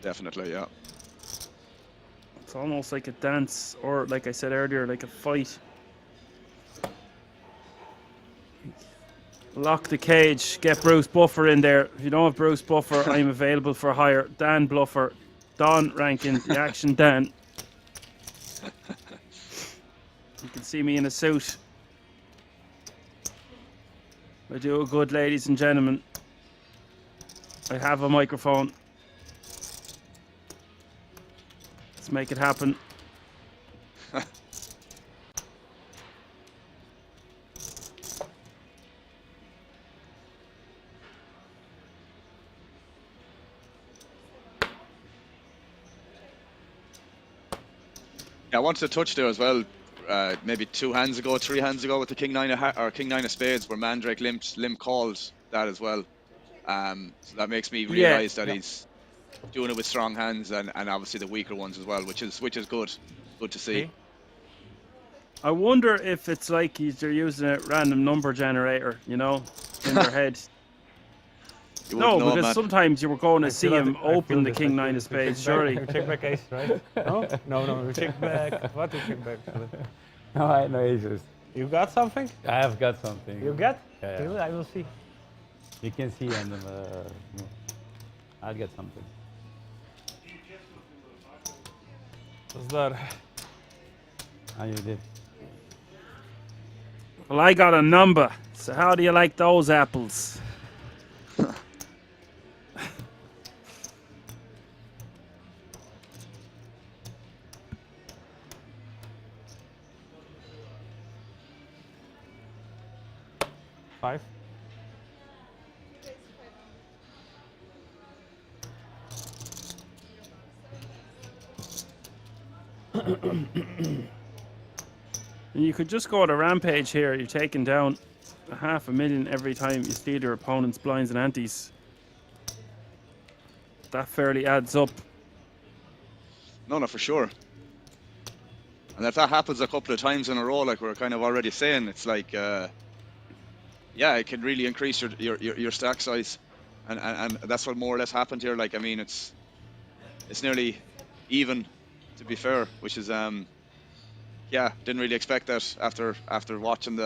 Definitely, yeah. It's almost like a dance, or like I said earlier, like a fight. Lock the cage, get Bruce Buffer in there. If you don't have Bruce Buffer, I'm available for hire. Dan Bluffer, Don Rankin, the action Dan. You can see me in a suit. I do a good, ladies and gentlemen. I have a microphone. Let's make it happen. Yeah, I wanted to touch there as well. Maybe 2 hands ago, 3 hands ago, with the King 9 of spades, where Mandrake limp called that as well. So that makes me realise that he's doing it with strong hands and obviously the weaker ones as well, which is good. Good to see. I wonder if it's like they're using a random number generator, you know, in their head. No, because sometimes you were going to see him open the King 9 of spades, surely. Check back ace, right? No? No, check back. What is check back? No, I had no aces. You got something? I have got something. You got? Yeah. I will see. You can see on them. I'll get something. What's that? How you did? Well, I got a number. So how do you like those apples? Five. And you could just go on a rampage here. You're taking down 500,000 every time you steal your opponent's blinds and antes. That fairly adds up. No, for sure. And if that happens a couple of times in a row, like we're kind of already saying, it's like, yeah, it can really increase your stack size, and that's what more or less happened here. Like, I mean, it's nearly even, to be fair, which is yeah, didn't really expect that after watching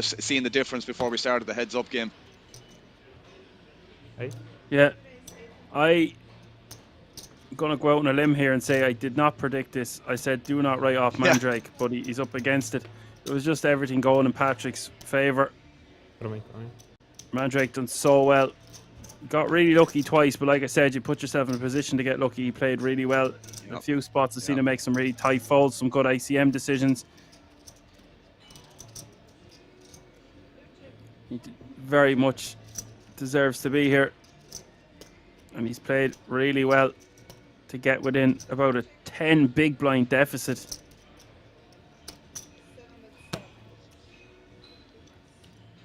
seeing the difference before we started the heads-up game. Hey. Yeah, I'm gonna go out on a limb here and say I did not predict this. I said do not write off Mandrake, but he's up against it. It was just everything going in Patrick's favour. Mandrake done so well. Got really lucky twice, but like I said, you put yourself in a position to get lucky. He played really well. A few spots I've seen him make some really tight folds, some good ICM decisions. He very much deserves to be here. And he's played really well to get within about a 10 big blind deficit.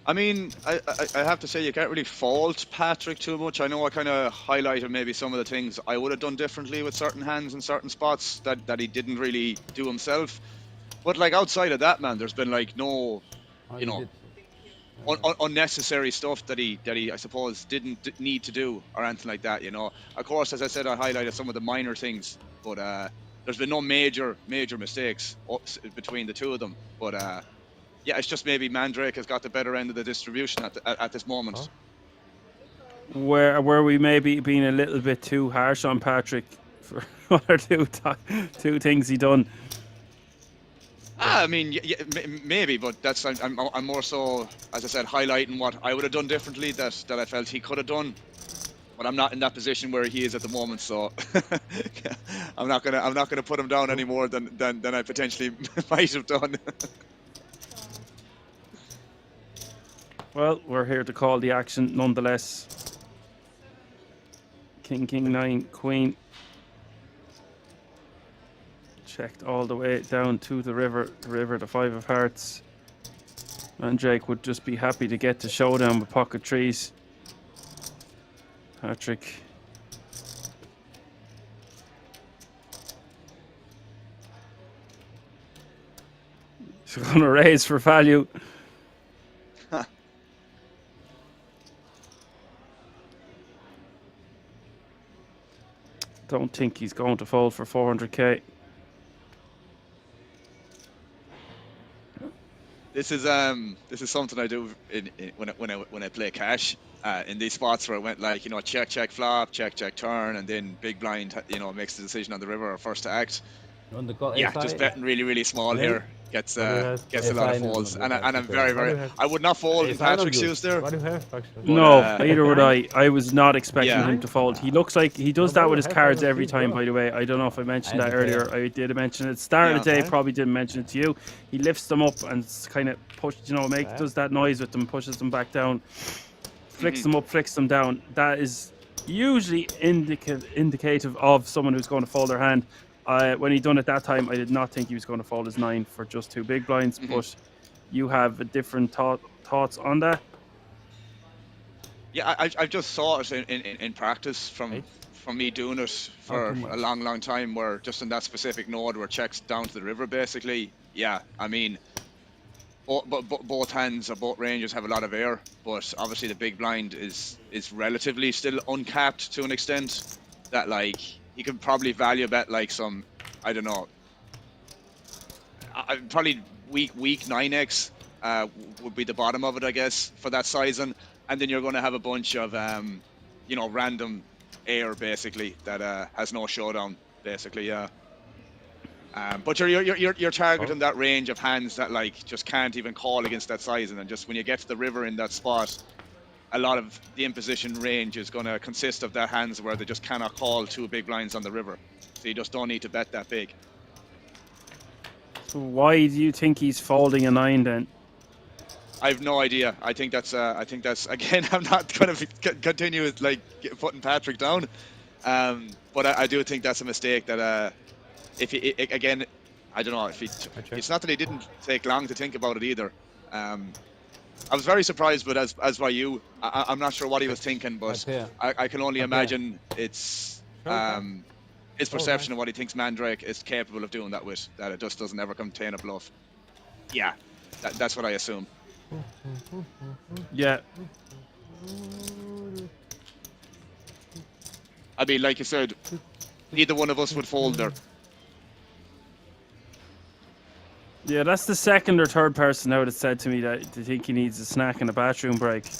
I mean, I have to say you can't really fault Patrick too much. I know I kind of highlighted maybe some of the things I would have done differently with certain hands and certain spots that he didn't really do himself. But like outside of that, man, there's been like no, you know, unnecessary stuff that he I suppose didn't need to do or anything like that. You know, of course, as I said, I highlighted some of the minor things, but there's been no major mistakes between the two of them. But yeah, it's just maybe Mandrake has got the better end of the distribution at this moment. Where we maybe being a little bit too harsh on Patrick for one or two things he done. I mean, yeah, maybe, but that's I'm more so, as I said, highlighting what I would have done differently that I felt he could have done. But I'm not in that position where he is at the moment, so I'm not gonna put him down any more than I potentially might have done. Well, we're here to call the action nonetheless. King, 9, Queen. Checked all the way down to the river, the 5 of hearts. Mandrake would just be happy to get to showdown with pocket trees. Patrick. He's going to raise for value. Don't think he's going to fold for 400k. This is something I do when I play cash in these spots where I went like, you know, check flop, check turn, and then big blind, you know, makes the decision on the river or first to act. Yeah, just betting really small here gets a lot of folds, and I'm very I would not fold in Patrick's shoes there. What do you have, actually? No, neither would I. I was not expecting him to fold. He looks like he does that with his cards every time, by the way. I don't know if I mentioned that earlier. I did mention it at the start of the day, probably didn't mention it to you. He lifts them up and kind of pushes, you know, does that noise with them, pushes them back down, flicks them up, flicks them down. That is usually indicative of someone who's going to fold their hand. When he done it that time, I did not think he was going to fold his 9 for just 2 big blinds, but you have a different thoughts on that? Yeah, I just saw it in practice from me doing it for a long time, where just in that specific node where checks down to the river, basically. Yeah, I mean, both hands or both ranges have a lot of air, but obviously the big blind is relatively still uncapped to an extent that, like, you could probably value bet like some, I don't know, probably weak 9x would be the bottom of it, I guess, for that sizing, and then you're going to have a bunch of you know, random air basically that has no showdown basically. Yeah. But you're targeting that range of hands that like just can't even call against that size, and then just when you get to the river in that spot, a lot of the imposition range is going to consist of that hands where they just cannot call 2 big blinds on the river, so you just don't need to bet that big. So why do you think he's folding a 9 then? I have no idea. I think that's again. I'm not going to continue with like putting Patrick down, but I do think that's a mistake. That if he again, I don't know if he. It's not that he didn't take long to think about it either. I was very surprised, but as by you, I'm not sure what he was thinking, but I can only imagine it's his perception of what he thinks Mandrake is capable of doing that with. That it just doesn't ever contain a bluff. Yeah, that's what I assume. Yeah. I mean, like you said, neither one of us would fold there. Yeah, that's the second or third person now that said to me that they think he needs a snack and a bathroom break,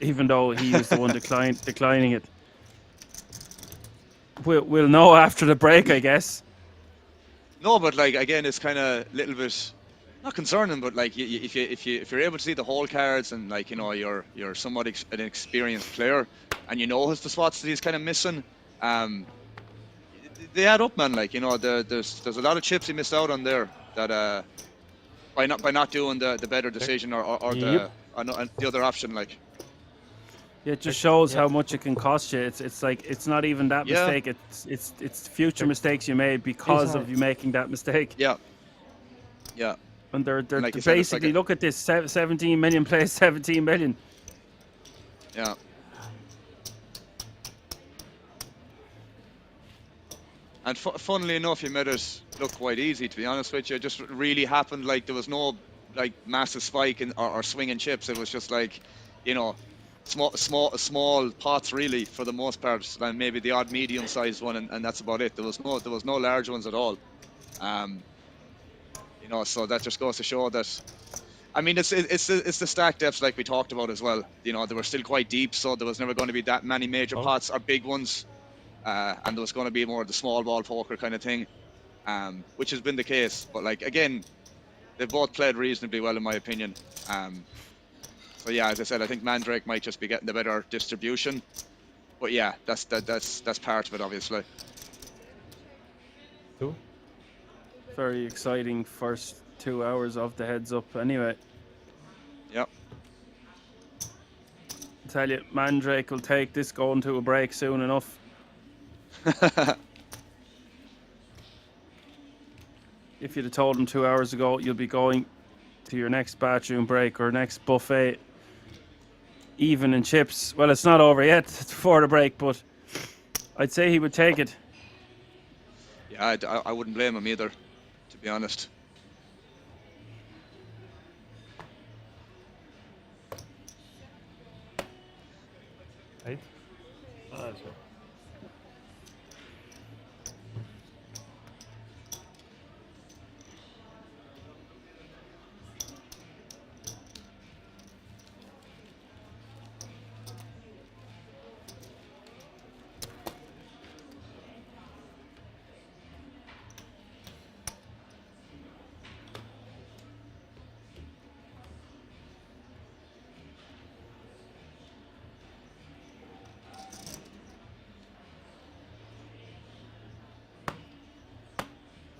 even though he was the one declining it. We'll know after the break, I guess. No, but like again, it's kind of a little bit not concerning, but like if you're able to see the whole cards and like you're somewhat an experienced player and you know the spots that he's kind of missing, they add up, man. Like there's a lot of chips he missed out on there that by not doing the better decision or the other option, like. Yeah, it just shows how much it can cost you. It's like it's not even that mistake. It's future mistakes you made because of you making that mistake. Yeah. Yeah. And they're like you said, basically look at this 17 million plays 17 million. Yeah. And funnily enough, you made it look quite easy. To be honest with you, it just really happened. Like there was no like massive spike or swinging chips. It was just like, small pots really for the most part, and maybe the odd medium-sized one, and that's about it. There was no large ones at all. So that just goes to show that. I mean, it's the stack depths like we talked about as well. They were still quite deep, so there was never going to be that many major pots or big ones, and there was going to be more of the small ball poker kind of thing, which has been the case. But like again, they've both played reasonably well in my opinion. So yeah, as I said, I think Mandrake might just be getting the better distribution. But yeah, that's part of it, obviously. 2. Very exciting first 2 hours of the heads up. Anyway. Yep. I tell you, Mandrake will take this going to a break soon enough. If you'd have told him 2 hours ago you'll be going to your next bathroom break or next buffet even in chips, well, it's not over yet. It's before the break, but I'd say he would take it. Yeah, I wouldn't blame him either, to be honest. Eight.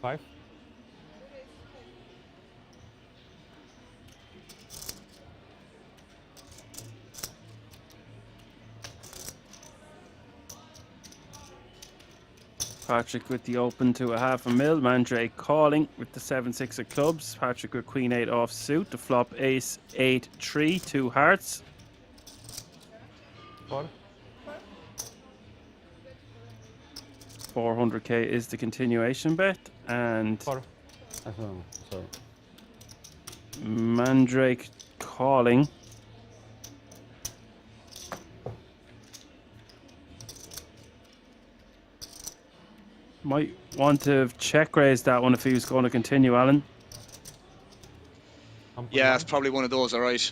Five. Patrick with the open to a half a mil. Mandrake calling with the 7-6 of clubs. Patrick with queen 8 off suit. The flop ace 8-3, 2 hearts. 4. 400k is the continuation bet, and 4. Sorry. Mandrake calling. Might want to check raise that one if he was going to continue, Alan. Yeah, it's probably one of those, alright.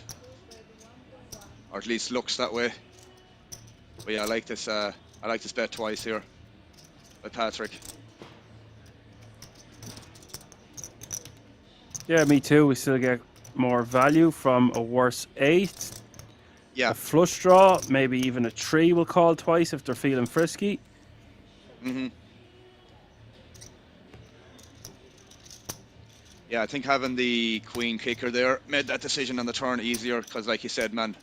Or at least looks that way. But yeah, I like this bet twice here by Patrick. Yeah, me too. We still get more value from a worse 8. Yeah. A flush draw, maybe even a 3 will call twice if they're feeling frisky. Yeah, I think having the queen kicker there made that decision on the turn easier because, like you said, man,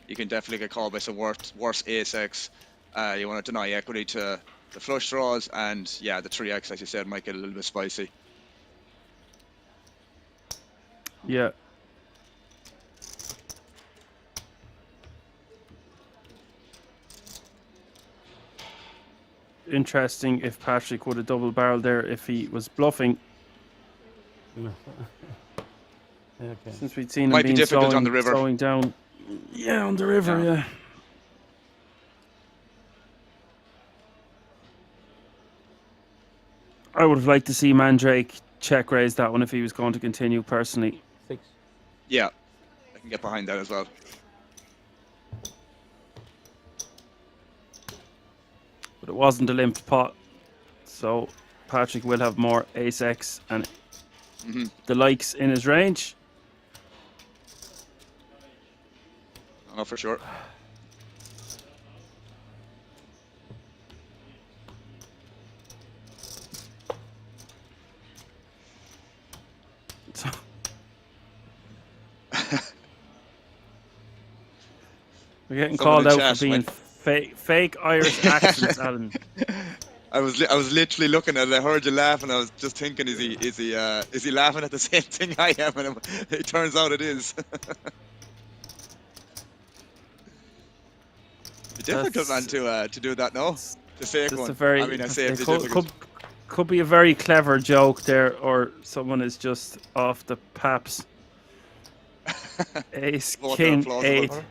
you can definitely get called by some worse ace-x. You want to deny equity to the flush draws, and yeah, the 3x, as you said, might get a little bit spicy. Yeah. Interesting if Patrick would have double barreled there if he was bluffing. Okay. Since we'd seen him Might be being difficult on the river. slowing down. Yeah, on the river, yeah. I would have liked to see Mandrake check raise that one if he was going to continue personally. 6. Yeah, I can get behind that as well. But it wasn't a limped pot, so Patrick will have more ace-x and the likes in his range. Oh, for sure. We're getting Someone called in out chat for being fake Irish accents, Alan. I was literally looking at it. I heard you laugh, and I was just thinking, is he laughing at the same thing I am? And it turns out it is. It's difficult, man, to do that. No, the fake one. I mean, I say it's difficult. Could be a very clever joke there, or someone is just off the paps. Ace, Both are king, plausible. 8.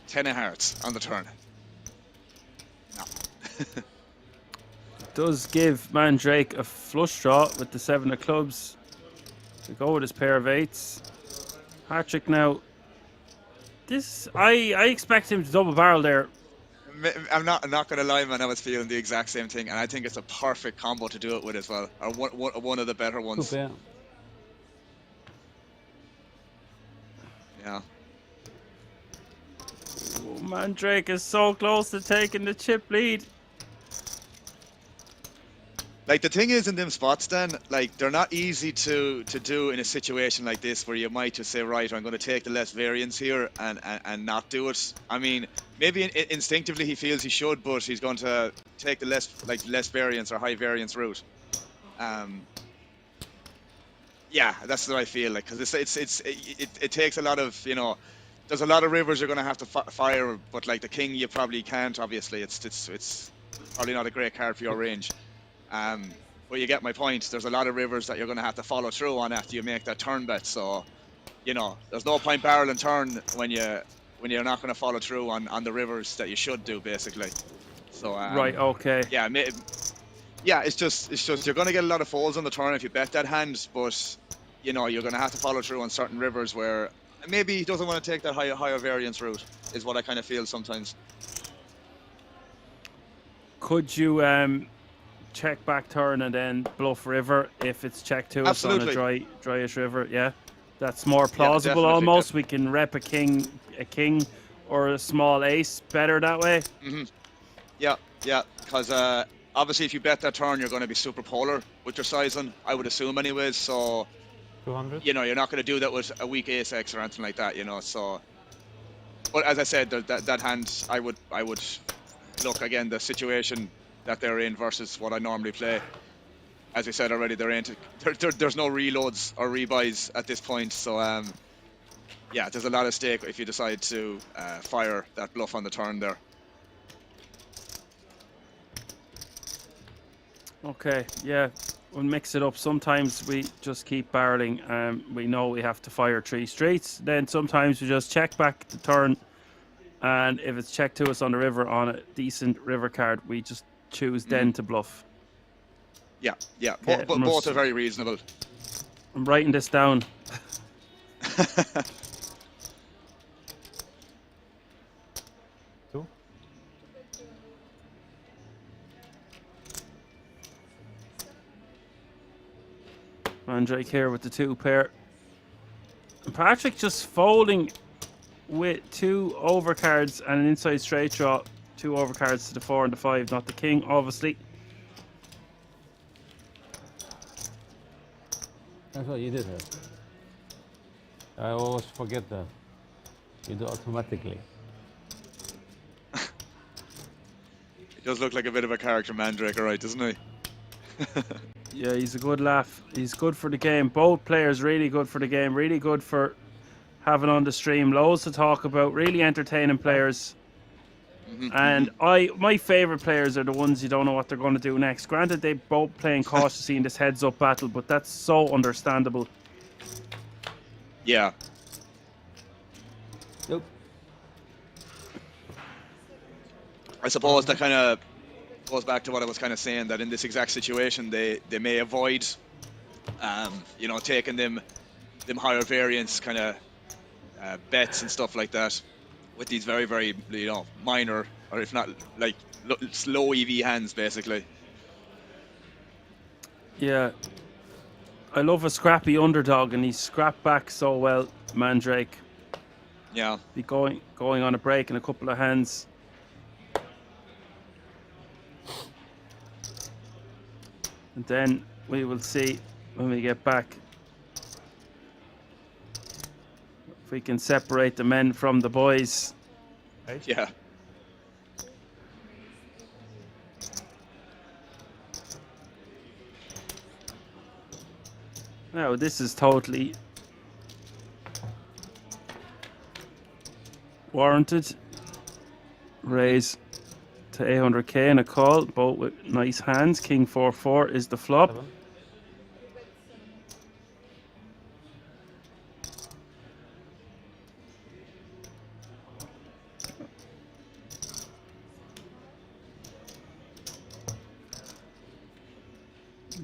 Ten of hearts on the turn. No. Does give Mandrake a flush draw with the 7 of clubs to go with his pair of 8s. Patrick now. This I expect him to double barrel there. I'm not gonna lie, man. I was feeling the exact same thing, and I think it's a perfect combo to do it with as well, or one of the better ones. Yeah. Yeah. Oh, Mandrake is so close to taking the chip lead. Like, the thing is, in them spots, then, like, they're not easy to do in a situation like this where you might just say, right, I'm going to take the less variance here and not do it. I mean, maybe instinctively he feels he should, but he's going to take the less variance or high variance route. Yeah, that's what I feel like, because it takes a lot of, you know, there's a lot of rivers you're going to have to fire, but like the king, you probably can't. Obviously, it's probably not a great card for your range. But you get my point. There's a lot of rivers that you're going to have to follow through on after you make that turn bet. So, you know, there's no point barrel and turn when you're not going to follow through on the rivers that you should do, basically. So Right. Okay. yeah, yeah, it's just you're going to get a lot of folds on the turn if you bet that hand, but you know you're going to have to follow through on certain rivers where maybe he doesn't want to take that higher variance route. Is what I kind of feel sometimes. Could you check back turn and then bluff river if it's check to us on a dryish river? Yeah, that's more plausible. Yeah, almost we can rep a king or a small ace better that way. Yeah, because obviously if you bet that turn, you're going to be super polar with your sizing, I would assume anyways. So 200. you know you're not going to do that with a weak ace x or anything like that. You know, so. But as I said, that hand, I would look again the situation that they're in versus what I normally play. As I said already, there's no reloads or rebuys at this point, so yeah, there's a lot at stake if you decide to fire that bluff on the turn there. Okay, yeah, we'll mix it up. Sometimes we just keep barreling and we know we have to fire 3 streets. Then sometimes we just check back the turn, and if it's checked to us on the river on a decent river card, we just choose then to bluff. Yeah, yeah. Okay, Both are very reasonable. I'm writing this down. Two. Mandrake here with the 2 pair. And Patrick just folding with 2 overcards and an inside straight draw. 2 overcards to the 4 and the 5, not the king, obviously. That's what you did here. I always forget that. You do automatically. He does look like a bit of a character, Mandrake, alright, doesn't he? Yeah, he's a good laugh. He's good for the game. Both players really good for the game. Really good for having on the stream. Loads to talk about. Really entertaining players. And my favourite players are the ones you don't know what they're going to do next. Granted, they're both playing cautiously in this heads-up battle, but that's so understandable. Yeah. Nope. I suppose that kind of goes back to what I was kind of saying, that in this exact situation, they may avoid, you know, taking them higher variance kind of bets and stuff like that with these very, very, you know, minor, or if not, like, slow EV hands, basically. Yeah. I love a scrappy underdog, and he's scrapped back so well, Mandrake. Yeah. Be going on a break in a couple of hands. And then we will see when we get back if we can separate the men from the boys. Yeah. Now this is totally warranted. Raise to 800k and a call, both with nice hands. King 4-4 is the flop. 7.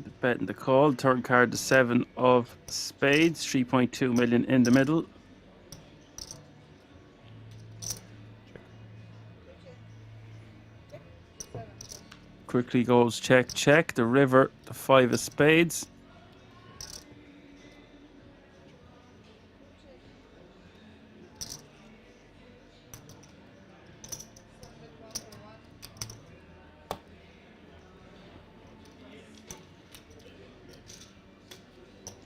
The bet and the call. Turn card the 7 of spades. 3.2 million in the middle. Quickly goes check, check. The river, the 5 of spades.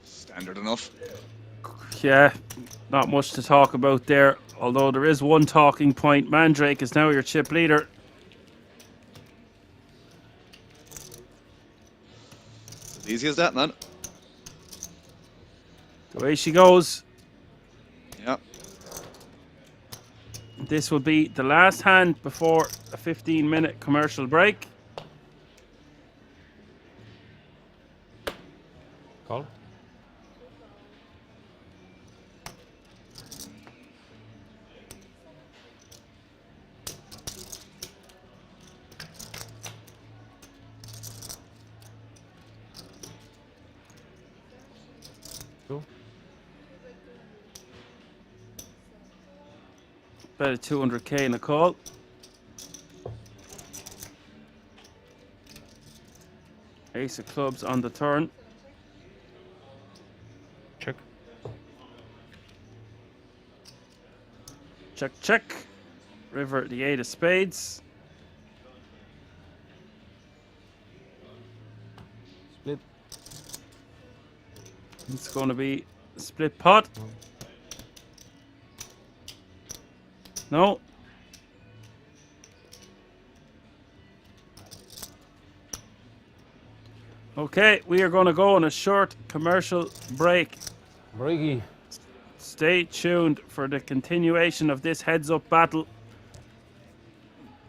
Standard enough. Yeah, not much to talk about there. Although there is one talking point. Mandrake is now your chip leader. As easy as that, man. Away she goes. Yeah. This will be the last hand before a 15-minute commercial break. Call. Bet a 200k in a call. Ace of clubs on the turn. Check. Check, check. River, the 8 of spades. Split. It's going to be a split pot. No. Okay, we are going to go on a short commercial break. Breaky. Stay tuned for the continuation of this heads-up battle.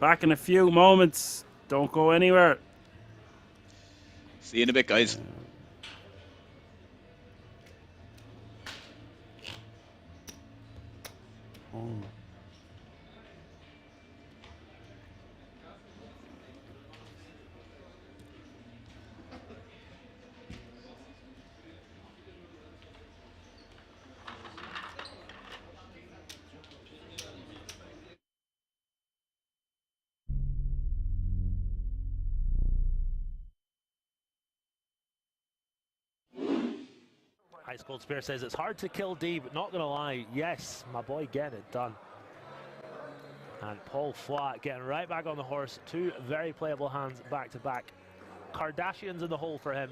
Back in a few moments. Don't go anywhere. See you in a bit, guys. Oh. Ice Cold Spear says it's hard to kill D, but not gonna lie, yes, my boy getting it done. And Paul Flat getting right back on the horse. 2 very playable hands back to back. Kardashians in the hole for him.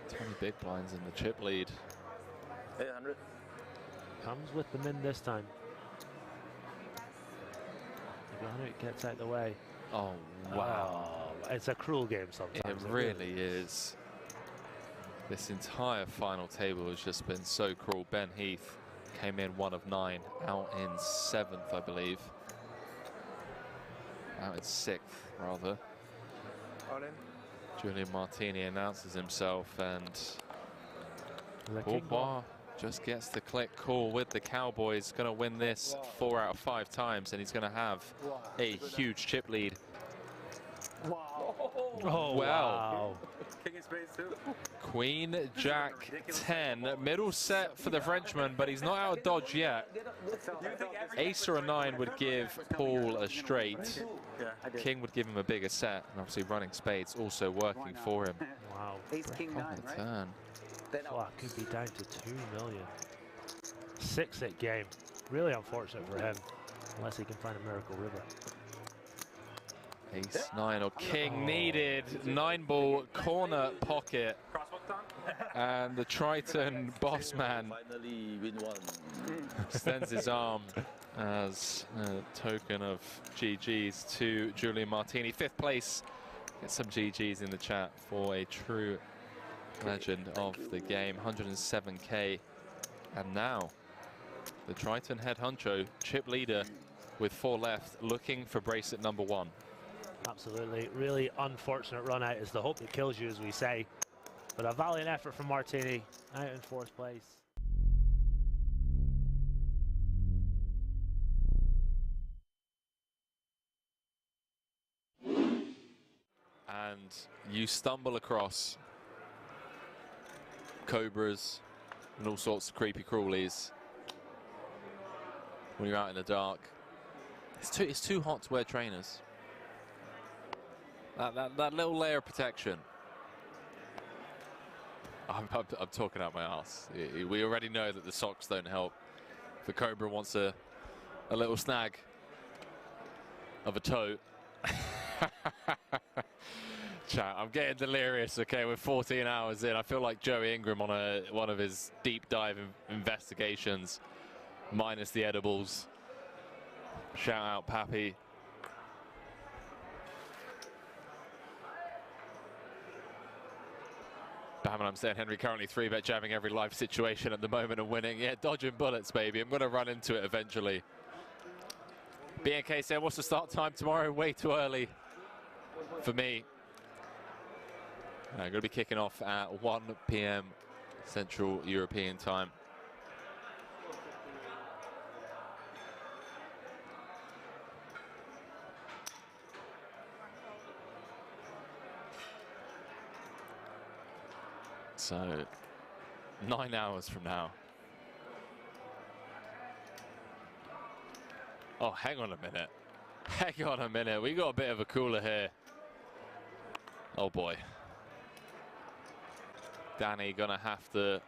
20 big blinds in the chip lead. 800. Comes with the min this time. It gets out the way. Oh, wow. Oh, it's a cruel game sometimes. It really is. This entire final table has just been so cruel. Ben Heath came in 1 of 9, out in 7th, I believe. Out in 6th, rather. All in. Julian Martini announces himself, and King Bourbois just gets the click call with the Cowboys. Going to win this 4 out of 5 times, and he's going to have a huge chip lead. Oh, well. Wow. King of spades too. Queen, Jack, 10. Middle set for the Frenchman, but he's not out of dodge yet. Ace or a 9 would give Paul a straight. King would give him a bigger set, and obviously running spades also working for him. Wow. Ace King 9, right? Turn. Well, could be down to 2 million. 6-hit game. Really unfortunate for him, unless he can find a miracle river. Ace 9 or King needed. 9-ball corner pocket. And the Triton boss man Finally win one. extends his arm as a token of GG's to Julian Martini. 5th place. Get some GG's in the chat for a true legend of the game. 107k. And now the Triton head honcho, chip leader with 4 left, looking for bracelet number 1. Absolutely. Really unfortunate run out is the hope that kills you, as we say. But a valiant effort from Martini, out in 4th place. And you stumble across cobras and all sorts of creepy crawlies when you're out in the dark. It's too hot to wear trainers. That little layer of protection. I'm talking out my ass. We already know that the socks don't help. The cobra wants a little snag of a toe. Chat, I'm getting delirious. Okay, we're 14 hours in. I feel like Joey Ingram on one of his deep dive investigations, minus the edibles. Shout out, Pappy. I'm saying Henry currently 3-bet jamming every live situation at the moment and winning. Yeah, dodging bullets, baby. I'm going to run into it eventually. BNK said, what's the start time tomorrow? Way too early for me. I'm going to be kicking off at 1 p.m. Central European time. So, 9 hours from now. Oh, hang on a minute. Hang on a minute. We got a bit of a cooler here. Oh boy. Danny gonna have to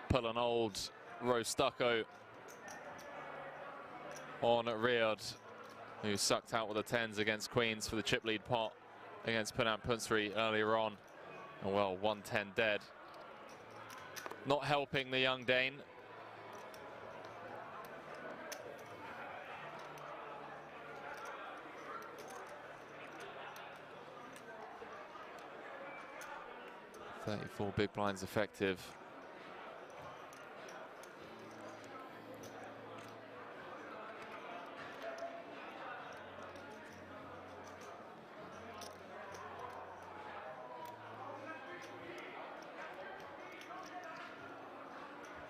pull an old rose stucco on Riyadh, who sucked out with the 10s against queens for the chip lead pot against Punat Punsri earlier on. And well, 110 dead. Not helping the young Dane. .34 big blinds effective.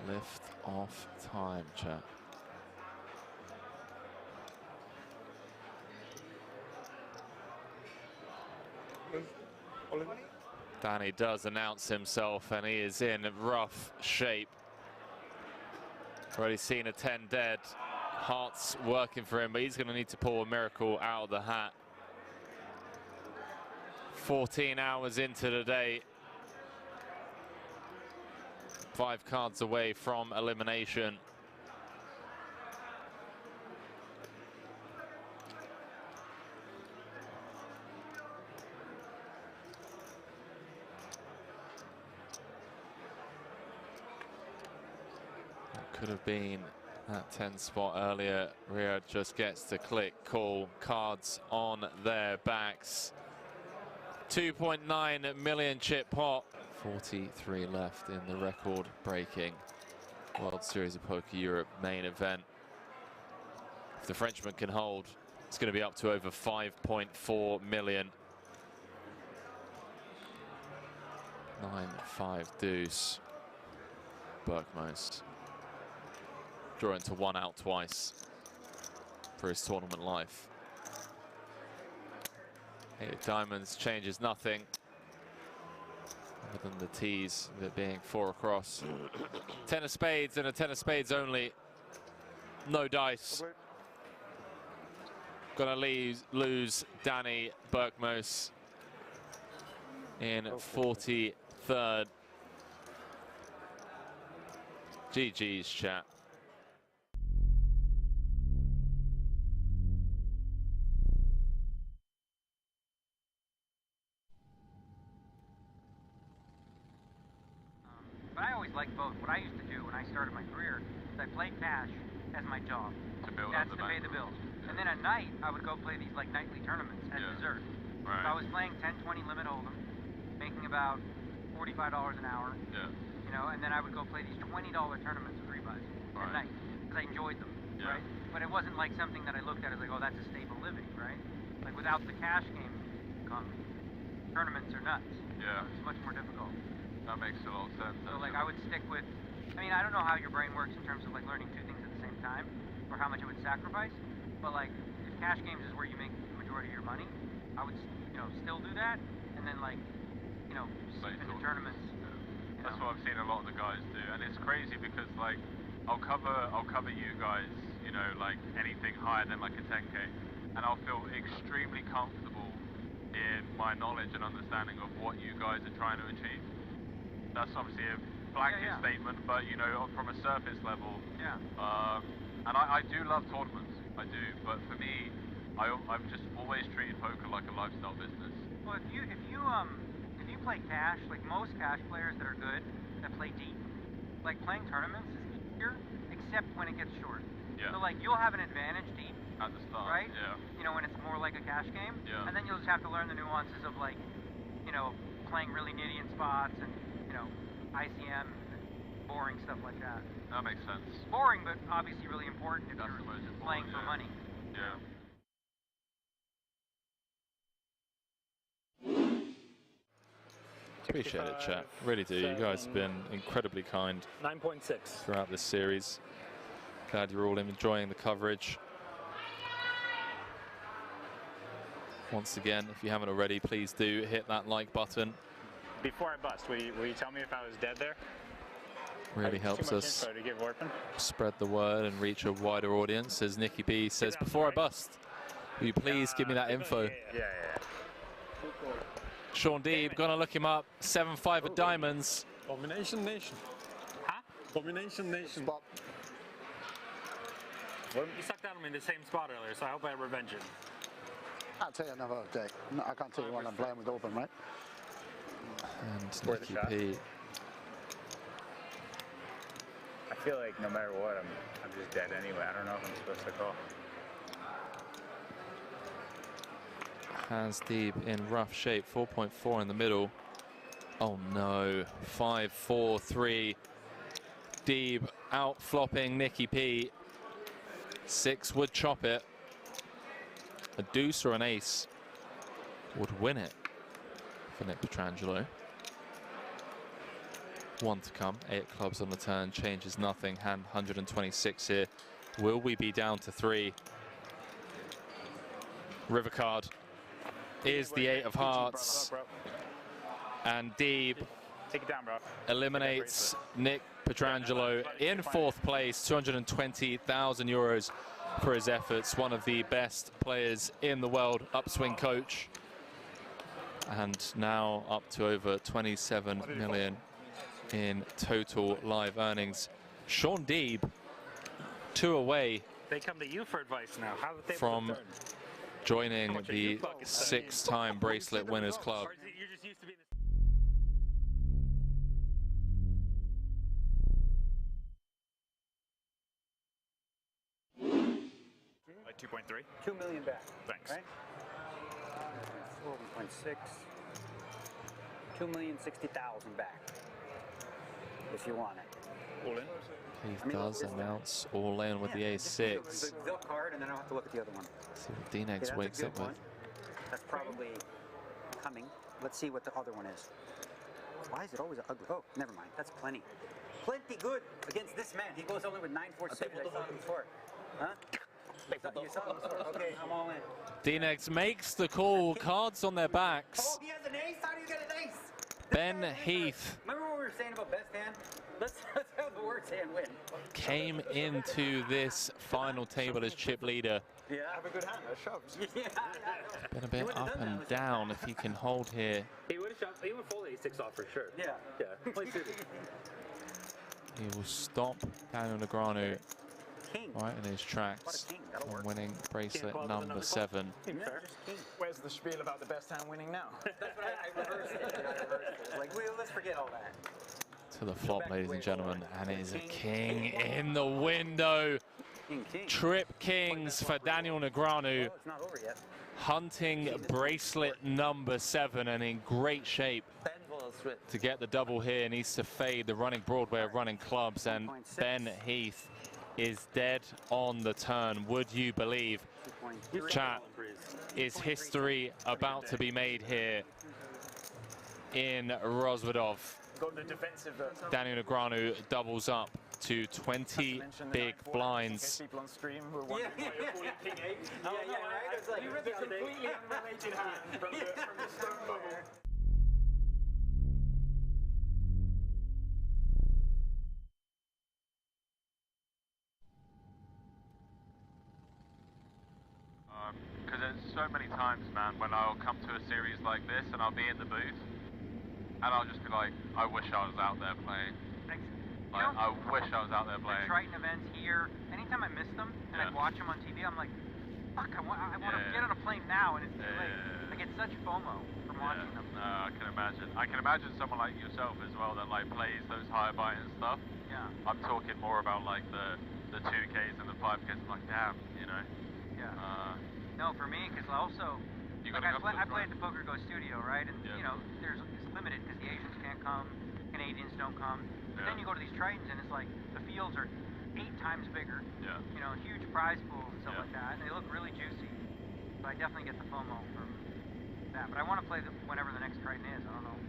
Lift off time, chat. Danny does announce himself, and he is in rough shape. Already seen a 10 dead. Heart's working for him, but he's going to need to pull a miracle out of the hat. 14 hours into the day. 5 cards away from elimination. That could have been that 10 spot earlier. Riyad just gets to click call, cards on their backs. 2.9 million chip pot. 43 left in the record-breaking World Series of Poker Europe main event. If the Frenchman can hold, it's going to be up to over 5.4 million. 9-5 deuce. Berkmos drawing to 1 out twice for his tournament life. 8 of diamonds changes nothing other than the tease of it being 4 across. 10 of spades and a 10 of spades only. No dice. Gonna lose Danny Berkmos in 43rd. GG's, chat. But I always liked both. What I used to do when I started my career is I played cash as my job. That's to pay the bills. And then at night, I would go play these like nightly tournaments as dessert. Right. So I was playing 10, 20 limit hold'em, making about $45 an hour. Yeah. You know, and then I would go play these $20 tournaments of rebuys at night because I enjoyed them. Yeah. Right. But it wasn't like something that I looked at as like, oh, that's a stable living, right? Like without the cash game economy, tournaments are nuts. Yeah. So it's much more difficult. That makes a lot of sense. So like I would stick with, I mean, I don't know how your brain works in terms of like learning 2 things at the same time or how much it would sacrifice, but like if cash games is where you make the majority of your money, I would, you know, still do that and then like, you know, sleep into tournaments. That's what I've seen a lot of the guys do, and it's crazy because like I'll cover you guys, you know, like anything higher than like a 10K, and I'll feel extremely comfortable in my knowledge and understanding of what you guys are trying to achieve. That's obviously a blanket statement, but you know, from a surface level. Yeah. And I do love tournaments, I do, but for me, I've just always treated poker like a lifestyle business. Well, if you play cash, like most cash players that are good, that play deep, like playing tournaments is easier, except when it gets short. Yeah. So like you'll have an advantage deep at the start, right? Yeah. You know, when it's more like a cash game. Yeah. And then you'll just have to learn the nuances of like, you know, playing really nitty-in spots and, you know, ICM, boring stuff like that. That makes sense. Boring, but obviously really important if you're playing for money. Yeah. Appreciate it, chat. Really do. You guys have been incredibly kind 9.6 throughout this series. Glad you're all enjoying the coverage. Once again, if you haven't already, please do hit that like button. Before I bust, will you tell me if I was dead there? Really helps us To give Orphan? spread the word and reach a wider audience. As Nicky B says, before I bust, will you please give me that info? Yeah. Sean Deeb, gonna look him up. 7-5 of diamonds. Domination Nation. Huh? Domination Nation. You sucked out on me in the same spot earlier, so I hope I revenge it. I'll tell you another day. No, I can't tell you when I'm playing with open, right? And Nicky P. I feel like no matter what, I'm just dead anyway. I don't know if I'm supposed to call. Hands deep in rough shape, 4.4 in the middle. Oh no, 5-4-3. Deeb out flopping Nicky P. 6 would chop it. A deuce or an ace would win it for Nick Petrangelo. 1 to come, 8 clubs on the turn, changes nothing. Hand 126 here. Will we be down to 3? River card is the 8 of hearts. And Deeb Take it down, bro. eliminates Nick Petrangelo in 4th place, 220,000 euros for his efforts. One of the best players in the world, upswing coach. and now up to over 27 million in total live earnings. Sean Deeb, 2 away They come to you for advice now. How would they from joining the 6-time bracelet winners club. You're just used to being Like 2.3? 2 million back. Thanks. Right? 1.6. 2,060,000 back. If you want it. All in? Heath does announce all in with the ace-6. They'll card, and then I'll have to look at the other one. See what D-Nex wakes up with. That's probably coming. Let's see what the other one is. Why is it always ugly? Oh, never mind. That's plenty. Plenty good against this man. He goes only with 9-4 suited. I saw him before. Huh? You saw him before. Okay, I'm all in. D-Nex makes the call. Cards on their backs. Oh, he has an ace? How do you get an ace? Ben Heath Remember what we were saying about best hand? Let's have the worst hand win. came into this final table as chip leader. Yeah, have a good hand. That shoves. Been a bit up and down if he can hold here. He would have shot. He would fold ace-6 off for sure. Yeah. Yeah. Play suited. He will stop Daniel Negreanu right in his tracks from winning bracelet number 7. Where's the spiel about the best hand winning now? That's what I reversed it. Like, let's forget all that. To the flop, ladies and gentlemen, and it is a king in the window. Trip kings for Daniel Negreanu. It's not over yet. Hunting bracelet number 7 and in great shape to get the double here. Needs to fade the running Broadway of running clubs, and Ben Heath is dead on the turn. Would you believe? Chat, is history about to be made here in Rozvadov? Got the defensive. Daniel Negreanu doubles up to 20 big blinds. People on stream who are wondering why you're calling King 8. Right? It's like, The completely unrelated hand from the stone bubble. Because there's so many times, man, when I'll come to a series like this and I'll be in the booth and I'll just be like, I wish I was out there playing. Like, I wish I was out there playing. The Triton events here, anytime I miss them and I watch them on TV, I'm like, fuck, I want to get on a plane now, and it's too late. I get such FOMO from watching them. No, I can imagine. I can imagine someone like yourself as well that like plays those higher buy-in stuff. Yeah. I'm talking more about like the 2Ks and the 5Ks. I'm like, damn, you know. Yeah. No, for me, because also, like I play at the Poker Go studio, right? And you know, it's limited because the Asians can't come, Canadians don't come. But then you go to these Tritons and it's like the fields are 8 times bigger. Yeah. You know, huge prize pool and stuff like that, and they look really juicy. So I definitely get the FOMO from that. But I want to play whenever the next Triton is. I don't know.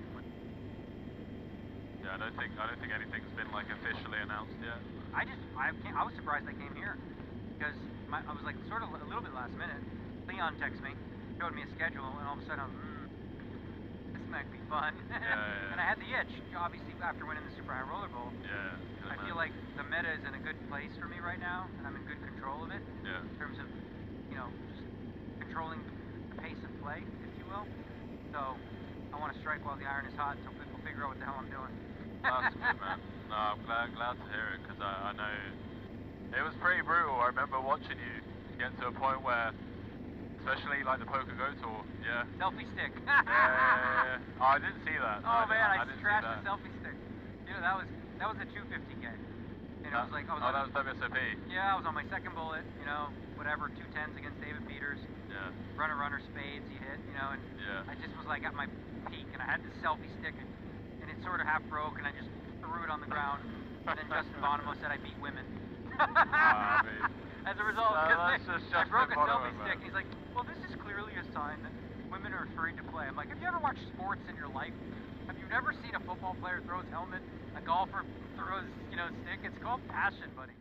Yeah, I don't think anything's been like officially announced yet. I was surprised I came here because I was like sort of a little bit last minute. Leon texted me, showed me a schedule, and all of a sudden I was this might be fun. And I had the itch, obviously, after winning the Super High Roller Bowl. Yeah. I feel like the meta is in a good place for me right now, and I'm in good control of it. Yeah. In terms of, you know, just controlling the pace of play, if you will. So I want to strike while the iron is hot, so people figure out what the hell I'm doing. That's good, man. No, I'm glad to hear it, because I know it was pretty brutal. I remember watching you get to a point where, especially like the Poker Go tour, Selfie stick. Yeah. Oh, I didn't see that. Oh man, I didn't trashed see that. the selfie stick. You know, that was a 250K. And it was like, that was WSOP. Yeah, I was on my second bullet, you know, whatever, 210s against David Peters. Yeah. Runner, spades, he hit, you know, and I just was like at my peak, and I had this selfie stick, and it sort of half broke, and I just threw it on the ground. And then Justin Bonomo said I beat women. As a result, because I broke a selfie stick, he's like, well, this is clearly a sign that women are afraid to play. I'm like, have you ever watched sports in your life? Have you never seen a football player throw his helmet, a golfer throw his, stick? It's called passion, buddy.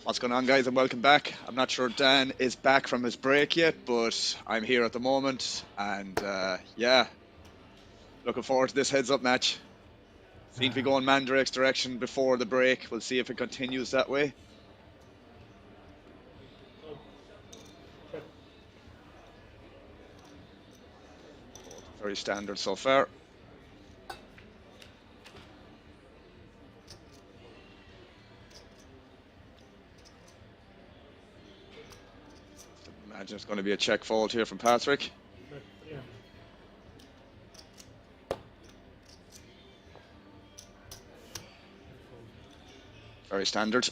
What's going on, guys, and welcome back. I'm not sure Dan is back from his break yet, but I'm here at the moment, and yeah, looking forward to this heads-up match. Seemed to be going Mandrake's direction before the break. We'll see if it continues that way. Very standard so far. Imagine it's going to be a check fold here from Patrick. Very standard.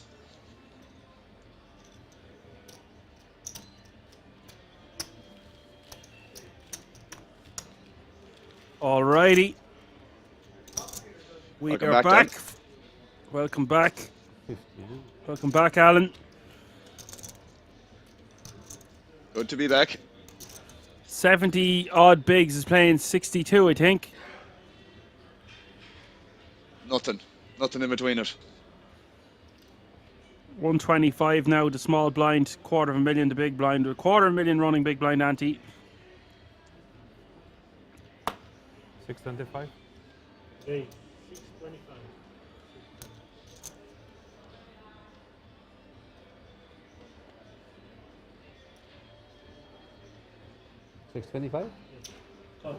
Alrighty. We Welcome are back, back. Welcome back. Welcome back, Alan. Good to be back. 70 odd bigs is playing 62, I think. Nothing in between it. 125 now, the small blind, $250,000 the big blind, $250,000 running big blind ante. 625. Hey, 625. $625. I'd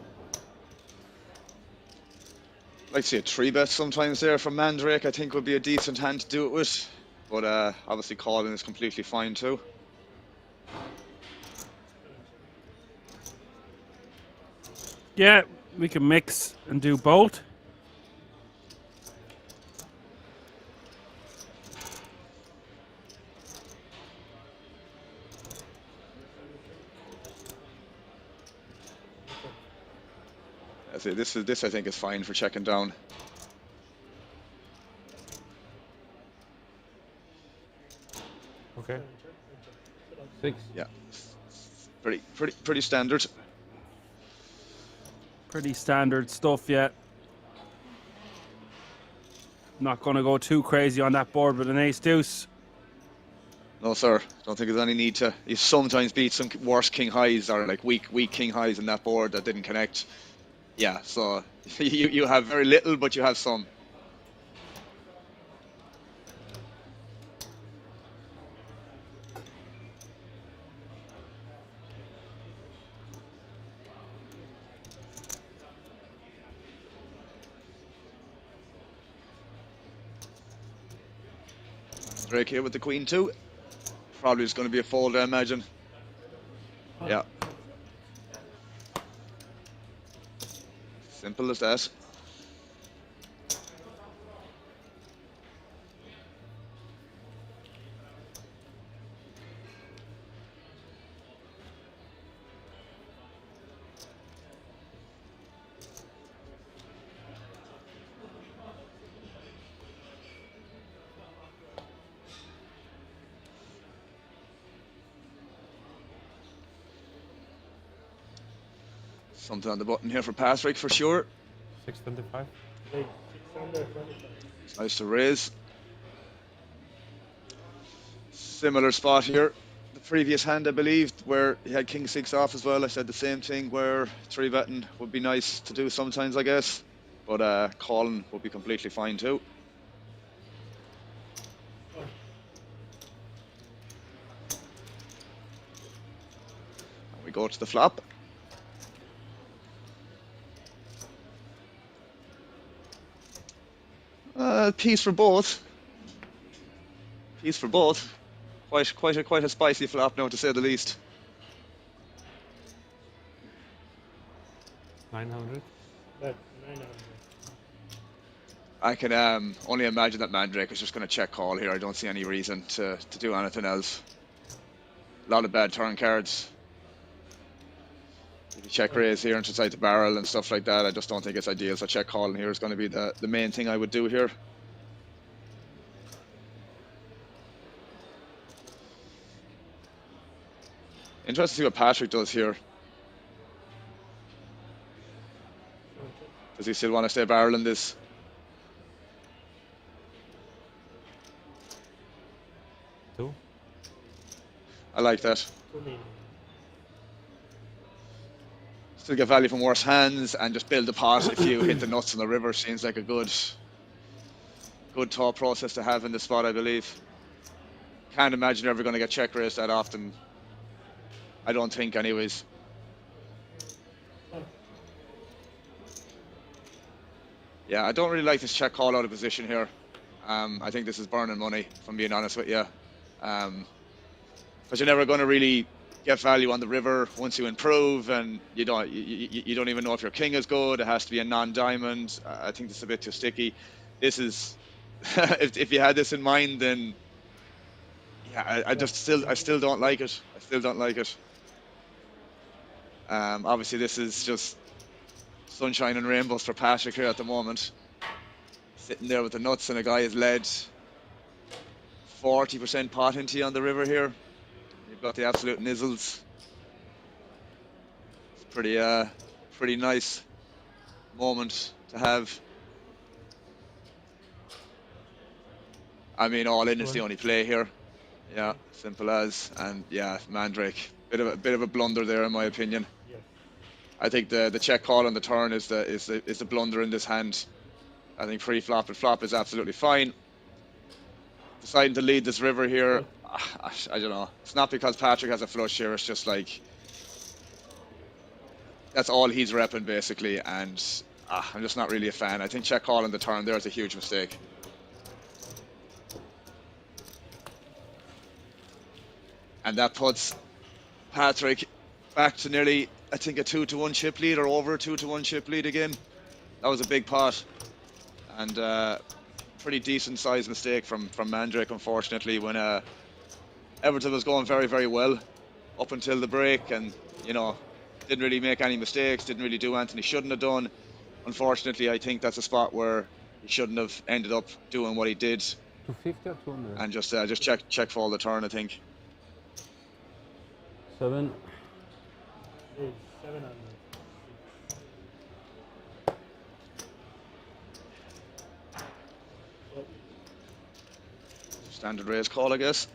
like to see a 3-bet sometimes there from Mandrake. I think would be a decent hand to do it with. But obviously calling is completely fine too. Yeah, we can mix and do both. I say this I think is fine for checking down. Okay. 6. Yeah. Pretty standard. Pretty standard stuff, yeah. Not going to go too crazy on that board with an ace deuce. No, sir. Don't think there's any need to. You sometimes beat some worse king highs or like weak king highs in that board that didn't connect. Yeah, so you have very little, but you have some. Drake here with the queen too. Probably is going to be a fold, I imagine. Yeah. Simple as that. Something on the button here for Patrick for sure. 625. Hey, 625. It's nice to raise. Similar spot here. The previous hand, I believe, where he had king 6 off as well. I said the same thing, where 3-betting would be nice to do sometimes, I guess. But calling would be completely fine too. And we go to the flop. Piece for both. Piece for both. Quite a spicy flop now, to say the least. 900. But 900. I can only imagine that Mandrake is just going to check call here. I don't see any reason to do anything else. A lot of bad turn cards. If you check raise here and inside the barrel and stuff like that, I just don't think it's ideal. So check calling here is going to be the main thing I would do here. Interesting to see what Patrick does here. Does he still want to stay barreling this? Two. I like that. Still get value from worse hands and just build a pot if you hit the nuts on the river. Seems like a good thought process to have in this spot, I believe. Can't imagine you're ever going to get check raised that often. I don't think, anyways. Yeah, I don't really like this check call out of position here. I think this is burning money, if I'm being honest with you. Because you're never going to really get value on the river once you improve, and you don't even know if your king is good. It has to be a non-diamond. I think this is a bit too sticky. This is, if you had this in mind, then yeah, I still don't like it. I still don't like it. Obviously, this is just sunshine and rainbows for Patrick here at the moment. Sitting there with the nuts, and a guy has led 40% pot into you on the river here. You've got the absolute nizzles. It's pretty nice moment to have. I mean, all in is the only play here. Yeah, simple as. And yeah, Mandrake, bit of a blunder there in my opinion. I think the check call on the turn is the blunder in this hand. I think pre-flop and flop is absolutely fine. Deciding to lead this river here, I don't know. It's not because Patrick has a flush here. It's just like that's all he's repping basically, and I'm just not really a fan. I think check call on the turn there is a huge mistake. And that puts Patrick back to nearly, I think, a 2-1 chip lead, or over a 2-1 chip lead again. That was a big pot, and pretty decent sized mistake from Mandrake, unfortunately, when Everton was going very, very well up until the break, and you know, didn't really make any mistakes, didn't really do anything he shouldn't have done. Unfortunately, I think that's a spot where he shouldn't have ended up doing what he did. 250 or 200? And just check fold the turn, I think. 7. 700. Standard raise call, I guess.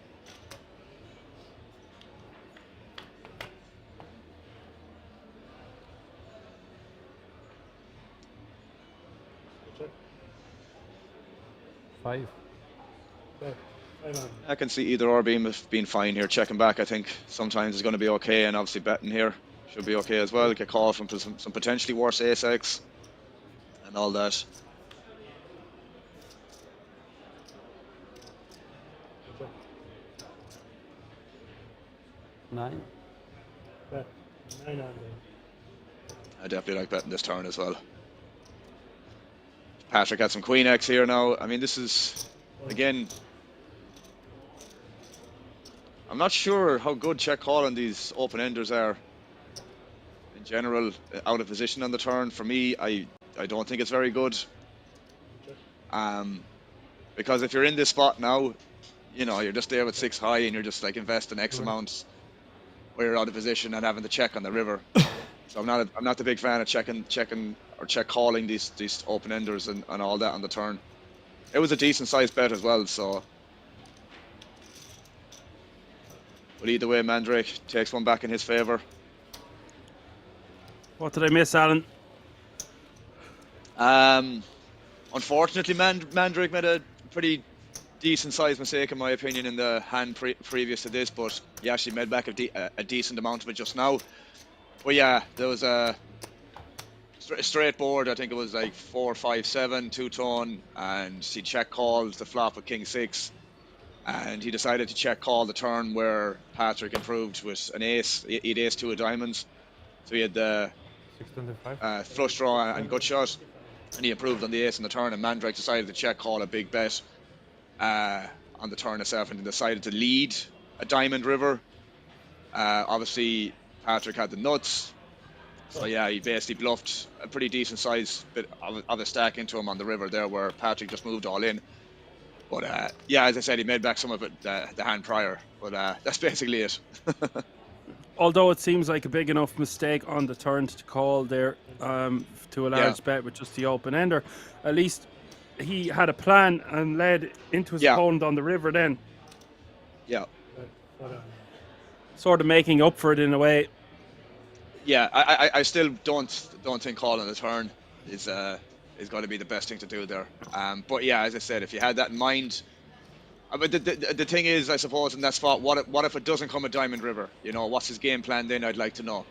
Five. I can see either or being fine here. Checking back, I think sometimes is going to be okay, and obviously betting here should be okay as well. Get called from some potentially worse ace-x and all that. Nine. Bet 900. I definitely like betting this turn as well. Patrick had some queen x here now. I mean, this is, again, I'm not sure how good check calling these open enders are in general, out of position on the turn. For me, I don't think it's very good. Because if you're in this spot now, you know, you're just there with 6 high and you're just like investing X amounts where you're out of position and having to check on the river. So I'm not the big fan of checking or check calling these open enders and all that on the turn. It was a decent sized bet as well, so. But either way, Mandrake takes one back in his favour. What did I miss, Alan? Unfortunately, Mandrake made a pretty decent sized mistake in my opinion in the hand previous to this, but he actually made back a decent amount of it just now. But yeah, there was a straight board. I think it was like 4-5-7 two-tone, and he check called the flop with king 6, and he decided to check call the turn where Patrick improved with an ace. He had ace 2 of diamonds, so he had the 625 flush draw and gut shot, and he improved on the ace on the turn, and Mandrake decided to check call a big bet on the turn itself, and decided to lead a diamond river. Obviously Patrick had the nuts, so yeah, he basically bluffed a pretty decent size bit of a stack into him on the river there, where Patrick just moved all in. But yeah, as I said, he made back some of it the hand prior, but that's basically it. Although it seems like a big enough mistake on the turn to call there to a large bet with just the open ender, at least he had a plan and led into his opponent on the river then. Yeah. sort of making up for it in a way. Yeah, I still don't think calling the turn is going to be the best thing to do there. But yeah, as I said, if you had that in mind, but the thing is, I suppose, in that spot, what if it doesn't come a Diamond River? You know, what's his game plan then? I'd like to know.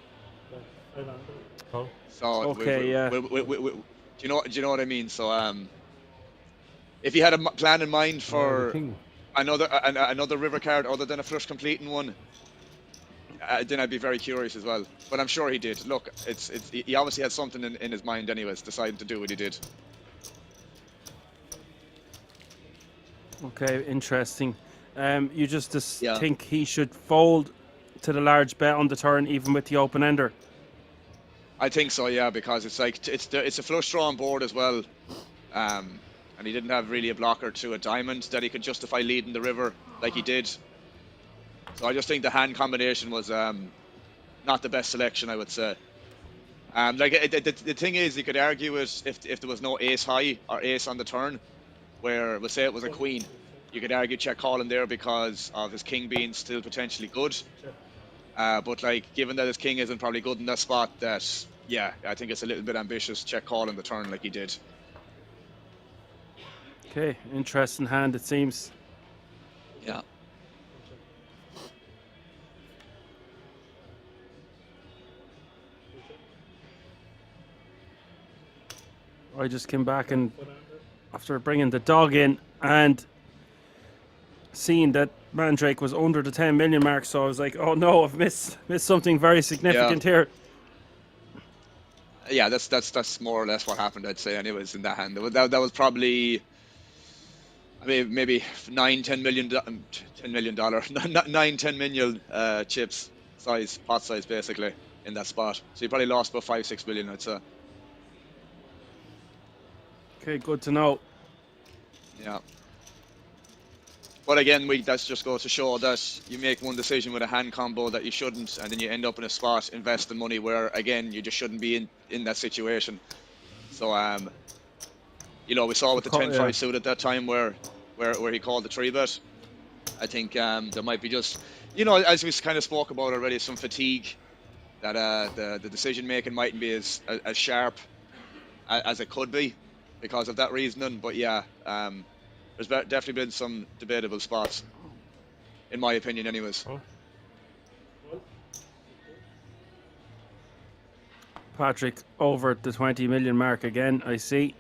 So Okay, yeah. do you know what I mean? So if you had a plan in mind for another river card other than a flush completing one, then I'd be very curious as well. But I'm sure he did. Look, he obviously had something in his mind anyways, deciding to do what he did. Okay, interesting. You just think he should fold to the large bet on the turn, even with the open ender. I think so, yeah, because it's like it's a flush draw on board as well, and he didn't have really a blocker to a diamond that he could justify leading the river like he did. So I just think the hand combination was not the best selection, I would say. The thing is, you could argue it if there was no ace high or ace on the turn, where we'll say it was a queen. You could argue check calling there because of his king being still potentially good. But like, given that his king isn't probably good in that spot, that yeah, I think it's a little bit ambitious check calling the turn like he did. Okay, interesting hand it seems. Yeah. I just came back and after bringing the dog in and seeing that Mandrake was under the 10 million mark, so I was like, oh no, I've missed something very significant here. Yeah, that's more or less what happened, I'd say, anyways, in that hand. That was probably, I mean, maybe $9-10 million chips size, pot size, basically, in that spot. So you probably lost about 5-6 million, I'd say. Okay, good to know. Yeah. But again, that just goes to show that you make one decision with a hand combo that you shouldn't, and then you end up in a spot investing money where, again, you just shouldn't be in that situation. So, you know, we saw with the 10-5 suit at that time where he called the 3-bet. I think there might be just, you know, as we kind of spoke about already, some fatigue that the decision making mightn't be as sharp as it could be because of that reasoning. But yeah, there's definitely been some debatable spots, in my opinion, anyways. Patrick over the 20 million mark again, I see.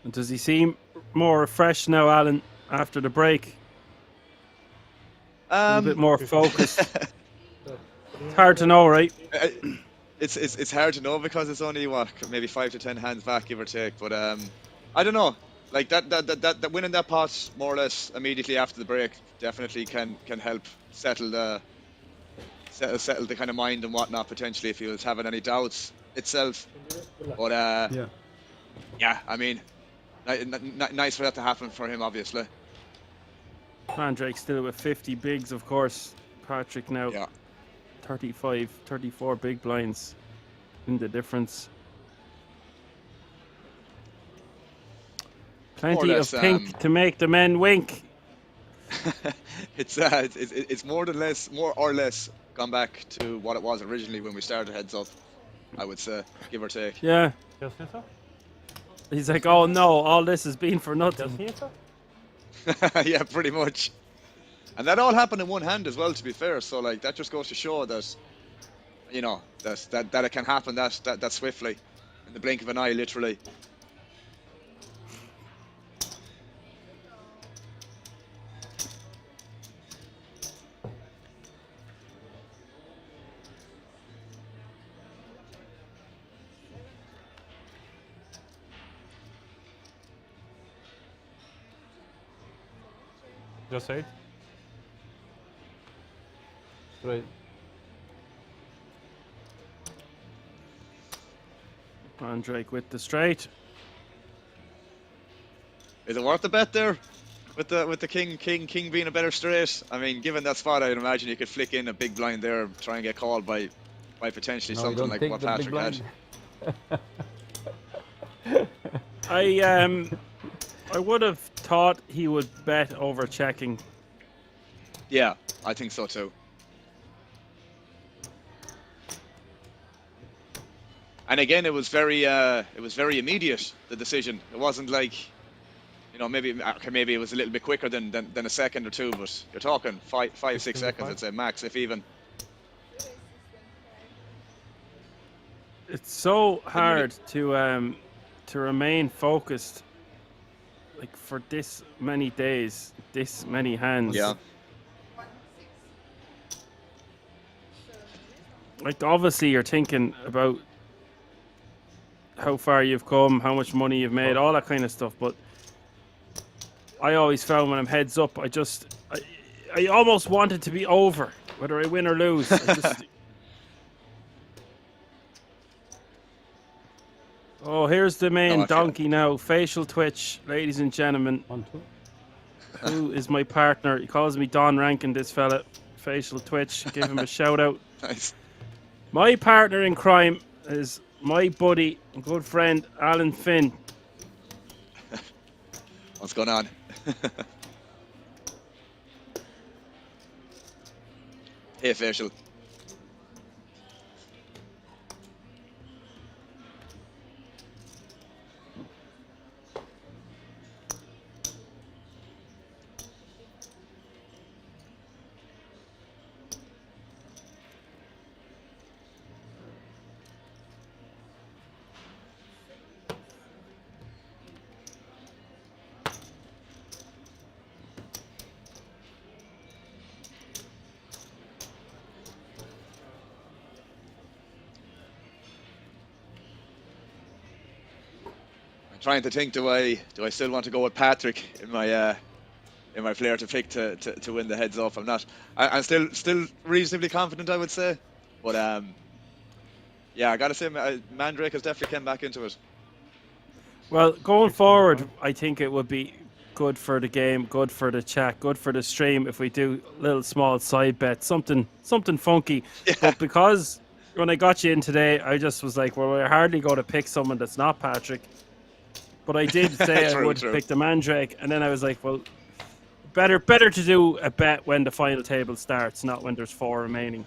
And does he seem more refreshed now, Alan, after the break? A bit more focused. It's hard to know, right? It's hard to know because it's only what, maybe 5 to 10 hands back, give or take. But I don't know. Like that winning that pot more or less immediately after the break definitely can help settle the kind of mind and whatnot potentially if he was having any doubts itself. But yeah, I mean, nice for that to happen for him, obviously. Mandrake still with 50 bigs, of course. Patrick now 35, 34 big blinds in the difference. Plenty of pink to make the men wink. It's more or less gone back to what it was originally when we started heads up, I would say, give or take. Yeah. He's like, oh no, all this has been for nothing. Yeah, pretty much. And that all happened in one hand as well, to be fair. So like that just goes to show that, you know, that it can happen that swiftly, in the blink of an eye, literally. Just say it. Straight. Mandrake with the straight. Is it worth the bet there? With the king being a better straight? I mean, given that spot, I'd imagine you could flick in a big blind there, try and get called by potentially something like what Patrick had. I would have thought he would bet over checking. Yeah, I think so too. And again, it was very immediate, the decision. It wasn't like, you know, maybe it was a little bit quicker than a second or two, but you're talking 5, 6 seconds, I'd say max, if even. It's so hard to remain focused, like for this many days, this many hands. Yeah. Like obviously you're thinking about how far you've come, how much money you've made, all that kind of stuff. But I always found when I'm heads up, I almost want it to be over, whether I win or lose. Oh, here's the main donkey now. Facial twitch, ladies and gentlemen. 1, 2. Who is my partner? He calls me Don Rankin, this fella. Facial twitch. Give him a shout out. Nice. My partner in crime is my buddy and good friend, Alan Finn. What's going on? Hey, Facial. Trying to think, do I still want to go with Patrick in my player to pick to win the heads off? I'm still reasonably confident, I would say, but yeah, I gotta say Mandrake has definitely came back into it. Well, going forward, I think it would be good for the game, good for the chat, good for the stream if we do little small side bets, something funky. Yeah. But because when I got you in today, I just was like, well, we're hardly going to pick someone that's not Patrick. But I did say I would pick the Mandrake, and then I was like, well, better to do a bet when the final table starts, not when there's 4 remaining.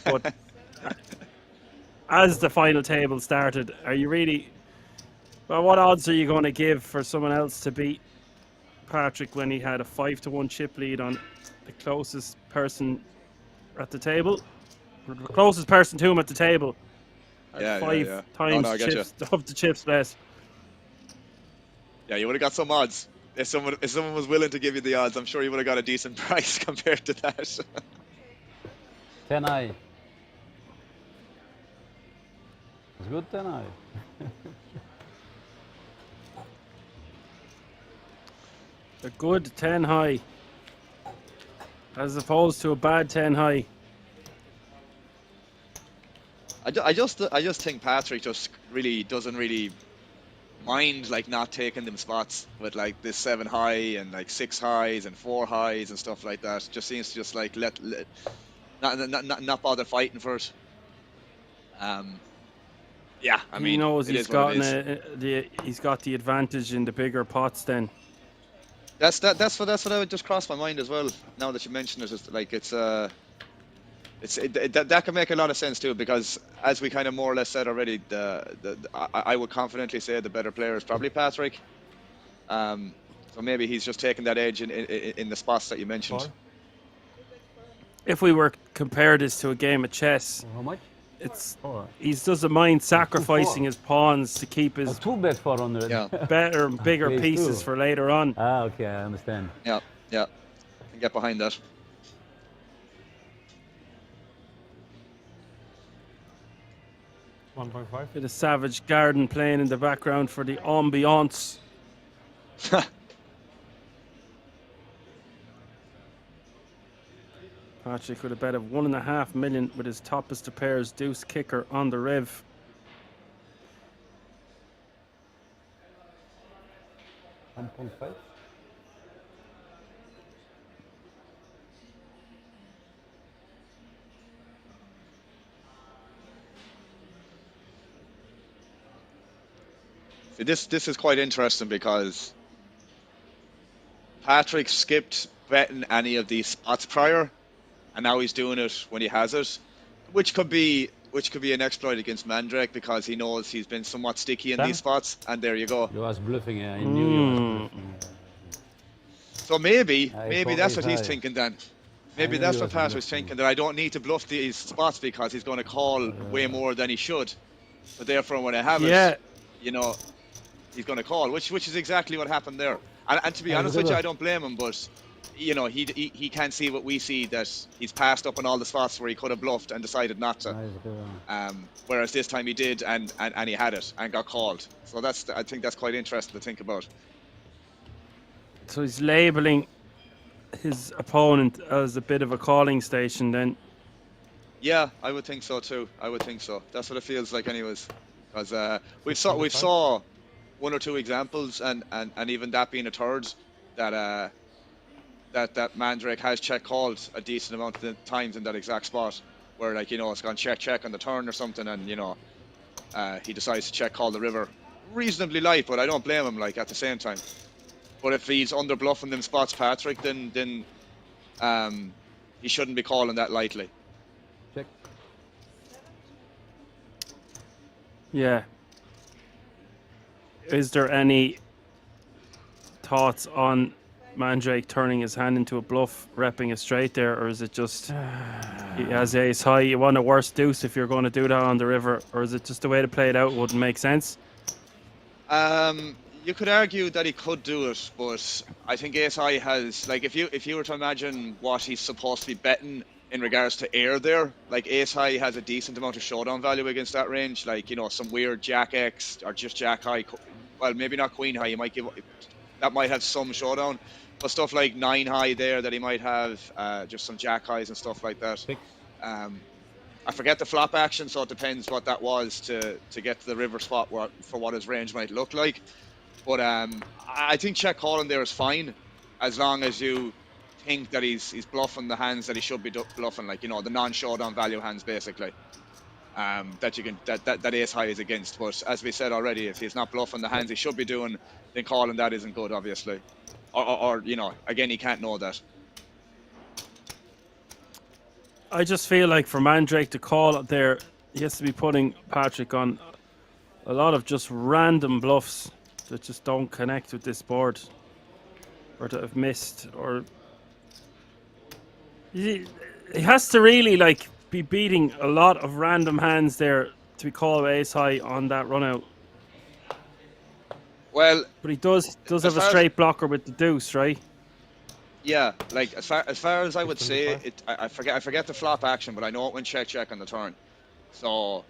But as the final table started, are you really... Well, what odds are you going to give for someone else to beat Patrick when he had a 5-1 chip lead on the closest person at the table? The closest person to him at the table. Yeah, 5 times chips of the chips less. Yeah, you would have got some odds. If someone was willing to give you the odds, I'm sure you would have got a decent price compared to that. 10 eye. It's good 10 eye. A good 10 high, as opposed to a bad 10 high. I just think Patrick just really doesn't really mind like not taking them spots with like this 7 high and like 6 highs and 4 highs and stuff like that. Just seems to just like not bother fighting for it. Yeah, I mean, he knows he's got the advantage in the bigger pots. Then that's what I would just cross my mind as well. Now that you mention it, it's like that can make a lot of sense too, because as we kind of more or less said already, I would confidently say the better player is probably Patrick. So maybe he's just taking that edge in the spots that you mentioned. If we were compare this to a game of chess, how much? He doesn't mind sacrificing his pawns to keep his 2 bet 400. better and bigger pieces for later on. Ah, okay, I understand. Yeah, I can get behind that. Bit of Savage Garden playing in the background for the ambiance. Patrick with a bet of 1.5 million with his toppest of pairs deuce kicker on the rev. $1.5. See, this is quite interesting because Patrick skipped betting any of these spots prior, and now he's doing it when he has it, which could be an exploit against Mandrake because he knows he's been somewhat sticky in these spots, and there you go. You was bluffing, yeah. I knew you was bluffing. So maybe thought that's ace what he's high. thinking then. I Maybe knew that's he what was Patrick's bluffing. thinking, that I don't need to bluff these spots because he's going to call way more than he should. But therefore, when I have it, you know, he's going to call, which is exactly what happened there. And to be honest with you, I don't blame him, but you know, he can't see what we see, that he's passed up on all the spots where he could have bluffed and decided not to. Whereas this time he did, and he had it and got called. So I think that's quite interesting to think about. So he's labelling his opponent as a bit of a calling station then. Yeah, I would think so too. I would think so. That's what it feels like, anyways. Because we saw one or two examples, and even that being a third, that Mandrake has check called a decent amount of times in that exact spot, where, like, you know, it's gone check on the turn or something, and you know, he decides to check call the river reasonably light, but I don't blame him, like, at the same time. But if he's under bluffing them spots, Patrick, then he shouldn't be calling that lightly. Check. Yeah. Is there any thoughts on Mandrake turning his hand into a bluff, repping a straight there, or is it just he has ace high, you want a worse deuce if you're going to do that on the river, or is it just the way to play it out wouldn't make sense? You could argue that he could do it, but I think ace high has, like, if you were to imagine what he's supposed to be betting in regards to air there, like, ace high has a decent amount of showdown value against that range, like, you know, some weird jack X or just jack high, well, maybe not queen high, you might give, that might have some showdown, but stuff like 9 high there that he might have, just some jack highs and stuff like that. I forget the flop action, so it depends what that was to get to the river spot for what his range might look like. But I think check calling there is fine, as long as you think that he's bluffing the hands that he should be bluffing, like, you know, the non-showdown value hands, basically. That ace high is against. But as we said already, if he's not bluffing the hands he should be doing, then calling that isn't good, obviously. Or you know, again, he can't know that. I just feel like for Mandrake to call it there, he has to be putting Patrick on a lot of just random bluffs that just don't connect with this board, or that have missed, or he has to really, like, be beating a lot of random hands there to be called ace high on that run out. Well, but he does have a straight blocker with the deuce, right? Yeah, like, as far as I would say it, I forget the flop action, but I know it went check on the turn. So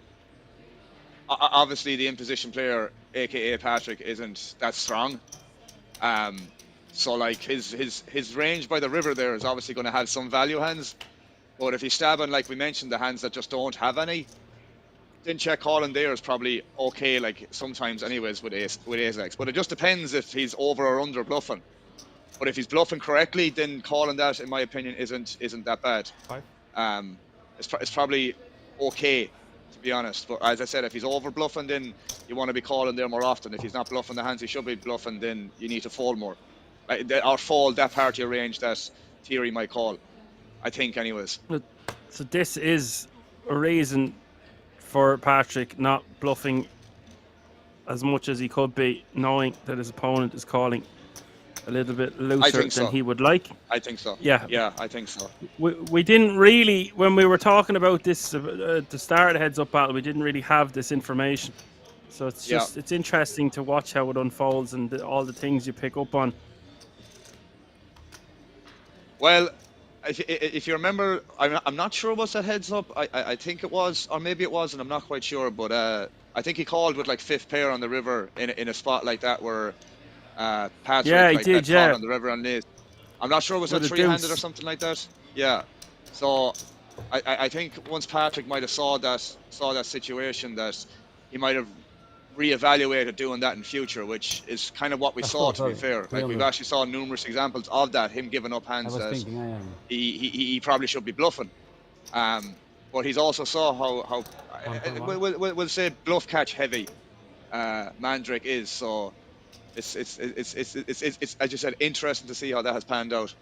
obviously the in-position player, aka Patrick, isn't that strong. So, like, his range by the river there is obviously going to have some value hands. But if he's stabbing, like we mentioned, the hands that just don't have any, then check calling there is probably okay, like, sometimes anyways with ace X. But it just depends if he's over or under bluffing. But if he's bluffing correctly, then calling that, in my opinion, isn't that bad. It's probably okay, to be honest. But as I said, if he's over bluffing, then you want to be calling there more often. If he's not bluffing the hands he should be bluffing, then you need to fold more, or fold that part of your range that Thierry might call, I think, anyways. So this is a reason for Patrick not bluffing as much as he could be, knowing that his opponent is calling a little bit looser than he would like. I think so. Yeah, I think so. We didn't really, when we were talking about this at the start of the heads up battle, we didn't really have this information. So it's just it's interesting to watch how it unfolds and all the things you pick up on. Well, if you remember, I'm not sure what's that heads up. I think it was, or maybe it wasn't. I'm not quite sure, but I think he called with, like, 5th pair on the river in a spot like that where Patrick, he did, on the river on this. I'm not sure, was that 3-handed or something like that? Yeah. So I think once Patrick might have saw that situation, that he might have reevaluated doing that in future, which is kind of what we saw, to be fair. Like, we've actually saw numerous examples of that, him giving up hands that he probably should be bluffing. But he's also saw how we'll say bluff catch heavy. Mandrake is. So it's as you said, interesting to see how that has panned out.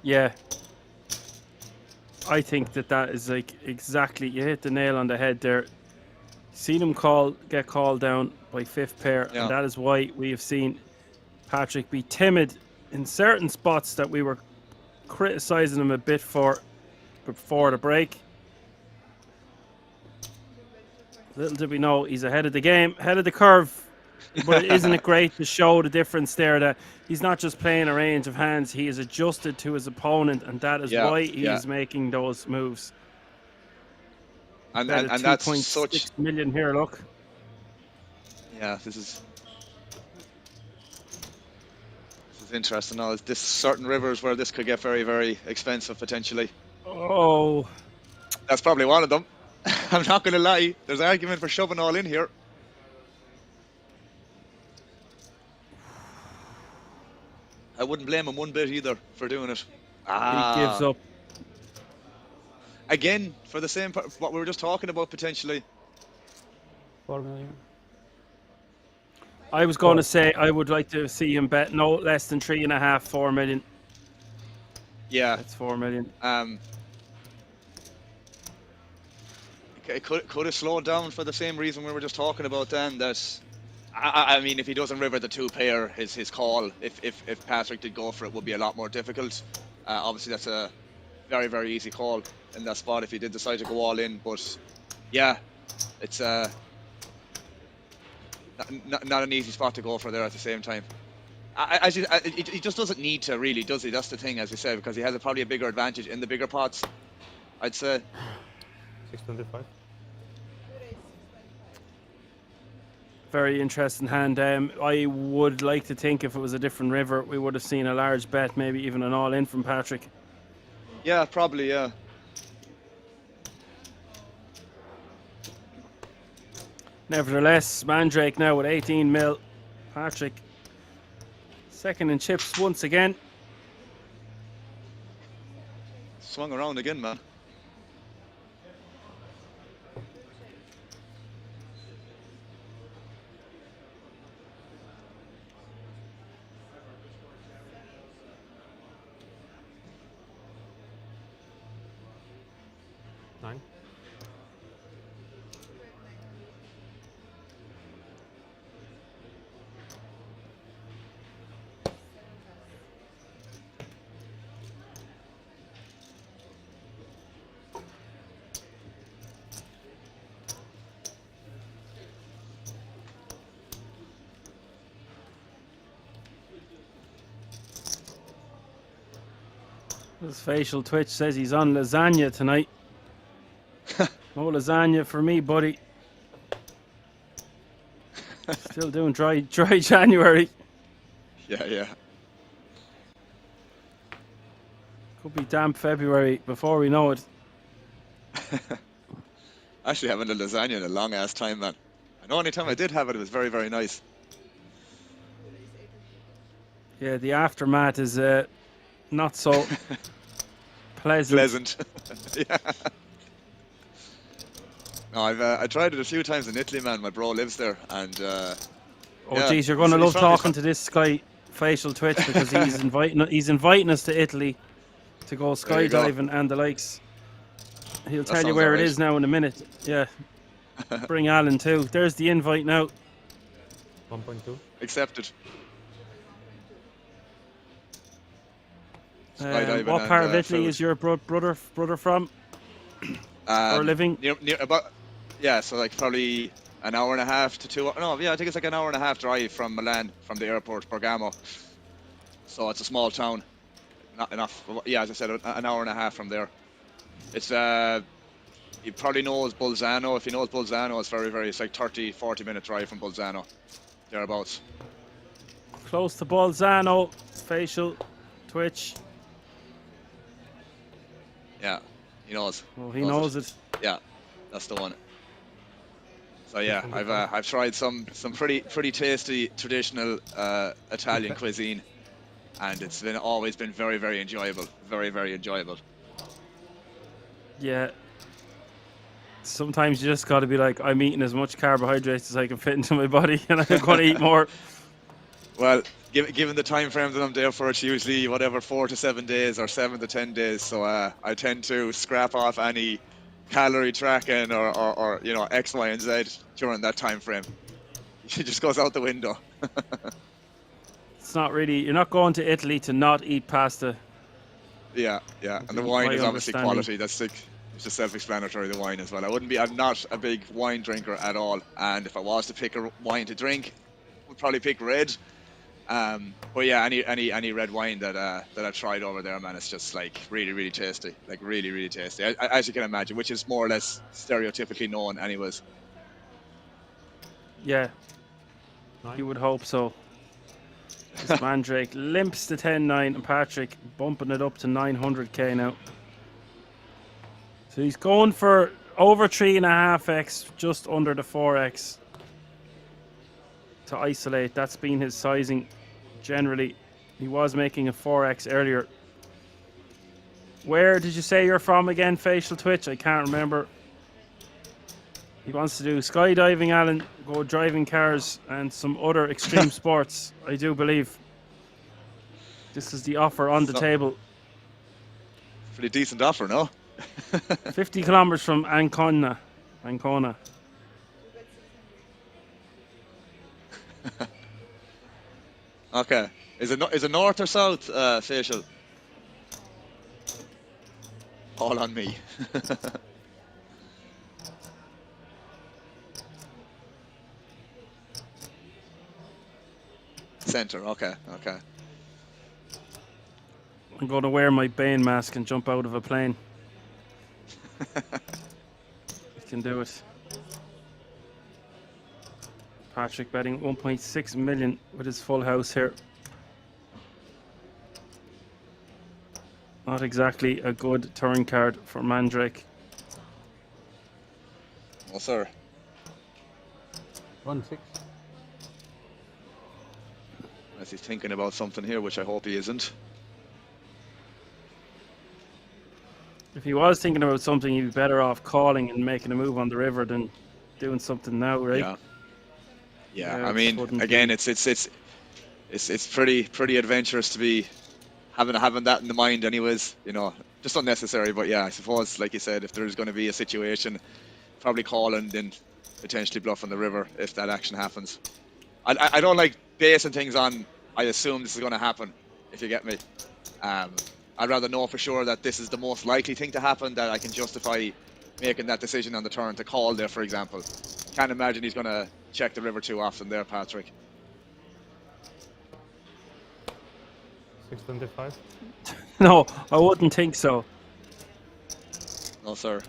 Yeah. I think that is like exactly, you hit the nail on the head there. Seen him get called down by fifth pair, Yeah. and that is why we have seen Patrick be timid in certain spots that we were criticizing him a bit for before the break. Little did we know, he's ahead of the game, ahead of the curve. But isn't it great to show the difference there, that he's not just playing a range of hands, he is adjusted to his opponent, and that is why he is making those moves. And that's 2.6 million here, look. Yeah, this is interesting. Now, there's certain rivers where this could get very, very expensive potentially. Oh, that's probably one of them. I'm not going to lie. There's an argument for shoving all in here. I wouldn't blame him one bit either for doing it. He gives up. Again, for the same, what we were just talking about potentially. 4 million. I was going to say I would like to see him bet no less than 3.5, 4 million. Yeah, that's 4 million. It could have slowed down for the same reason we were just talking about then. That I mean, if he doesn't river the 2 pair, his call, if Patrick did go for it, would be a lot more difficult. Obviously, that's a very, very easy call in that spot if he did decide to go all in. But yeah, it's not an easy spot to go for there at the same time. He just doesn't need to, really, does he? That's the thing, as we said, because he has probably a bigger advantage in the bigger pots, I'd say. 625. Very interesting hand. I would like to think if it was a different river, we would have seen a large bet, maybe even an all-in from Patrick. Yeah, probably, yeah. Nevertheless, Mandrake now with 18 mil. Patrick second in chips once again. Swung around again, man. Nine. His facial twitch says he's on lasagna tonight. No lasagna for me, buddy. Still doing dry January. Yeah. Could be damp February before we know it. Actually, haven't had lasagna in a long ass time, man. And the only time I did have it, it was very, very nice. Yeah, the aftermath is not so pleasant. Yeah. No, I tried it a few times in Italy, man. My bro lives there, and oh geez, you're going to love talking to this guy, facial twitch, because he's inviting us to Italy to go skydiving and the likes. He'll tell you where it is now in a minute. Yeah. Bring Alan too. There's the invite now. 1.2. Accepted. What part of Italy is your brother from? Or living? Near about, yeah, so like probably an hour and a half to 2 hours. No, yeah, I think it's like an hour and a half drive from Milan, from the airport, Bergamo. So it's a small town. Not enough. Yeah, as I said, an hour and a half from there. It's you probably knows Bolzano. If you know Bolzano, it's very, very, it's like 30-40 minute drive from Bolzano, thereabouts. Close to Bolzano, facial twitch. Yeah, he knows. Well, he knows it. Yeah, that's the one. So yeah, I've tried some pretty tasty traditional Italian cuisine, and it's always been very, very enjoyable. Very, very enjoyable. Yeah. Sometimes you just got to be like, I'm eating as much carbohydrates as I can fit into my body, and I'm going to eat more. Well, given the time frame that I'm there for, it's usually whatever 4 to 7 days or 7 to 10 days. So I tend to scrap off any calorie tracking or you know, X, Y, and Z during that time frame. It just goes out the window. It's not really. You're not going to Italy to not eat pasta. Yeah, yeah, and the wine My is obviously understanding. quality. That's like, it's just self-explanatory. The wine as well. I'm not a big wine drinker at all, and if I was to pick a wine to drink, I would probably pick red. But yeah, any red wine that I've tried over there, man, it's just like really tasty, like really tasty, as you can imagine, which is more or less stereotypically known, anyways. Yeah, you would hope so. This Mandrake limps to 10-9, and Patrick bumping it up to 900k now. So he's going for over 3.5x, just under the 4x to isolate. That's been his sizing generally. He was making a 4x earlier. Where did you say you're from again, Facial Twitch? I can't remember. He wants to do skydiving, Alan, go driving cars, and some other extreme sports, I do believe. This is the offer on the table. Pretty decent offer, no? 50 kilometers from Ancona. Okay. Is it north or south, Facial? All on me. Center. Okay. I'm going to wear my Bane mask and jump out of a plane. You can do it. Patrick betting 1.6 million with his full house here. Not exactly a good turn card for Mandrake. No, sir. 1-6. As he's thinking about something here, which I hope he isn't. If he was thinking about something, he'd be better off calling and making a move on the river than doing something now, right? Yeah. I mean, again, it's pretty adventurous to be having that in the mind, anyways. You know, just unnecessary. But yeah, I suppose, like you said, if there's going to be a situation, probably call and then potentially bluff on the river if that action happens. I don't like basing things on, I assume this is going to happen, if you get me. I'd rather know for sure that this is the most likely thing to happen, that I can justify making that decision on the turn to call there, for example. Can't imagine he's going to check the river too often there, Patrick. 625. No, I wouldn't think so. No, sir.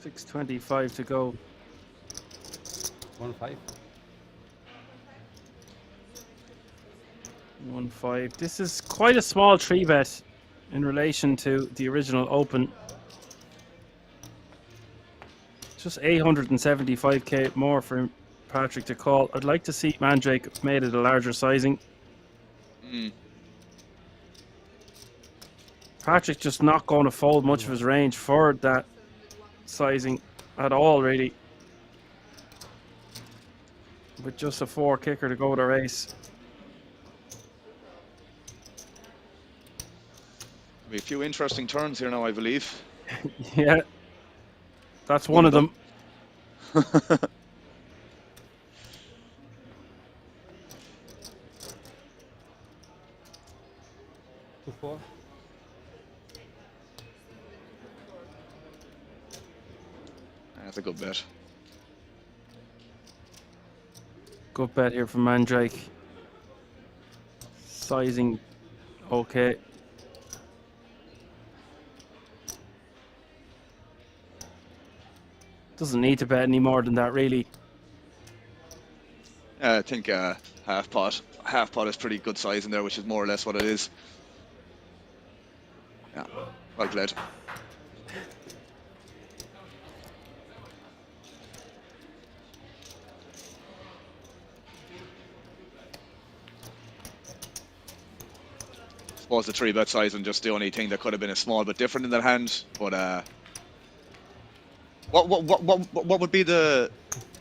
$6.25 to go. 1-5. 1-5. This is quite a small 3-bet in relation to the original open. Just 875k more for Patrick to call. I'd like to see Mandrake made it a larger sizing. Patrick just not going to fold much of his range for that sizing at all, really. With just a 4 kicker to go with a race. There'll be a few interesting turns here now, I believe. Yeah. That's one of them. 2-4. That's a good bet. Good bet here from Mandrake. Sizing okay. Doesn't need to bet any more than that, really. I think half pot is pretty good size in there, which is more or less what it is. Yeah, well played. suppose the 3-bet size and just the only thing that could have been a small bit different in that hand. But what would be the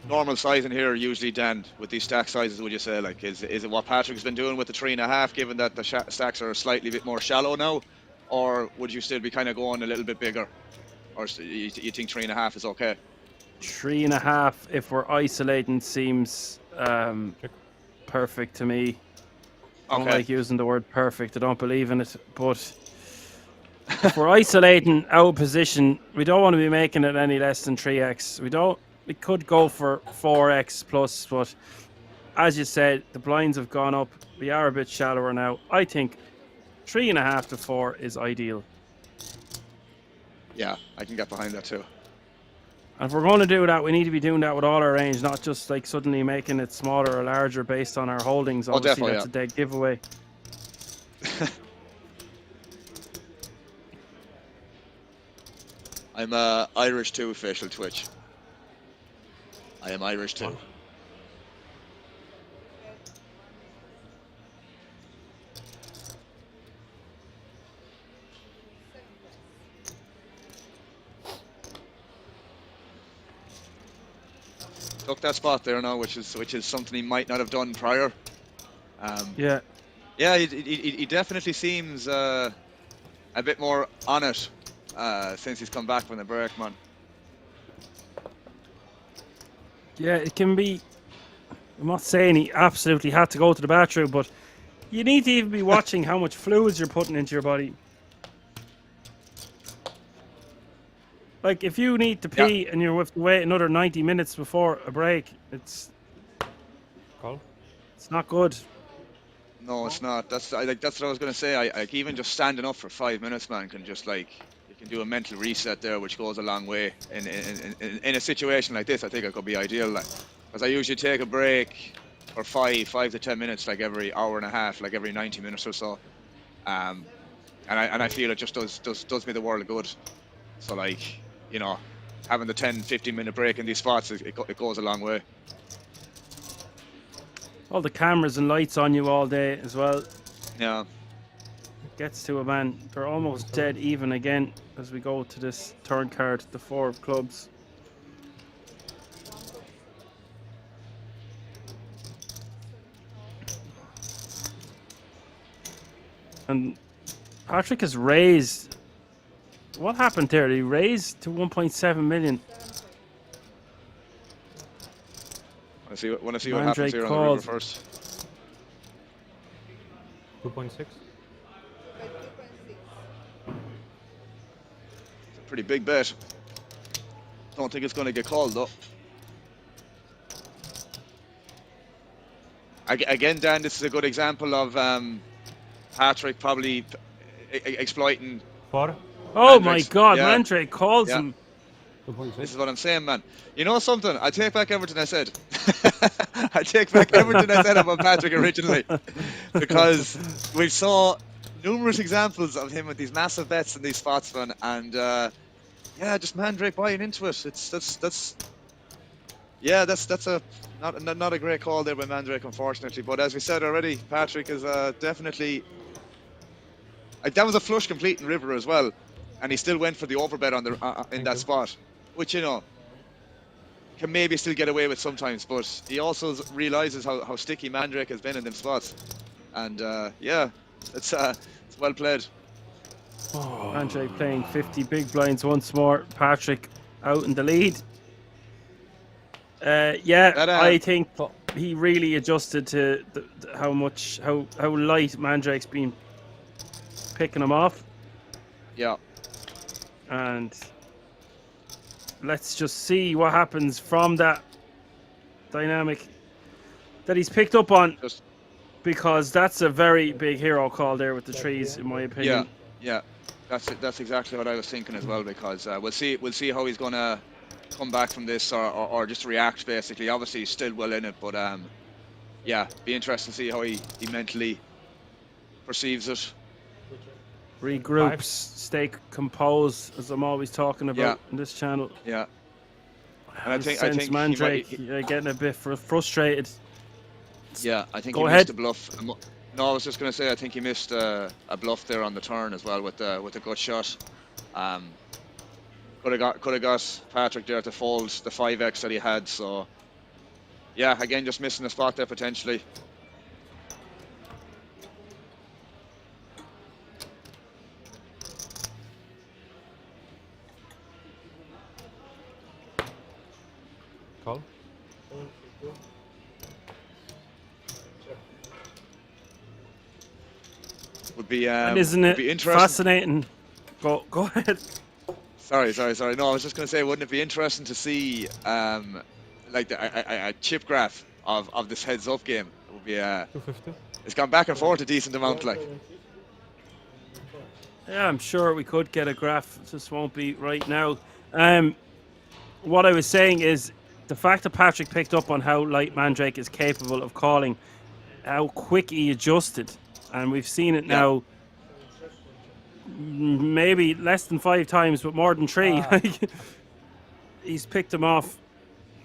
normal size in here usually, Dan, with these stack sizes? Would you say, like, is it what Patrick's been doing with the 3.5, given that the stacks are slightly bit more shallow now, or would you still be kind of going a little bit bigger, or you think 3.5 is okay? 3.5, if we're isolating, seems perfect to me. I don't like using the word perfect. I don't believe in it, but if we're isolating our position, we don't want to be making it any less than 3x. We could go for 4x plus, but as you said, the blinds have gone up. We are a bit shallower now. I think 3.5 to 4 is ideal. Yeah, I can get behind that too. And if we're going to do that, we need to be doing that with all our range, not just like suddenly making it smaller or larger based on our holdings. Obviously, that's a dead giveaway. I'm Irish too, facial twitch. I am Irish too. Took that spot there now, which is something he might not have done prior. Yeah. Yeah, he definitely seems a bit more on it since he's come back from the break, man. Yeah, it can be. I'm not saying he absolutely had to go to the bathroom, but you need to even be watching how much fluids you're putting into your body. Like, if you need to pee and you have to wait another 90 minutes before a break, it's not good. No, it's not. That's what I was gonna say. Like even just standing up for 5 minutes, man, can just like you can do a mental reset there, which goes a long way. In a situation like this, I think it could be ideal. Like, because I usually take a break for 5 to 10 minutes, like every hour and a half, like every 90 minutes or so. And I feel it just does me the world of good. So like, you know, having the 10-15 minute break in these spots, it goes a long way. All the cameras and lights on you all day as well. Yeah. It gets to a man. They're almost dead even again as we go to this turn card, the 4 of clubs. And Patrick has raised. What happened there? He raised to 1.7 million. Want to see what happens here on the river first. 2.6. It's a pretty big bet. Don't think it's going to get called though. Again, Dan, this is a good example of Patrick probably exploiting. 4. Oh my God, Mandrake calls him. This is what I'm saying, man. You know something? I take back everything I said. I take back everything I said about Patrick originally, because we saw numerous examples of him with these massive bets in these spots, man. And yeah, just Mandrake buying into it. That's not a great call there by Mandrake, unfortunately. But as we said already, Patrick is definitely. That was a flush complete in river as well, and he still went for the overbet on the in that spot, which, you know, can maybe still get away with sometimes. But he also realizes how sticky Mandrake has been in them spots, and yeah, it's well played. Oh, Mandrake playing 50 big blinds once more. Patrick out in the lead. I think he really adjusted to how light Mandrake's been picking him off. Yeah. And let's just see what happens from that dynamic that he's picked up on, because that's a very big hero call there with the trees, in my opinion. Yeah, that's exactly what I was thinking as well, because we'll see how he's gonna come back from this, or just react basically. Obviously he's still well in it, but yeah, be interesting to see how he mentally perceives it. Regroups, stay composed, as I'm always talking about in this channel. Yeah. And I think Mandrake getting a bit frustrated. Yeah, I think Go he ahead. missed the bluff No, I was just going to say I think he missed a bluff there on the turn as well with the gut shot. Could have got Patrick there to fold the 5x that he had. So yeah, again, just missing the spot there potentially. Call. Would be and isn't would it be interesting. fascinating? Go ahead. Sorry. No, I was just going to say, wouldn't it be interesting to see like a chip graph of this heads-up game? It would be 250. It's gone back and forth a decent amount, like. Yeah, I'm sure we could get a graph. It just won't be right now. What I was saying is the fact that Patrick picked up on how light Mandrake is capable of calling, how quick he adjusted, and we've seen it now. Maybe less than 5 times, but more than 3. He's picked him off.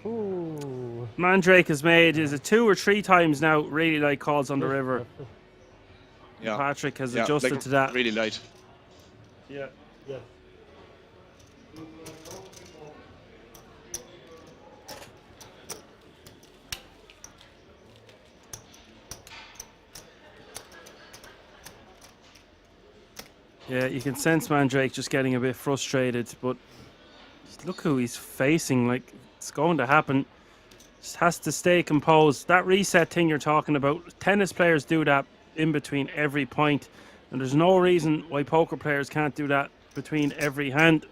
Ooh. Mandrake has made, is it 2 or 3 times now, really light calls on the river. Yeah. Patrick has adjusted like to that. Really light. Yeah. Yeah. Yeah, you can sense Mandrake just getting a bit frustrated, but look who he's facing. Like, it's going to happen. Just has to stay composed. That reset thing you're talking about, tennis players do that in between every point, and there's no reason why poker players can't do that between every hand.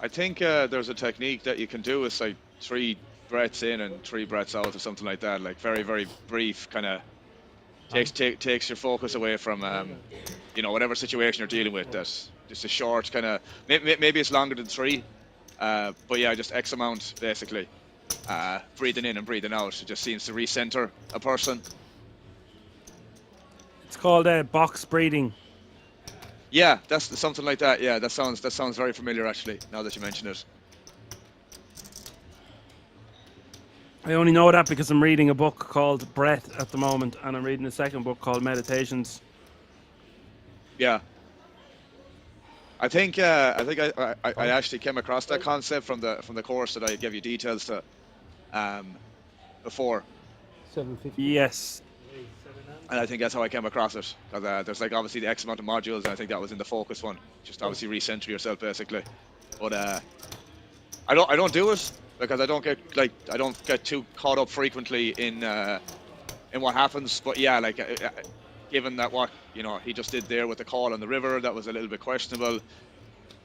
I think there's a technique that you can do. It's like 3 breaths in and 3 breaths out or something like that. Like very, very brief, kind of takes your focus away from whatever situation you're dealing with. That's just a short kind of, maybe it's longer than 3, but yeah, just X amount basically. Breathing in and breathing out. It just seems to recenter a person. It's called box breathing. Yeah, that's something like that. Yeah, that sounds very familiar actually. Now that you mention it. I only know that because I'm reading a book called Breath at the moment, and I'm reading a second book called Meditations. Yeah. I think I actually came across that concept from the course that I gave you details to before. 750. Yes. And I think that's how I came across it. Because there's like obviously the X amount of modules, and I think that was in the focus one. Just obviously recenter yourself basically. But I don't do it because I don't get too caught up frequently in what happens. But yeah, like given that what he just did there with the call on the river, that was a little bit questionable.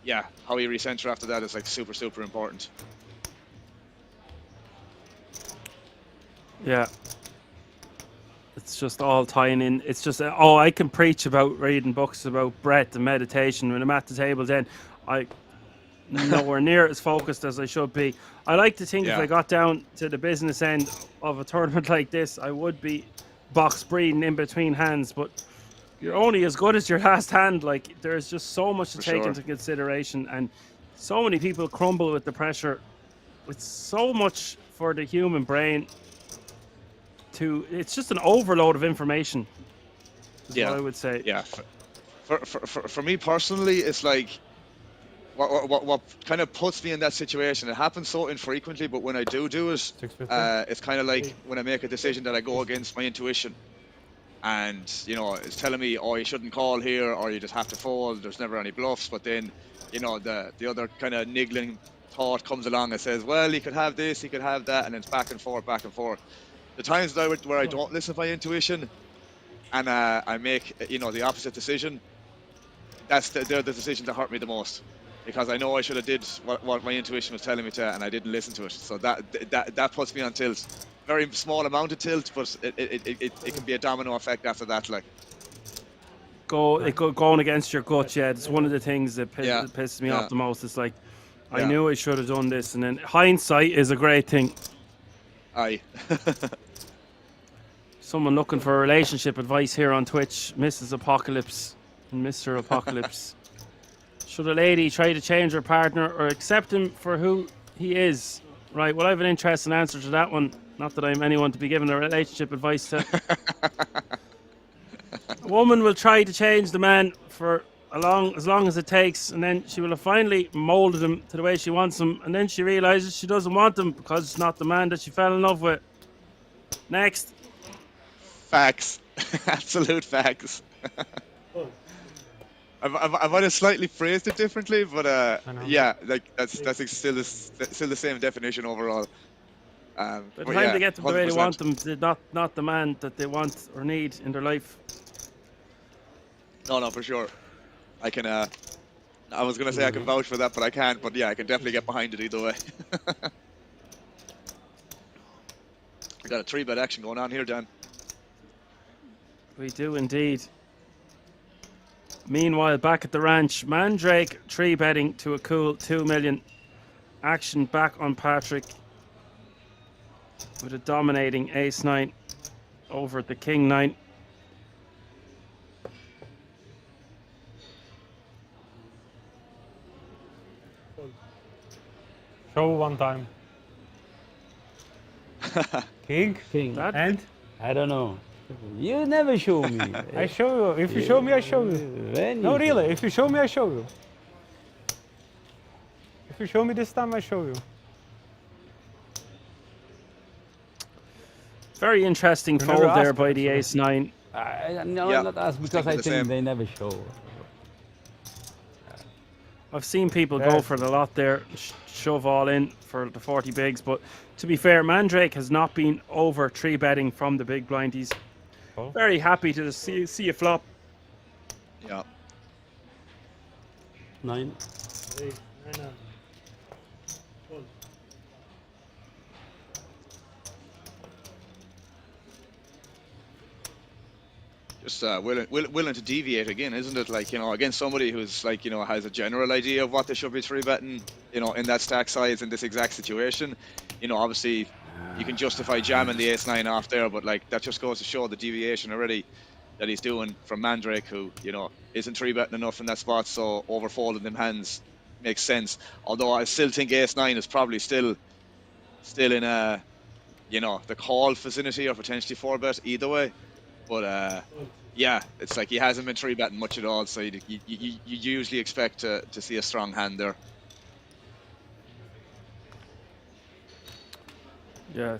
Yeah, how he recenter after that is like super important. Yeah. It's just all tying in. It's just, I can preach about reading books about breath and meditation. When I'm at the table, then I'm nowhere near as focused as I should be. I like to think if I got down to the business end of a tournament like this, I would be box breathing in between hands, but you're only as good as your last hand. Like, there's just so much to take into consideration, and so many people crumble with the pressure. It's so much for the human brain. It's just an overload of information. Is what I would say. Yeah. For me personally, it's like what kind of puts me in that situation. It happens so infrequently, but when I do it, it's kind of like when I make a decision that I go against my intuition, and it's telling me, oh, you shouldn't call here, or you just have to fold. There's never any bluffs. But then, the other kind of niggling thought comes along and says, well, he could have this, he could have that, and it's back and forth. The times where I don't listen to my intuition and I make the opposite decision, they're the decisions that hurt me the most, because I know I should have did what my intuition was telling me to, and I didn't listen to it. So that puts me on tilt. Very small amount of tilt, but it can be a domino effect after that. Like going against your gut. Yeah, it's one of the things that pisses me off the most. It's like I knew I should have done this, and then hindsight is a great thing. Aye. Someone looking for relationship advice here on Twitch, Mrs. Apocalypse and Mr. Apocalypse. Should a lady try to change her partner or accept him for who he is? Right, well, I have an interesting answer to that one. Not that I'm anyone to be giving a relationship advice to. A woman will try to change the man for as long as it takes, and then she will have finally molded him to the way she wants him, and then she realizes she doesn't want him because it's not the man that she fell in love with. Next. Facts. Absolute facts. I might have slightly phrased it differently, but yeah, like that's still the same definition overall. By the But time yeah, they get them the way they 100%. want them, they're not the man that they want or need in their life. No, for sure. I can. I was gonna say I can vouch for that, but I can't. But yeah, I can definitely get behind it either way. We got a 3-bet action going on here, Dan. We do indeed. Meanwhile, back at the ranch, Mandrake 3-betting to a cool 2 million. Action back on Patrick with a dominating ace-9 over the king-9. Show one time. King? And? I don't know. You never show me. I show you. If you show me, I show you. No, really. If you show me, I show you. If you show me this time, I show you. Very interesting You fold never there asked by me, the so- ace-9. No, Yeah, not us, because I the think same. they never show. I've seen people go for it a lot there, shove all in for the 40 bigs, but to be fair, Mandrake has not been over 3-betting from the big blind. He's very happy to see a flop. Yeah. 9. Just willing to deviate again, isn't it? Like, you know, against somebody who's like, you know, has a general idea of what they should be 3-betting, you know, in that stack size in this exact situation. You know, obviously you can justify jamming the ace-9 off there, but like that just goes to show the deviation already that he's doing from Mandrake, who, you know, isn't 3-betting enough in that spot, so overfolding them hands makes sense. Although I still think ace-9 is probably still in a, you know, the call vicinity or potentially 4-bet either way. But yeah, it's like he hasn't been 3-betting much at all, so you usually expect to see a strong hand there. Yeah.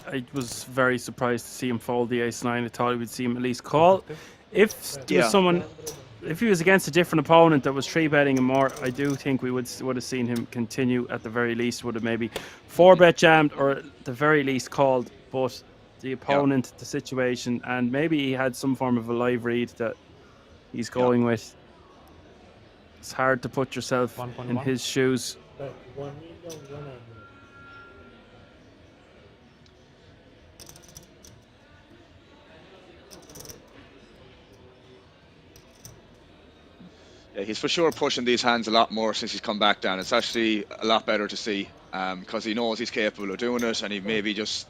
I was very surprised to see him fold the ace-9. I thought he would see him at least call. If there was someone, if he was against a different opponent that was 3-betting him more, I do think we would have seen him continue at the very least. Would have maybe 4-bet jammed or at the very least called, but the opponent, the situation, and maybe he had some form of a live read that he's going with. It's hard to put yourself in his shoes. Yeah, he's for sure pushing these hands a lot more since he's come back down. It's actually a lot better to see because he knows he's capable of doing it, and he maybe just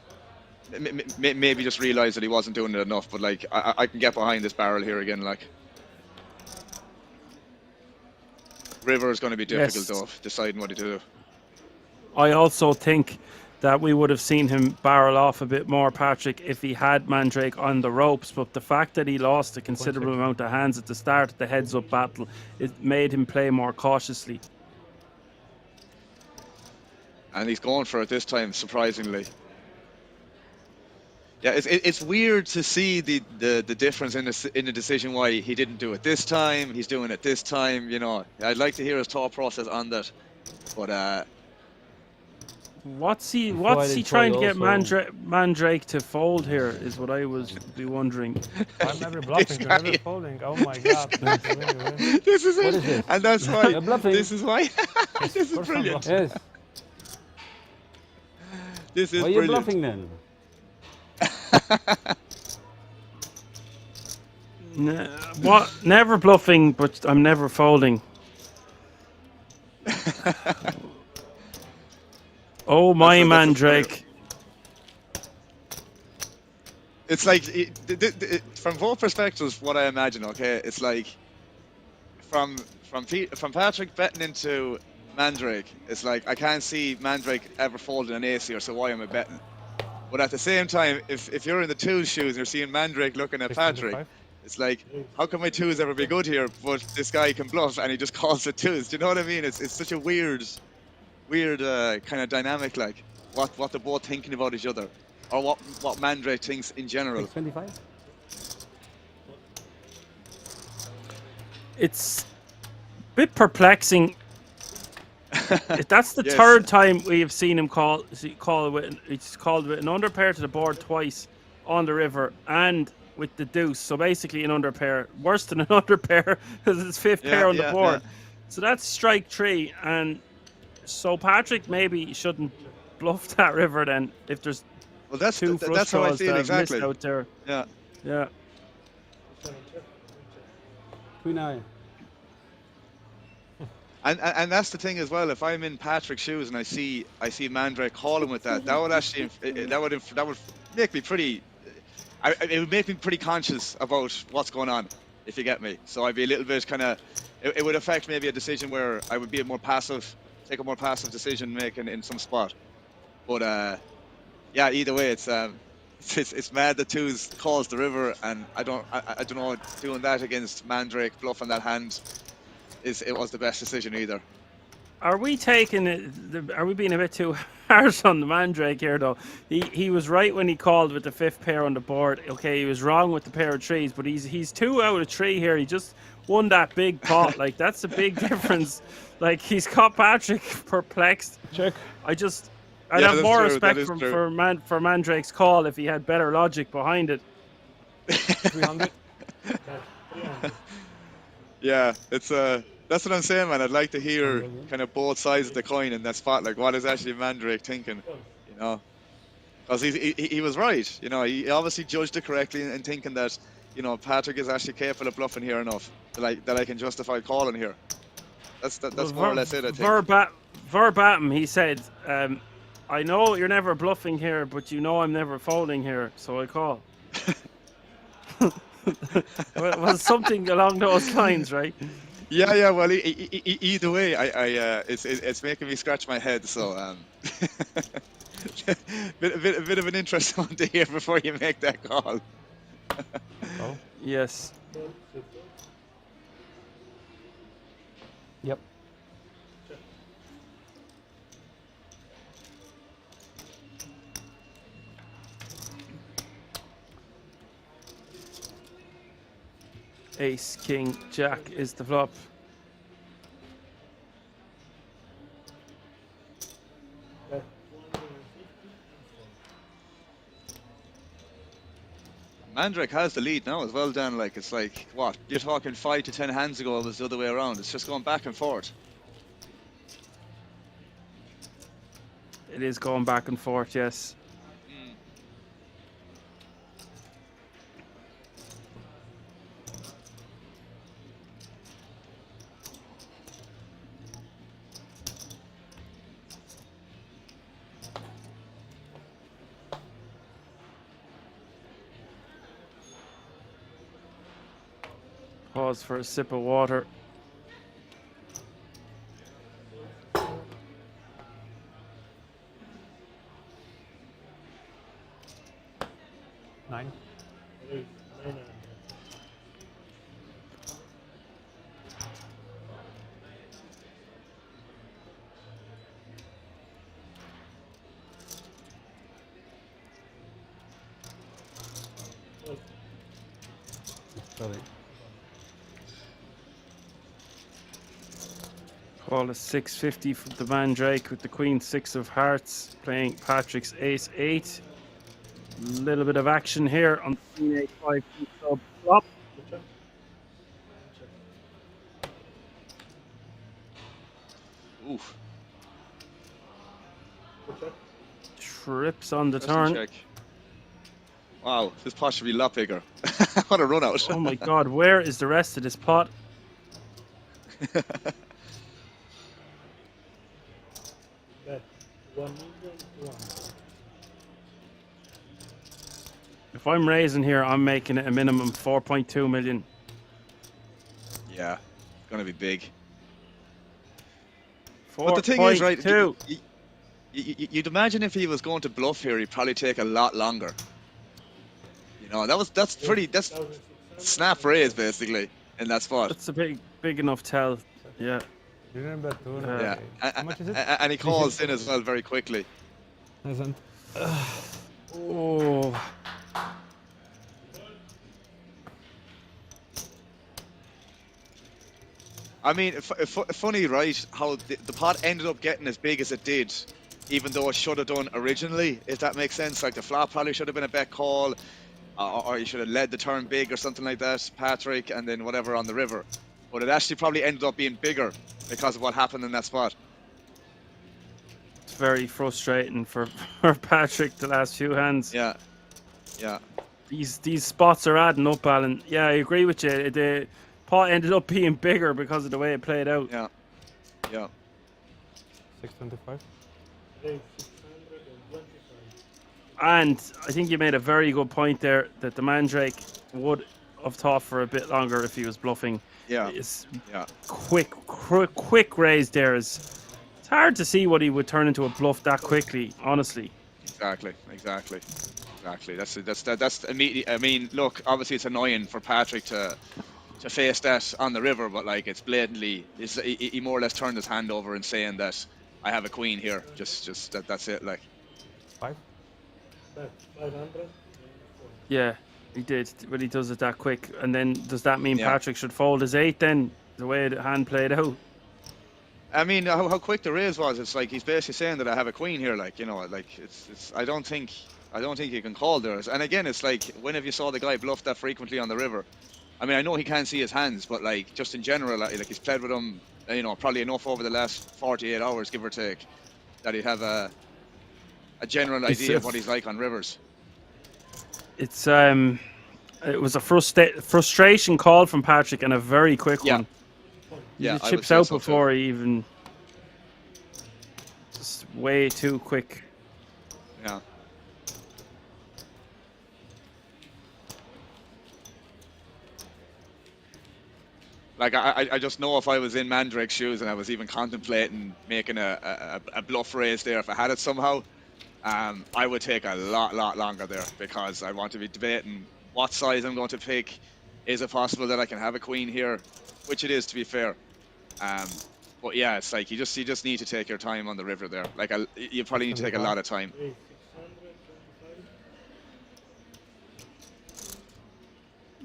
realized that he wasn't doing it enough. But like, I can get behind this barrel here again. Like, river is going to be difficult though, deciding what to do. I also think that we would have seen him barrel off a bit more, Patrick, if he had Mandrake on the ropes. But the fact that he lost a considerable amount of hands at the start of the heads-up battle, it made him play more cautiously. And he's going for it this time, surprisingly. Yeah, it's weird to see the difference in the decision why he didn't do it this time. He's doing it this time. You know, I'd like to hear his thought process on that. But what's he trying to get Mandrake to fold here is what I was be wondering. I'm never bluffing, you're never folding. Oh my god. This is What it. is this? And that's why. You're bluffing. This is why. This is brilliant. Yes. This is Why are you brilliant. bluffing then? What? Never bluffing, but I'm never folding. Oh my Mandrake. It's like, from both perspectives, what I imagine, okay, it's like, from Patrick betting into Mandrake. It's like I can't see Mandrake ever folding an ace here, so why am I betting? But at the same time, if you're in the twos shoes and you're seeing Mandrake looking at Patrick, it's like, how can my twos ever be good here? But this guy can bluff and he just calls it twos. Do you know what I mean? It's such a weird kind of dynamic. Like what they're both thinking about each other, or what Mandrake thinks in general. 25. It's a bit perplexing. That's the Yes. third time we have seen him call with. It's called with an underpair to the board twice on the river and with the deuce. So basically an underpair, worse than an underpair because it's fifth pair on the board. So that's strike 3, and so Patrick maybe shouldn't bluff that river then if there's Well, that's two flush that's how I draws feel that have exactly. missed out there. Yeah. Yeah. Queen eye. And that's the thing as well. If I'm in Patrick's shoes and I see Mandrake calling with that, that would actually that would make me pretty. It would make me pretty conscious about what's going on, if you get me. So I'd be a little bit kind of. It would affect maybe a decision where I would be a more passive, take a more passive decision making in some spot. But yeah, either way, it's mad that twos calls the river, and I don't know, doing that against Mandrake bluffing that hand. It was the best decision either. Are we taking it? Are we being a bit too harsh on the Mandrake here, though? He was right when he called with the fifth pair on the board. Okay, he was wrong with the pair of trees, but he's 2 out of 3 here. He just won that big pot. Like that's a big difference. Like he's caught Patrick perplexed. Check. I'd Yeah, have more true, respect for Mandrake's call if he had better logic behind it. 300. Yeah, it's that's what I'm saying, man. I'd like to hear kind of both sides of the coin in that spot. Like, what is actually Mandrake thinking? You know, because he was right. You know, he obviously judged it correctly in thinking that, you know, Patrick is actually capable of bluffing here enough that I can justify calling here. That's more or less it, I think. Verbatim, he said, "I know you're never bluffing here, but you know I'm never folding here, so I call." Well, it was something along those lines, right? Yeah. Well, either way, it's making me scratch my head. So, bit of an interesting one to hear before you make that call. Oh. Yes. Yep. Ace, king, jack is the flop. Mandrake has the lead now as well, Dan. Like, it's like, what? You're talking 5 to 10 hands ago, it was the other way around. It's just going back and forth. It is going back and forth, yes. Pause for a sip of water. Nine. Sorry. Call a 650 for the Mandrake with the Queen 6 of Hearts playing Patrick's Ace 8. Little bit of action here on Queen 8 5 sub flop. Oof. Trips on the Just a turn. check. Wow, this pot should be a lot bigger. What a run out. Oh my god, where is the rest of this pot? If I'm raising here, I'm making it a minimum 4.2 million. Yeah, it's gonna be big. But the thing is, right, 4.2. you'd imagine if he was going to bluff here, he'd probably take a lot longer. You know, that's snap raise basically in that spot. That's a big enough tell. Yeah. Remember to Yeah, how much is it? and he calls in as well very quickly. Oh. I mean, funny, right? How the pot ended up getting as big as it did, even though it should have done originally. If that makes sense, like the flop probably should have been a bet call, or you should have led the turn big or something like that, Patrick, and then whatever on the river. But it actually probably ended up being bigger because of what happened in that spot. It's very frustrating for Patrick the last few hands. Yeah, yeah. These spots are adding up, Alan. Yeah, I agree with you. The pot ended up being bigger because of the way it played out. Yeah, yeah. 625. And I think you made a very good point there that the Mandrake would have thought for a bit longer if he was bluffing. Yeah. It's yeah. Quick raise there is. It's hard to see what he would turn into a bluff that quickly, honestly. Exactly. That's immediate. I mean, look, obviously it's annoying for Patrick to face that on the river, but like it's blatantly, he more or less turned his hand over and saying that I have a queen here. Just that's it. Like 500. Yeah, he did, but he does it that quick. And then does that mean Yeah. Patrick should fold his 8 then? The way the hand played out. I mean, how quick the raise was. It's like he's basically saying that I have a queen here. Like, you know, like it's. I don't think you can call there. And again, it's like whenever you saw the guy bluff that frequently on the river. I mean, I know he can't see his hands, but like just in general, like he's played with him, you know, probably enough over the last 48 hours, give or take, that he'd have a general idea of what he's like on rivers. It's it was a frustration call from Patrick and a very quick one. Yeah, He chips out before he even. Just way too quick. Yeah. Like I just know if I was in Mandrake's shoes and I was even contemplating making a bluff raise there, if I had it somehow, I would take a lot longer there because I want to be debating what size I'm going to pick. Is it possible that I can have a queen here? Which it is, to be fair. But yeah, it's like you just need to take your time on the river there. Like you probably need to take a lot of time.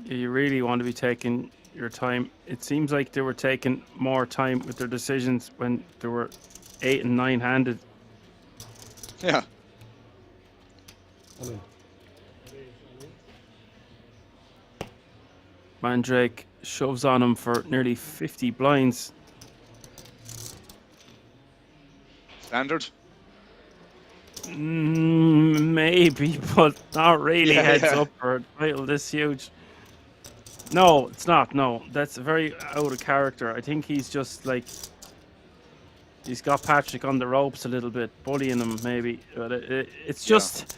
You really want to be taking your time. It seems like they were taking more time with their decisions when they were 8 and 9 handed. Yeah. Mandrake shoves on him for nearly 50 blinds. Standard? Maybe, but not really heads up for a title this huge. No, it's not. No, that's very out of character. I think he's just like he's got Patrick on the ropes a little bit, bullying him maybe. But it's just,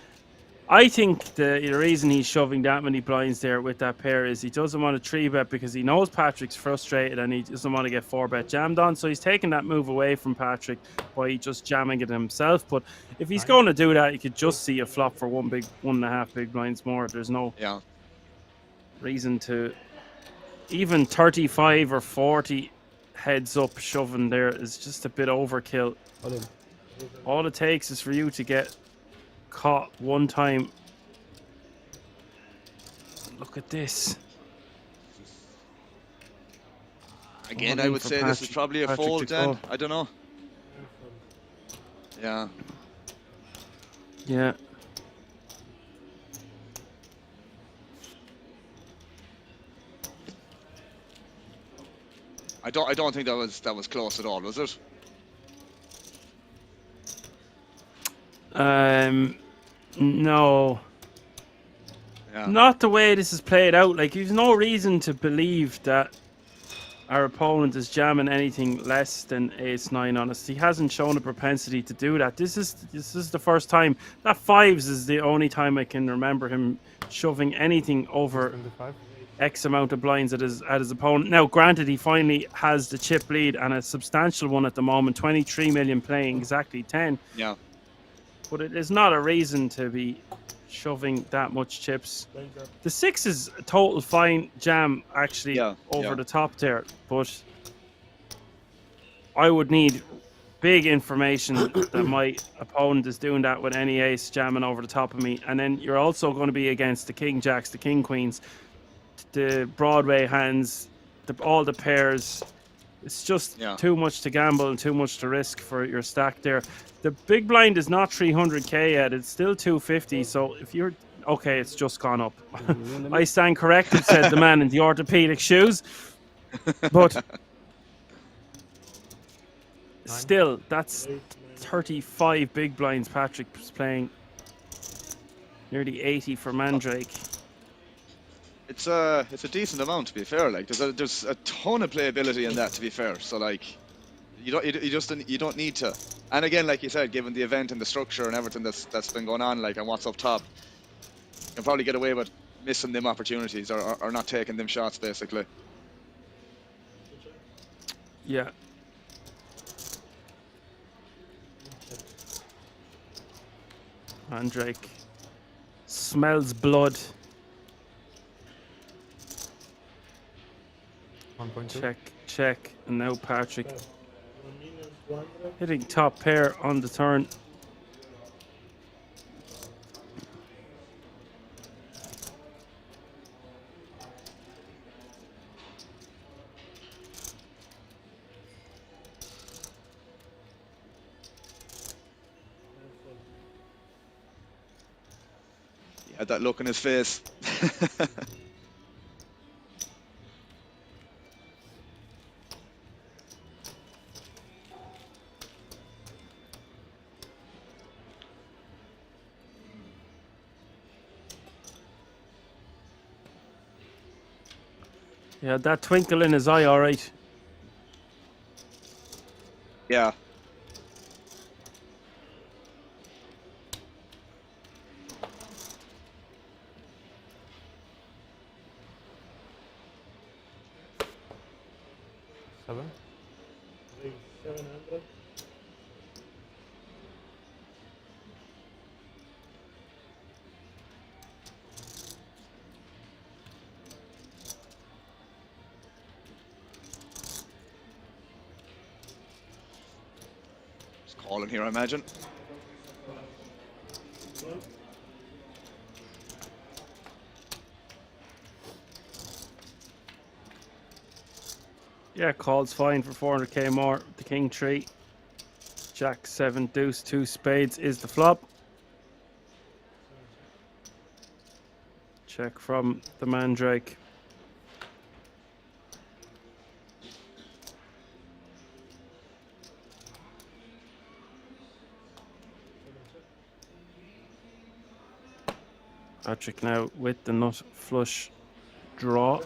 I think the reason he's shoving that many blinds there with that pair is he doesn't want to 3-bet because he knows Patrick's frustrated and he doesn't want to get 4-bet jammed on. So he's taking that move away from Patrick by just jamming it himself. But if he's going to do that, you could just see a flop for 1.5 big blinds more. There's no reason to even 35 or 40 heads up shoving there is just a bit overkill. All it takes is for you to get caught one time. Look at this. Again, I would say this is probably a fold then. I don't know. Yeah. Yeah. I don't think that was close at all, was it? No. Yeah. Not the way this is played out. Like, there's no reason to believe that our opponent is jamming anything less than ace-9 on us. He hasn't shown a propensity to do that. This is the first time. That 5s is the only time I can remember him shoving anything over X amount of blinds at his opponent. Now, granted, he finally has the chip lead and a substantial one at the moment. 23 million playing exactly 10. Yeah. But it is not a reason to be shoving that much chips. The 6 is a total fine jam, actually, over the top there. But I would need big information that my opponent is doing that with any ace jamming over the top of me. And then you're also going to be against the king jacks, the king queens, the Broadway hands, all the pairs. It's just too much to gamble and too much to risk for your stack there. The big blind is not 300k yet. It's still 250. So if you're okay, it's just gone up. I stand corrected, said the man in the orthopedic shoes. But still, that's 35 big blinds Patrick is playing. Nearly 80 for Mandrake. It's a decent amount, to be fair. Like there's a ton of playability in that, to be fair. So like you don't need to. And again, like you said, given the event and the structure and everything that's been going on, like and what's up top, you can probably get away with missing them opportunities or not taking them shots, basically. Yeah. Mandrake smells blood. 1.2. Check, and now Patrick hitting top pair on the turn. He had that look on his face. Yeah, that twinkle in his eye, all right. Yeah. Seven. 700. Just calling here, I imagine. Yeah, call's fine for 400k more. The king 3. Jack 7 deuce 2 spades is the flop. Check from the Mandrake. Patrick now with the nut flush draw.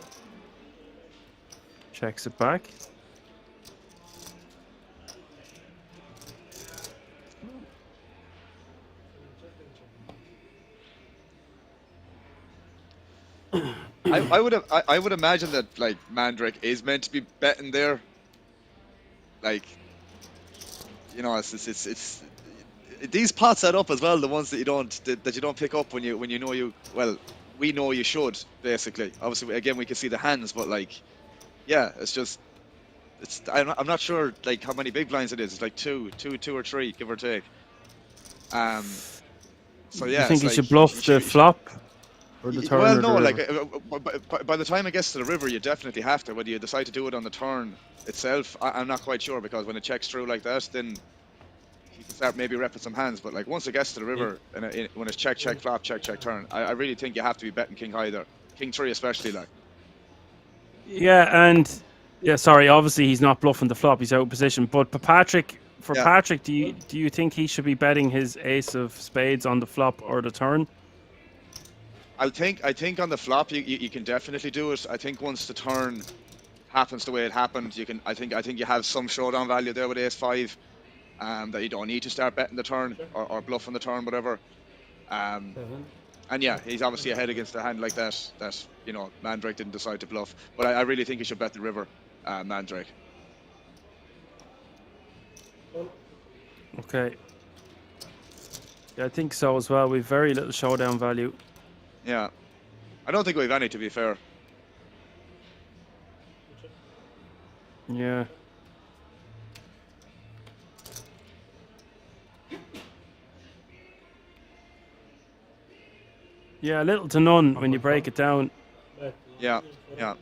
Checks it back. I would imagine that like Mandrake is meant to be betting there. Like, you know, it's these pots add up as well. The ones that you don't pick up when you know you we know you should, basically. Obviously, again, we can see the hands, but like, yeah, I'm not sure like how many big blinds it is. It's like two or three, give or take. So yeah, you think you should bluff the flop or the turn? Well, or no, the like river? by the time it gets to the river, you definitely have to. Whether you decide to do it on the turn itself, I'm not quite sure, because when it checks through like that, then you can start maybe repping some hands. But like once it gets to the river, and when it's check flop, check turn, I really think you have to be betting king high there, king 3 especially, like. Yeah, and yeah, sorry. Obviously, he's not bluffing the flop; he's out of position. But Patrick, Patrick, do you think he should be betting his ace of spades on the flop or the turn? I think on the flop you can definitely do it. I think once the turn happens the way it happened, you can. I think you have some showdown value there with ace 5, that you don't need to start betting the turn or bluffing the turn, whatever. And And yeah, he's obviously ahead against a hand like that, you know, Mandrake didn't decide to bluff. But I really think he should bet the river, Mandrake. Okay. Yeah, I think so as well. We've very little showdown value. Yeah. I don't think we've any, to be fair. Yeah. Yeah, little to none when you break it down. Yeah, yeah.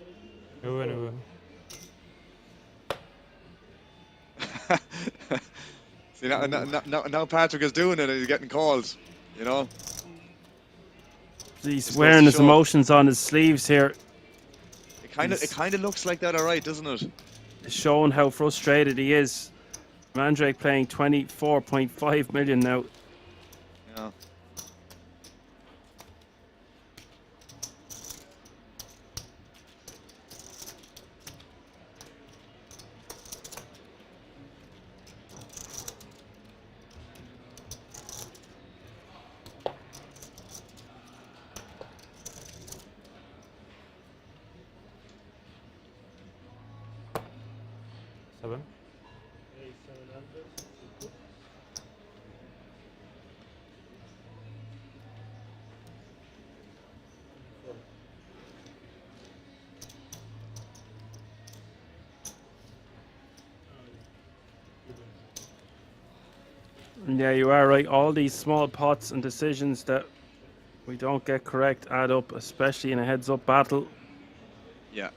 See, now Patrick is doing it and he's getting called, you know? He's wearing his emotions on his sleeves here. It kind of looks like that, alright, doesn't it? It's showing how frustrated he is. Mandrake playing 24.5 million now. Yeah. Seven. Yeah, you are right. All these small pots and decisions that we don't get correct add up, especially in a heads-up battle. Yeah.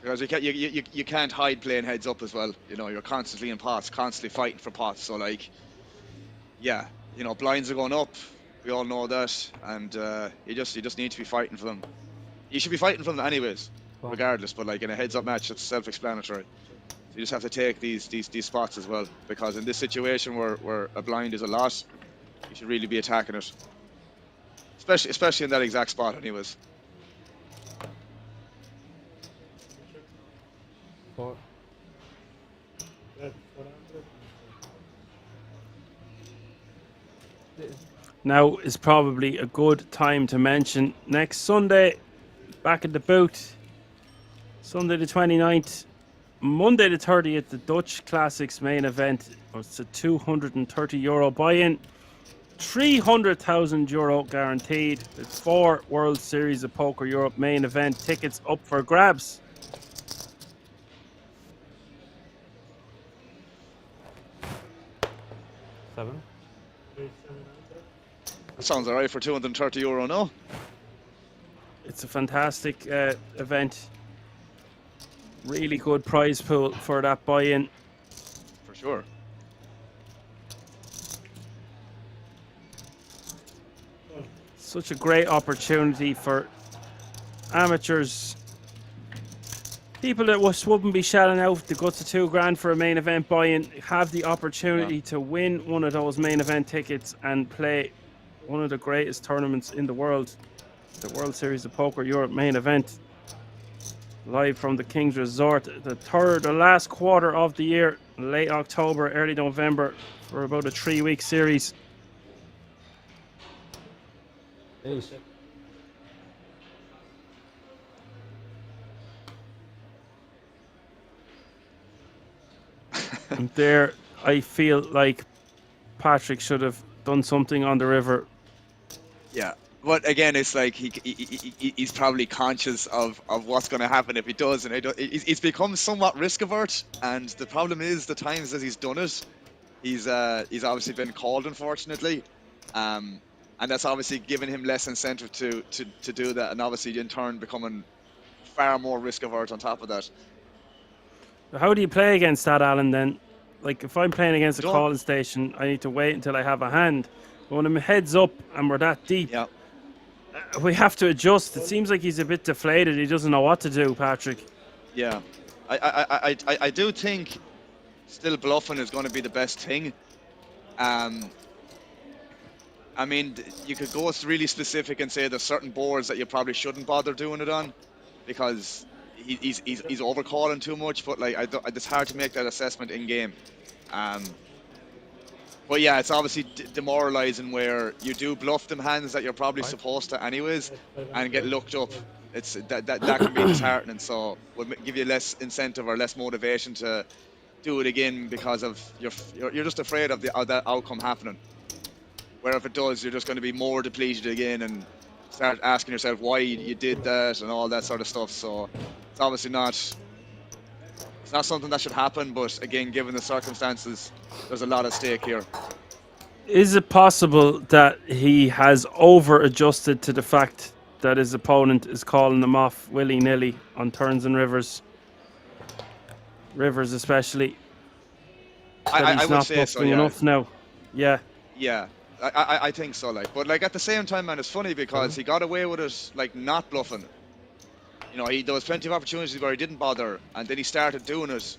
Because you can't hide playing heads up as well. You know, you're constantly in pots, constantly fighting for pots. So like, yeah, you know, blinds are going up. We all know that, and you just need to be fighting for them. You should be fighting for them anyways, regardless. But like in a heads up match, it's self-explanatory. So you just have to take these spots as well, because in this situation where a blind is a lot, you should really be attacking it. Especially in that exact spot, anyways. Now is probably a good time to mention next Sunday, back at the boot, Sunday the 29th, Monday the 30th, the Dutch Classics main event. It's a €230 buy-in, €300,000 guaranteed. It's 4 World Series of Poker Europe main event tickets up for grabs. Seven. That sounds alright for €230, no? It's a fantastic event. Really good prize pool for that buy-in. For sure. Such a great opportunity for amateurs. People that wouldn't be shelling out the guts of $2,000 for a main event buy-in have the opportunity to win one of those main event tickets and play one of the greatest tournaments in the world, the World Series of Poker Europe main event, live from the King's Resort, the last quarter of the year, late October, early November, for about a 3-week series. And there, I feel like Patrick should have done something on the river. Yeah, but again, it's like he's probably conscious of what's going to happen if he does, and he's become somewhat risk avert. And the problem is the times that he's done it, he's obviously been called, unfortunately, and that's obviously given him less incentive to do that, and obviously in turn becoming far more risk avert on top of that. How do you play against that, Alan, then? Like, if I'm playing against a calling station, I need to wait until I have a hand. But when I'm heads up and we're that deep, we have to adjust. It seems like he's a bit deflated. He doesn't know what to do, Patrick. Yeah, I do think still bluffing is going to be the best thing. I mean, you could go really specific and say there's certain boards that you probably shouldn't bother doing it on, because he's overcalling too much. But like, it's hard to make that assessment in game. But yeah, it's obviously demoralizing where you do bluff them hands that you're probably supposed to anyways, and get looked up. It's that can be disheartening. So would give you less incentive or less motivation to do it again because of you're just afraid of that outcome happening. Where if it does, you're just going to be more depleted again and start asking yourself why you did that and all that sort of stuff. So it's obviously not. It's not something that should happen, but again, given the circumstances, there's a lot at stake here. Is it possible that he has over-adjusted to the fact that his opponent is calling him off willy-nilly on turns and rivers? Rivers especially. I would say so, yeah. Enough now. Yeah. Yeah, I think so, like. But, like, at the same time, man, it's funny because he got away with it, like, not bluffing. You know, there was plenty of opportunities where he didn't bother, and then he started doing it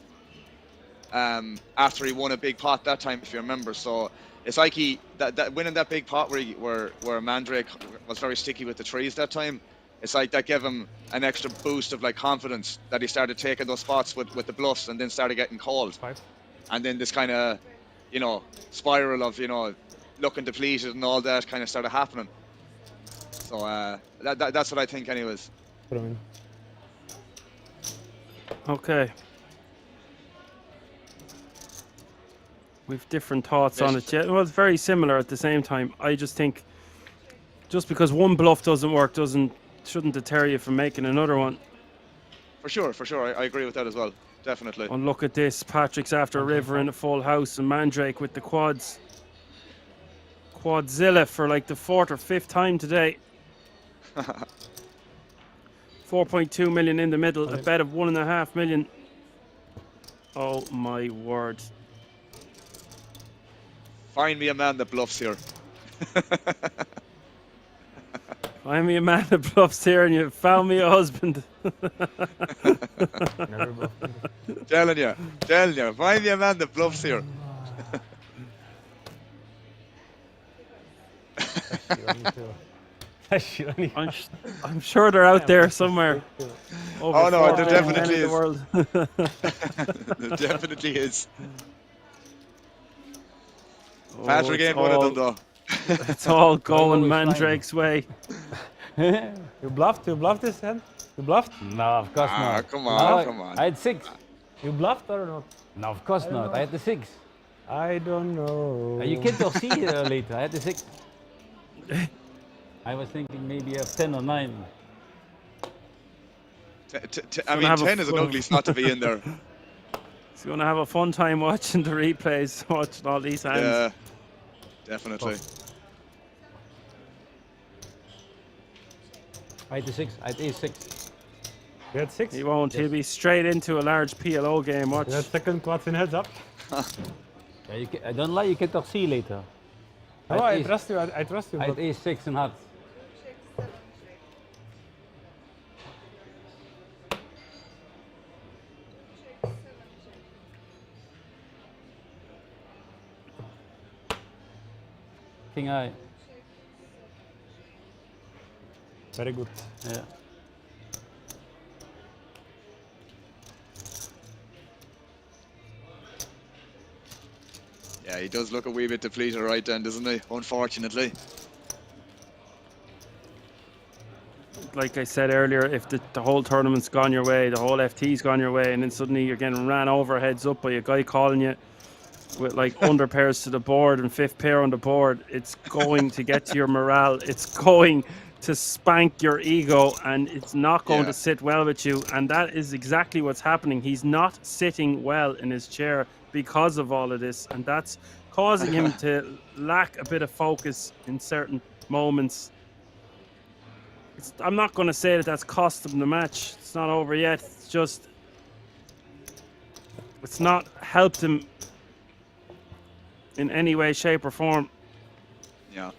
after he won a big pot that time, if you remember. So it's like that winning that big pot where Mandrake was very sticky with the trees that time. It's like that gave him an extra boost of like confidence that he started taking those spots with the bluffs and then started getting called. And then this kind of, you know, spiral of, you know, looking depleted and all that kind of started happening. So that's what I think, anyways. Okay. We've different thoughts on it. Yeah, well, it's very similar at the same time. I just think just because one bluff doesn't work shouldn't deter you from making another one. For sure. I agree with that as well. Definitely. And look at this. Patrick's after a river in a full house and Mandrake with the quads. Quadzilla for like the 4th or 5th time today. 4.2 million in the middle, a bet of 1.5 million. Oh my word. Find me a man that bluffs here. Find me a man that bluffs here and you found me a husband. Telling you. Find me a man that bluffs here. I'm sure they're out there somewhere. Oh no, there definitely is. The There definitely is. Patrick ain't one of them though. It's all going Mandrake's way. You bluffed this hand? You bluffed? No, of course not. Come on. I had 6. You bluffed or not? No, of course not. I had the 6. I don't know. You can talk see later. I had the 6. I was thinking maybe a 10 or 9. I mean, 10 is an ugly slot to be in there. He's going to have a fun time watching the replays, watching all these hands. Yeah, definitely. I had the 6. I had A6. You had 6? He won't. Yes. He'll be straight into a large PLO game. Watch. You had second quads in heads up. Yeah, I don't lie, you can talk see later. No, I trust you. I trust you. I had A6 in hearts. King eye. Very good. Yeah. Yeah, he does look a wee bit depleted right then, doesn't he? Unfortunately. Like I said earlier, if the whole tournament's gone your way, the whole FT's gone your way, and then suddenly you're getting ran over heads up by a guy calling you with like under pairs to the board and 5th pair on the board, it's going to get to your morale. It's going to spank your ego, and it's not going to sit well with you. And that is exactly what's happening. He's not sitting well in his chair because of all of this, and that's causing him to lack a bit of focus in certain moments. I'm not going to say that that's cost him the match. It's not over yet. It's just it's not helped him in any way, shape, or form. Yeah.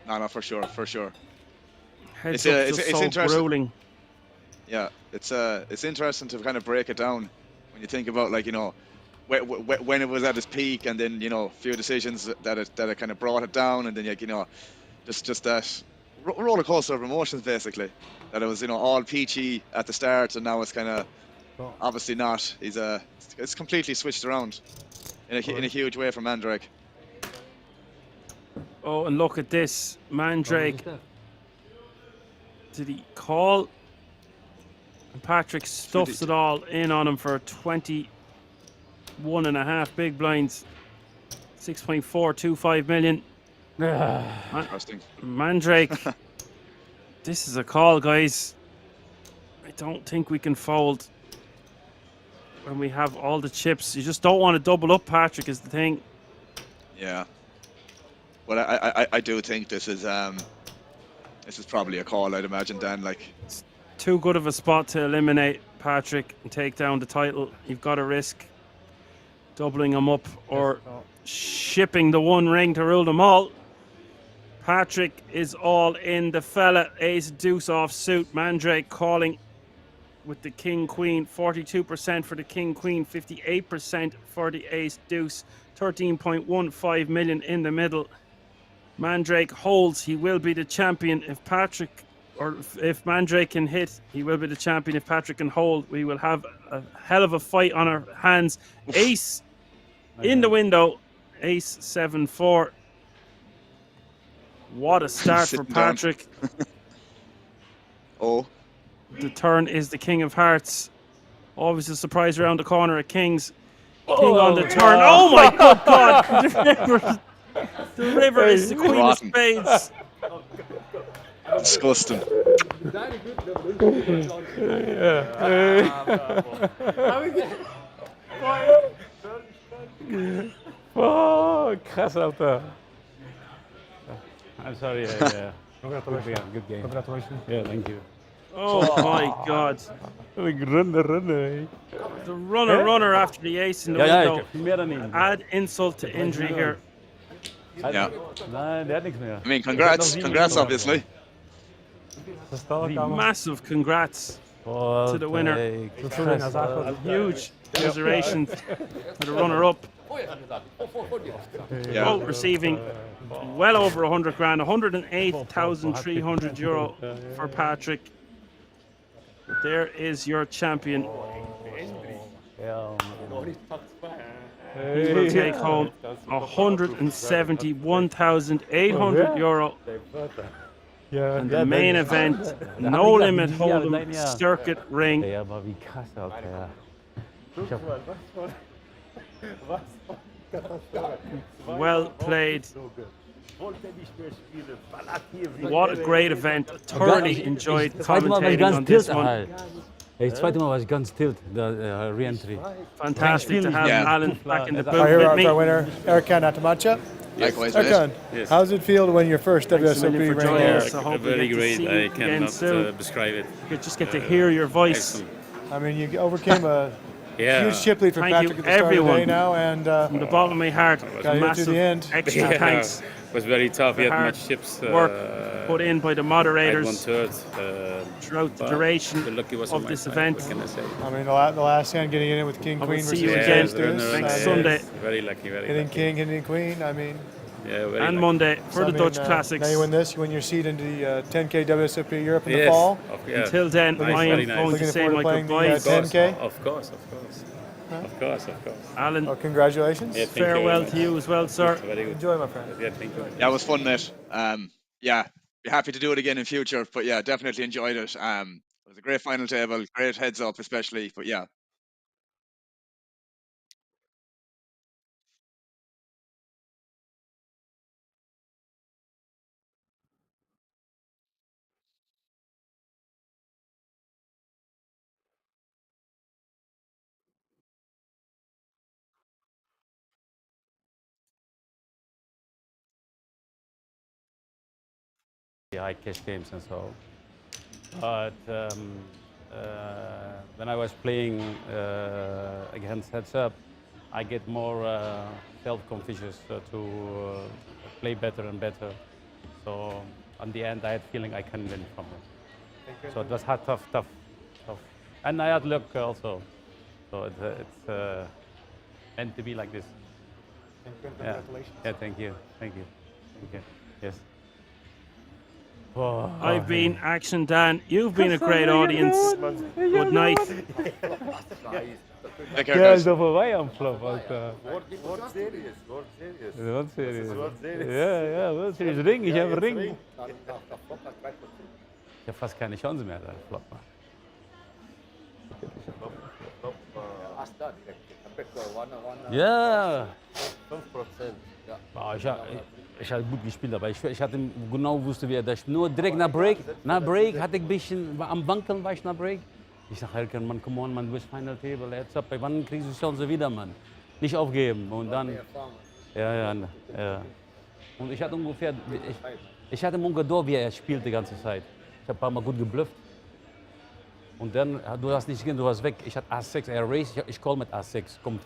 No, for sure. It's so grueling. Yeah, it's interesting to kind of break it down when you think about, like, you know, when it was at its peak, and then, you know, a few decisions that it kind of brought it down, and then, like, you know, just that roller coaster of emotions, basically. That it was, you know, all peachy at the start, and now it's kind of obviously not. It's completely switched around. in a huge way for Mandrake. Oh, and look at this. Mandrake. Did he call? And Patrick stuffs it all in on him for 21.5 big blinds. 6.425 million. Interesting. Mandrake. This is a call, guys. I don't think we can fold when we have all the chips. You just don't want to double up, Patrick, is the thing. Yeah. Well, I do think this is probably a call, I'd imagine, Dan. Like, it's too good of a spot to eliminate Patrick and take down the title. You've got to risk doubling him up or shipping the one ring to rule them all. Patrick is all in. The fella, ace deuce off suit. Mandrake calling with the king queen. 42% for the king queen, 58% for the ace deuce. 13.15 million in the middle. Mandrake holds. He will be the champion. If Patrick, or if Mandrake can hit, he will be the champion. If Patrick can hold, we will have a hell of a fight on our hands. Ace in the window. Ace 7-4. What a start for Patrick. Oh. The turn is the king of hearts. Always a surprise around the corner at kings. King on the turn. Oh my good God. The river is the queen of spades. Disgusting. Oh, krass, Alter. I'm sorry. Congratulations. Good game. Congratulations. Yeah, thank you. Oh my God. Runner. The runner after the ace in the window. Ja, Add insult to injury here. Yeah. Nein, der hat nichts mehr. I mean, congrats, obviously. Massive congrats to the winner. Huge commiserations to the runner-up. Yeah. Both receiving well over 100 grand, 108,300 euro for Patrick. There is your champion. He will take home 171,800 euro. And the main event, no limit hold'em circuit ring. Ja, aber wie krass, Alter. Well played. What a great event. Thoroughly enjoyed commentating on this one. Das zweite Mal war ich ganz tilt, der Re-Entry. Fantastic to have Alan back in the booth Here with our me. winner, Erkan Atamacha. Likewise, Erkan, Yes. how does it feel to win your first Thanks a WSOP million for ring? joining us. I hope we Very get to great. see you I again cannot soon. describe it. You just get to hear your voice. I mean, you overcame a Yeah. huge chip lead for Thank Patrick you, at the start of the everyone. day now, and From the bottom of my heart, got here to massive the end. extra Yeah, thanks. it was very tough. We The had hard much chips. work put in by the moderators 1/3. throughout the but duration the lucky was on of my this side, event. what can I say? I mean, the last hand getting in it with King I will Queen see versus you Ace again Deuce. next I mean, Sunday. Very lucky, very hitting lucky. King, hitting Queen. I mean, Yeah, very And lucky. Monday for so, the I mean, Dutch Classics. Now you win this, you win your seat into the 10K WSOP Europe in the Yes, fall. yeah. Until then, Nice, I am very nice. going to Looking say forward my to playing the, goodbyes. 10K. Of course. Of course. Alan, Well, congratulations. Yeah, thank you very farewell much. to you as well, sir. Very good. Enjoy, my friend. Yeah, thank you. Yeah, it was fun, mate. Yeah, be happy to do it again in future. But yeah, definitely enjoyed it. It was a great final table, great heads up, especially. But yeah. Yeah, I cash games and so. But when I was playing against heads up, I get more self-conscious to play better and better. So on the end, I had feeling I can win from it. So it was hard, tough. And I had luck also. So it's meant to be like this. Congratulations. Yeah, thank you. Yes. Oh, I've been Action Dan. You've been a great audience. Good night. Take care, Der guys. ist doch vorbei am Flop, Alter. World Series, World Series. World Series. Das ist World Series. Ja, World Series. Ring, ich habe Ring. Ring. Nach Flop hat 3%. Ich habe fast keine Chance mehr, da Flop. Ask that. Ja. 5%. Ja. Oh, ich habe gut gespielt, aber ich hatte genau wusste, wie er das spielt. Nur direkt nach Break hatte ich ein bisschen, am Wankeln war ich nach Break. Ich sag, Helken, Mann, come on, man, du bist Final Table, jetzt ab, wann kriegst du die Chance wieder, Mann? Nicht aufgeben. Und dann, ja. Und ich hatte ungefähr, ich hatte ungefähr, wie er spielt die ganze Zeit. Ich habe ein paar Mal gut geblufft. Und dann, du hast nicht gesehen, du warst weg. Ich hatte A6, er race, ich call mit A6. Kommt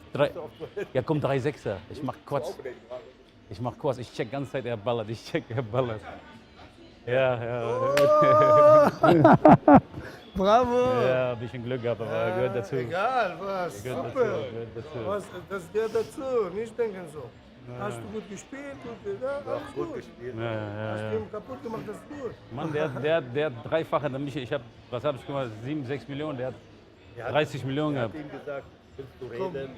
3 Sechser. Ich mach kurz. Ich check die ganze Zeit, er ballert. Ja. Bravo! Ja, ein bisschen Glück gehabt, aber gehört dazu. Egal, was? Gehört Super! dazu. Was, das gehört dazu, nicht denken so. Hast du gut gespielt? Alles gut. gespielt. Hast du ihn kaputt gemacht, das ist gut. Mann, der hat dreifache, ich habe, was habe ich gemacht, 7, 6 Millionen, der hat 30 Millionen gehabt. Ich habe ihm gesagt, willst du reden?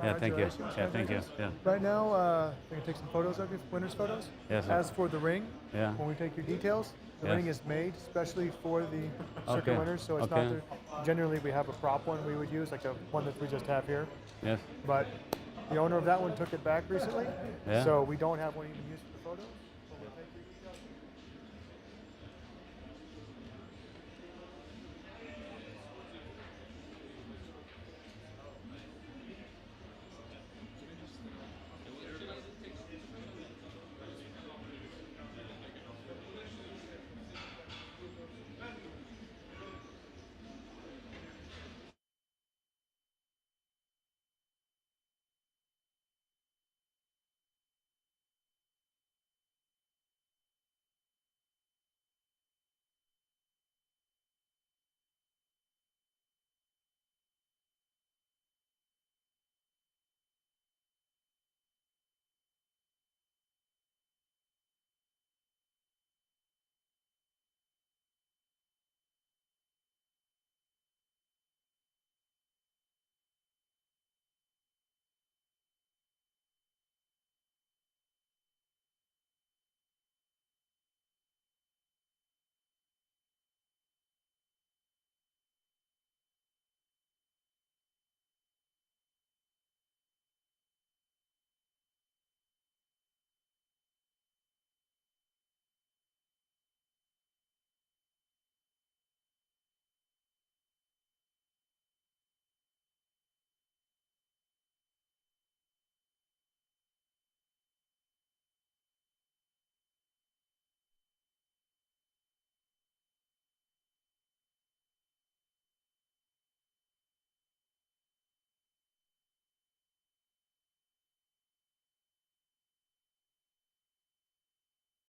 Yeah, thank you. Yeah, thank you. Yeah. Right now, we can take some photos of your winners' photos. Yes, sir. As for the ring, Yeah. when we take your details, the Yes. ring is made especially for the circuit Okay. winners, so it's Okay. not the, generally we have a prop one we would use, like the one that we just have here. Yes. But the owner of that one took it back recently, Yeah. so we don't have one even used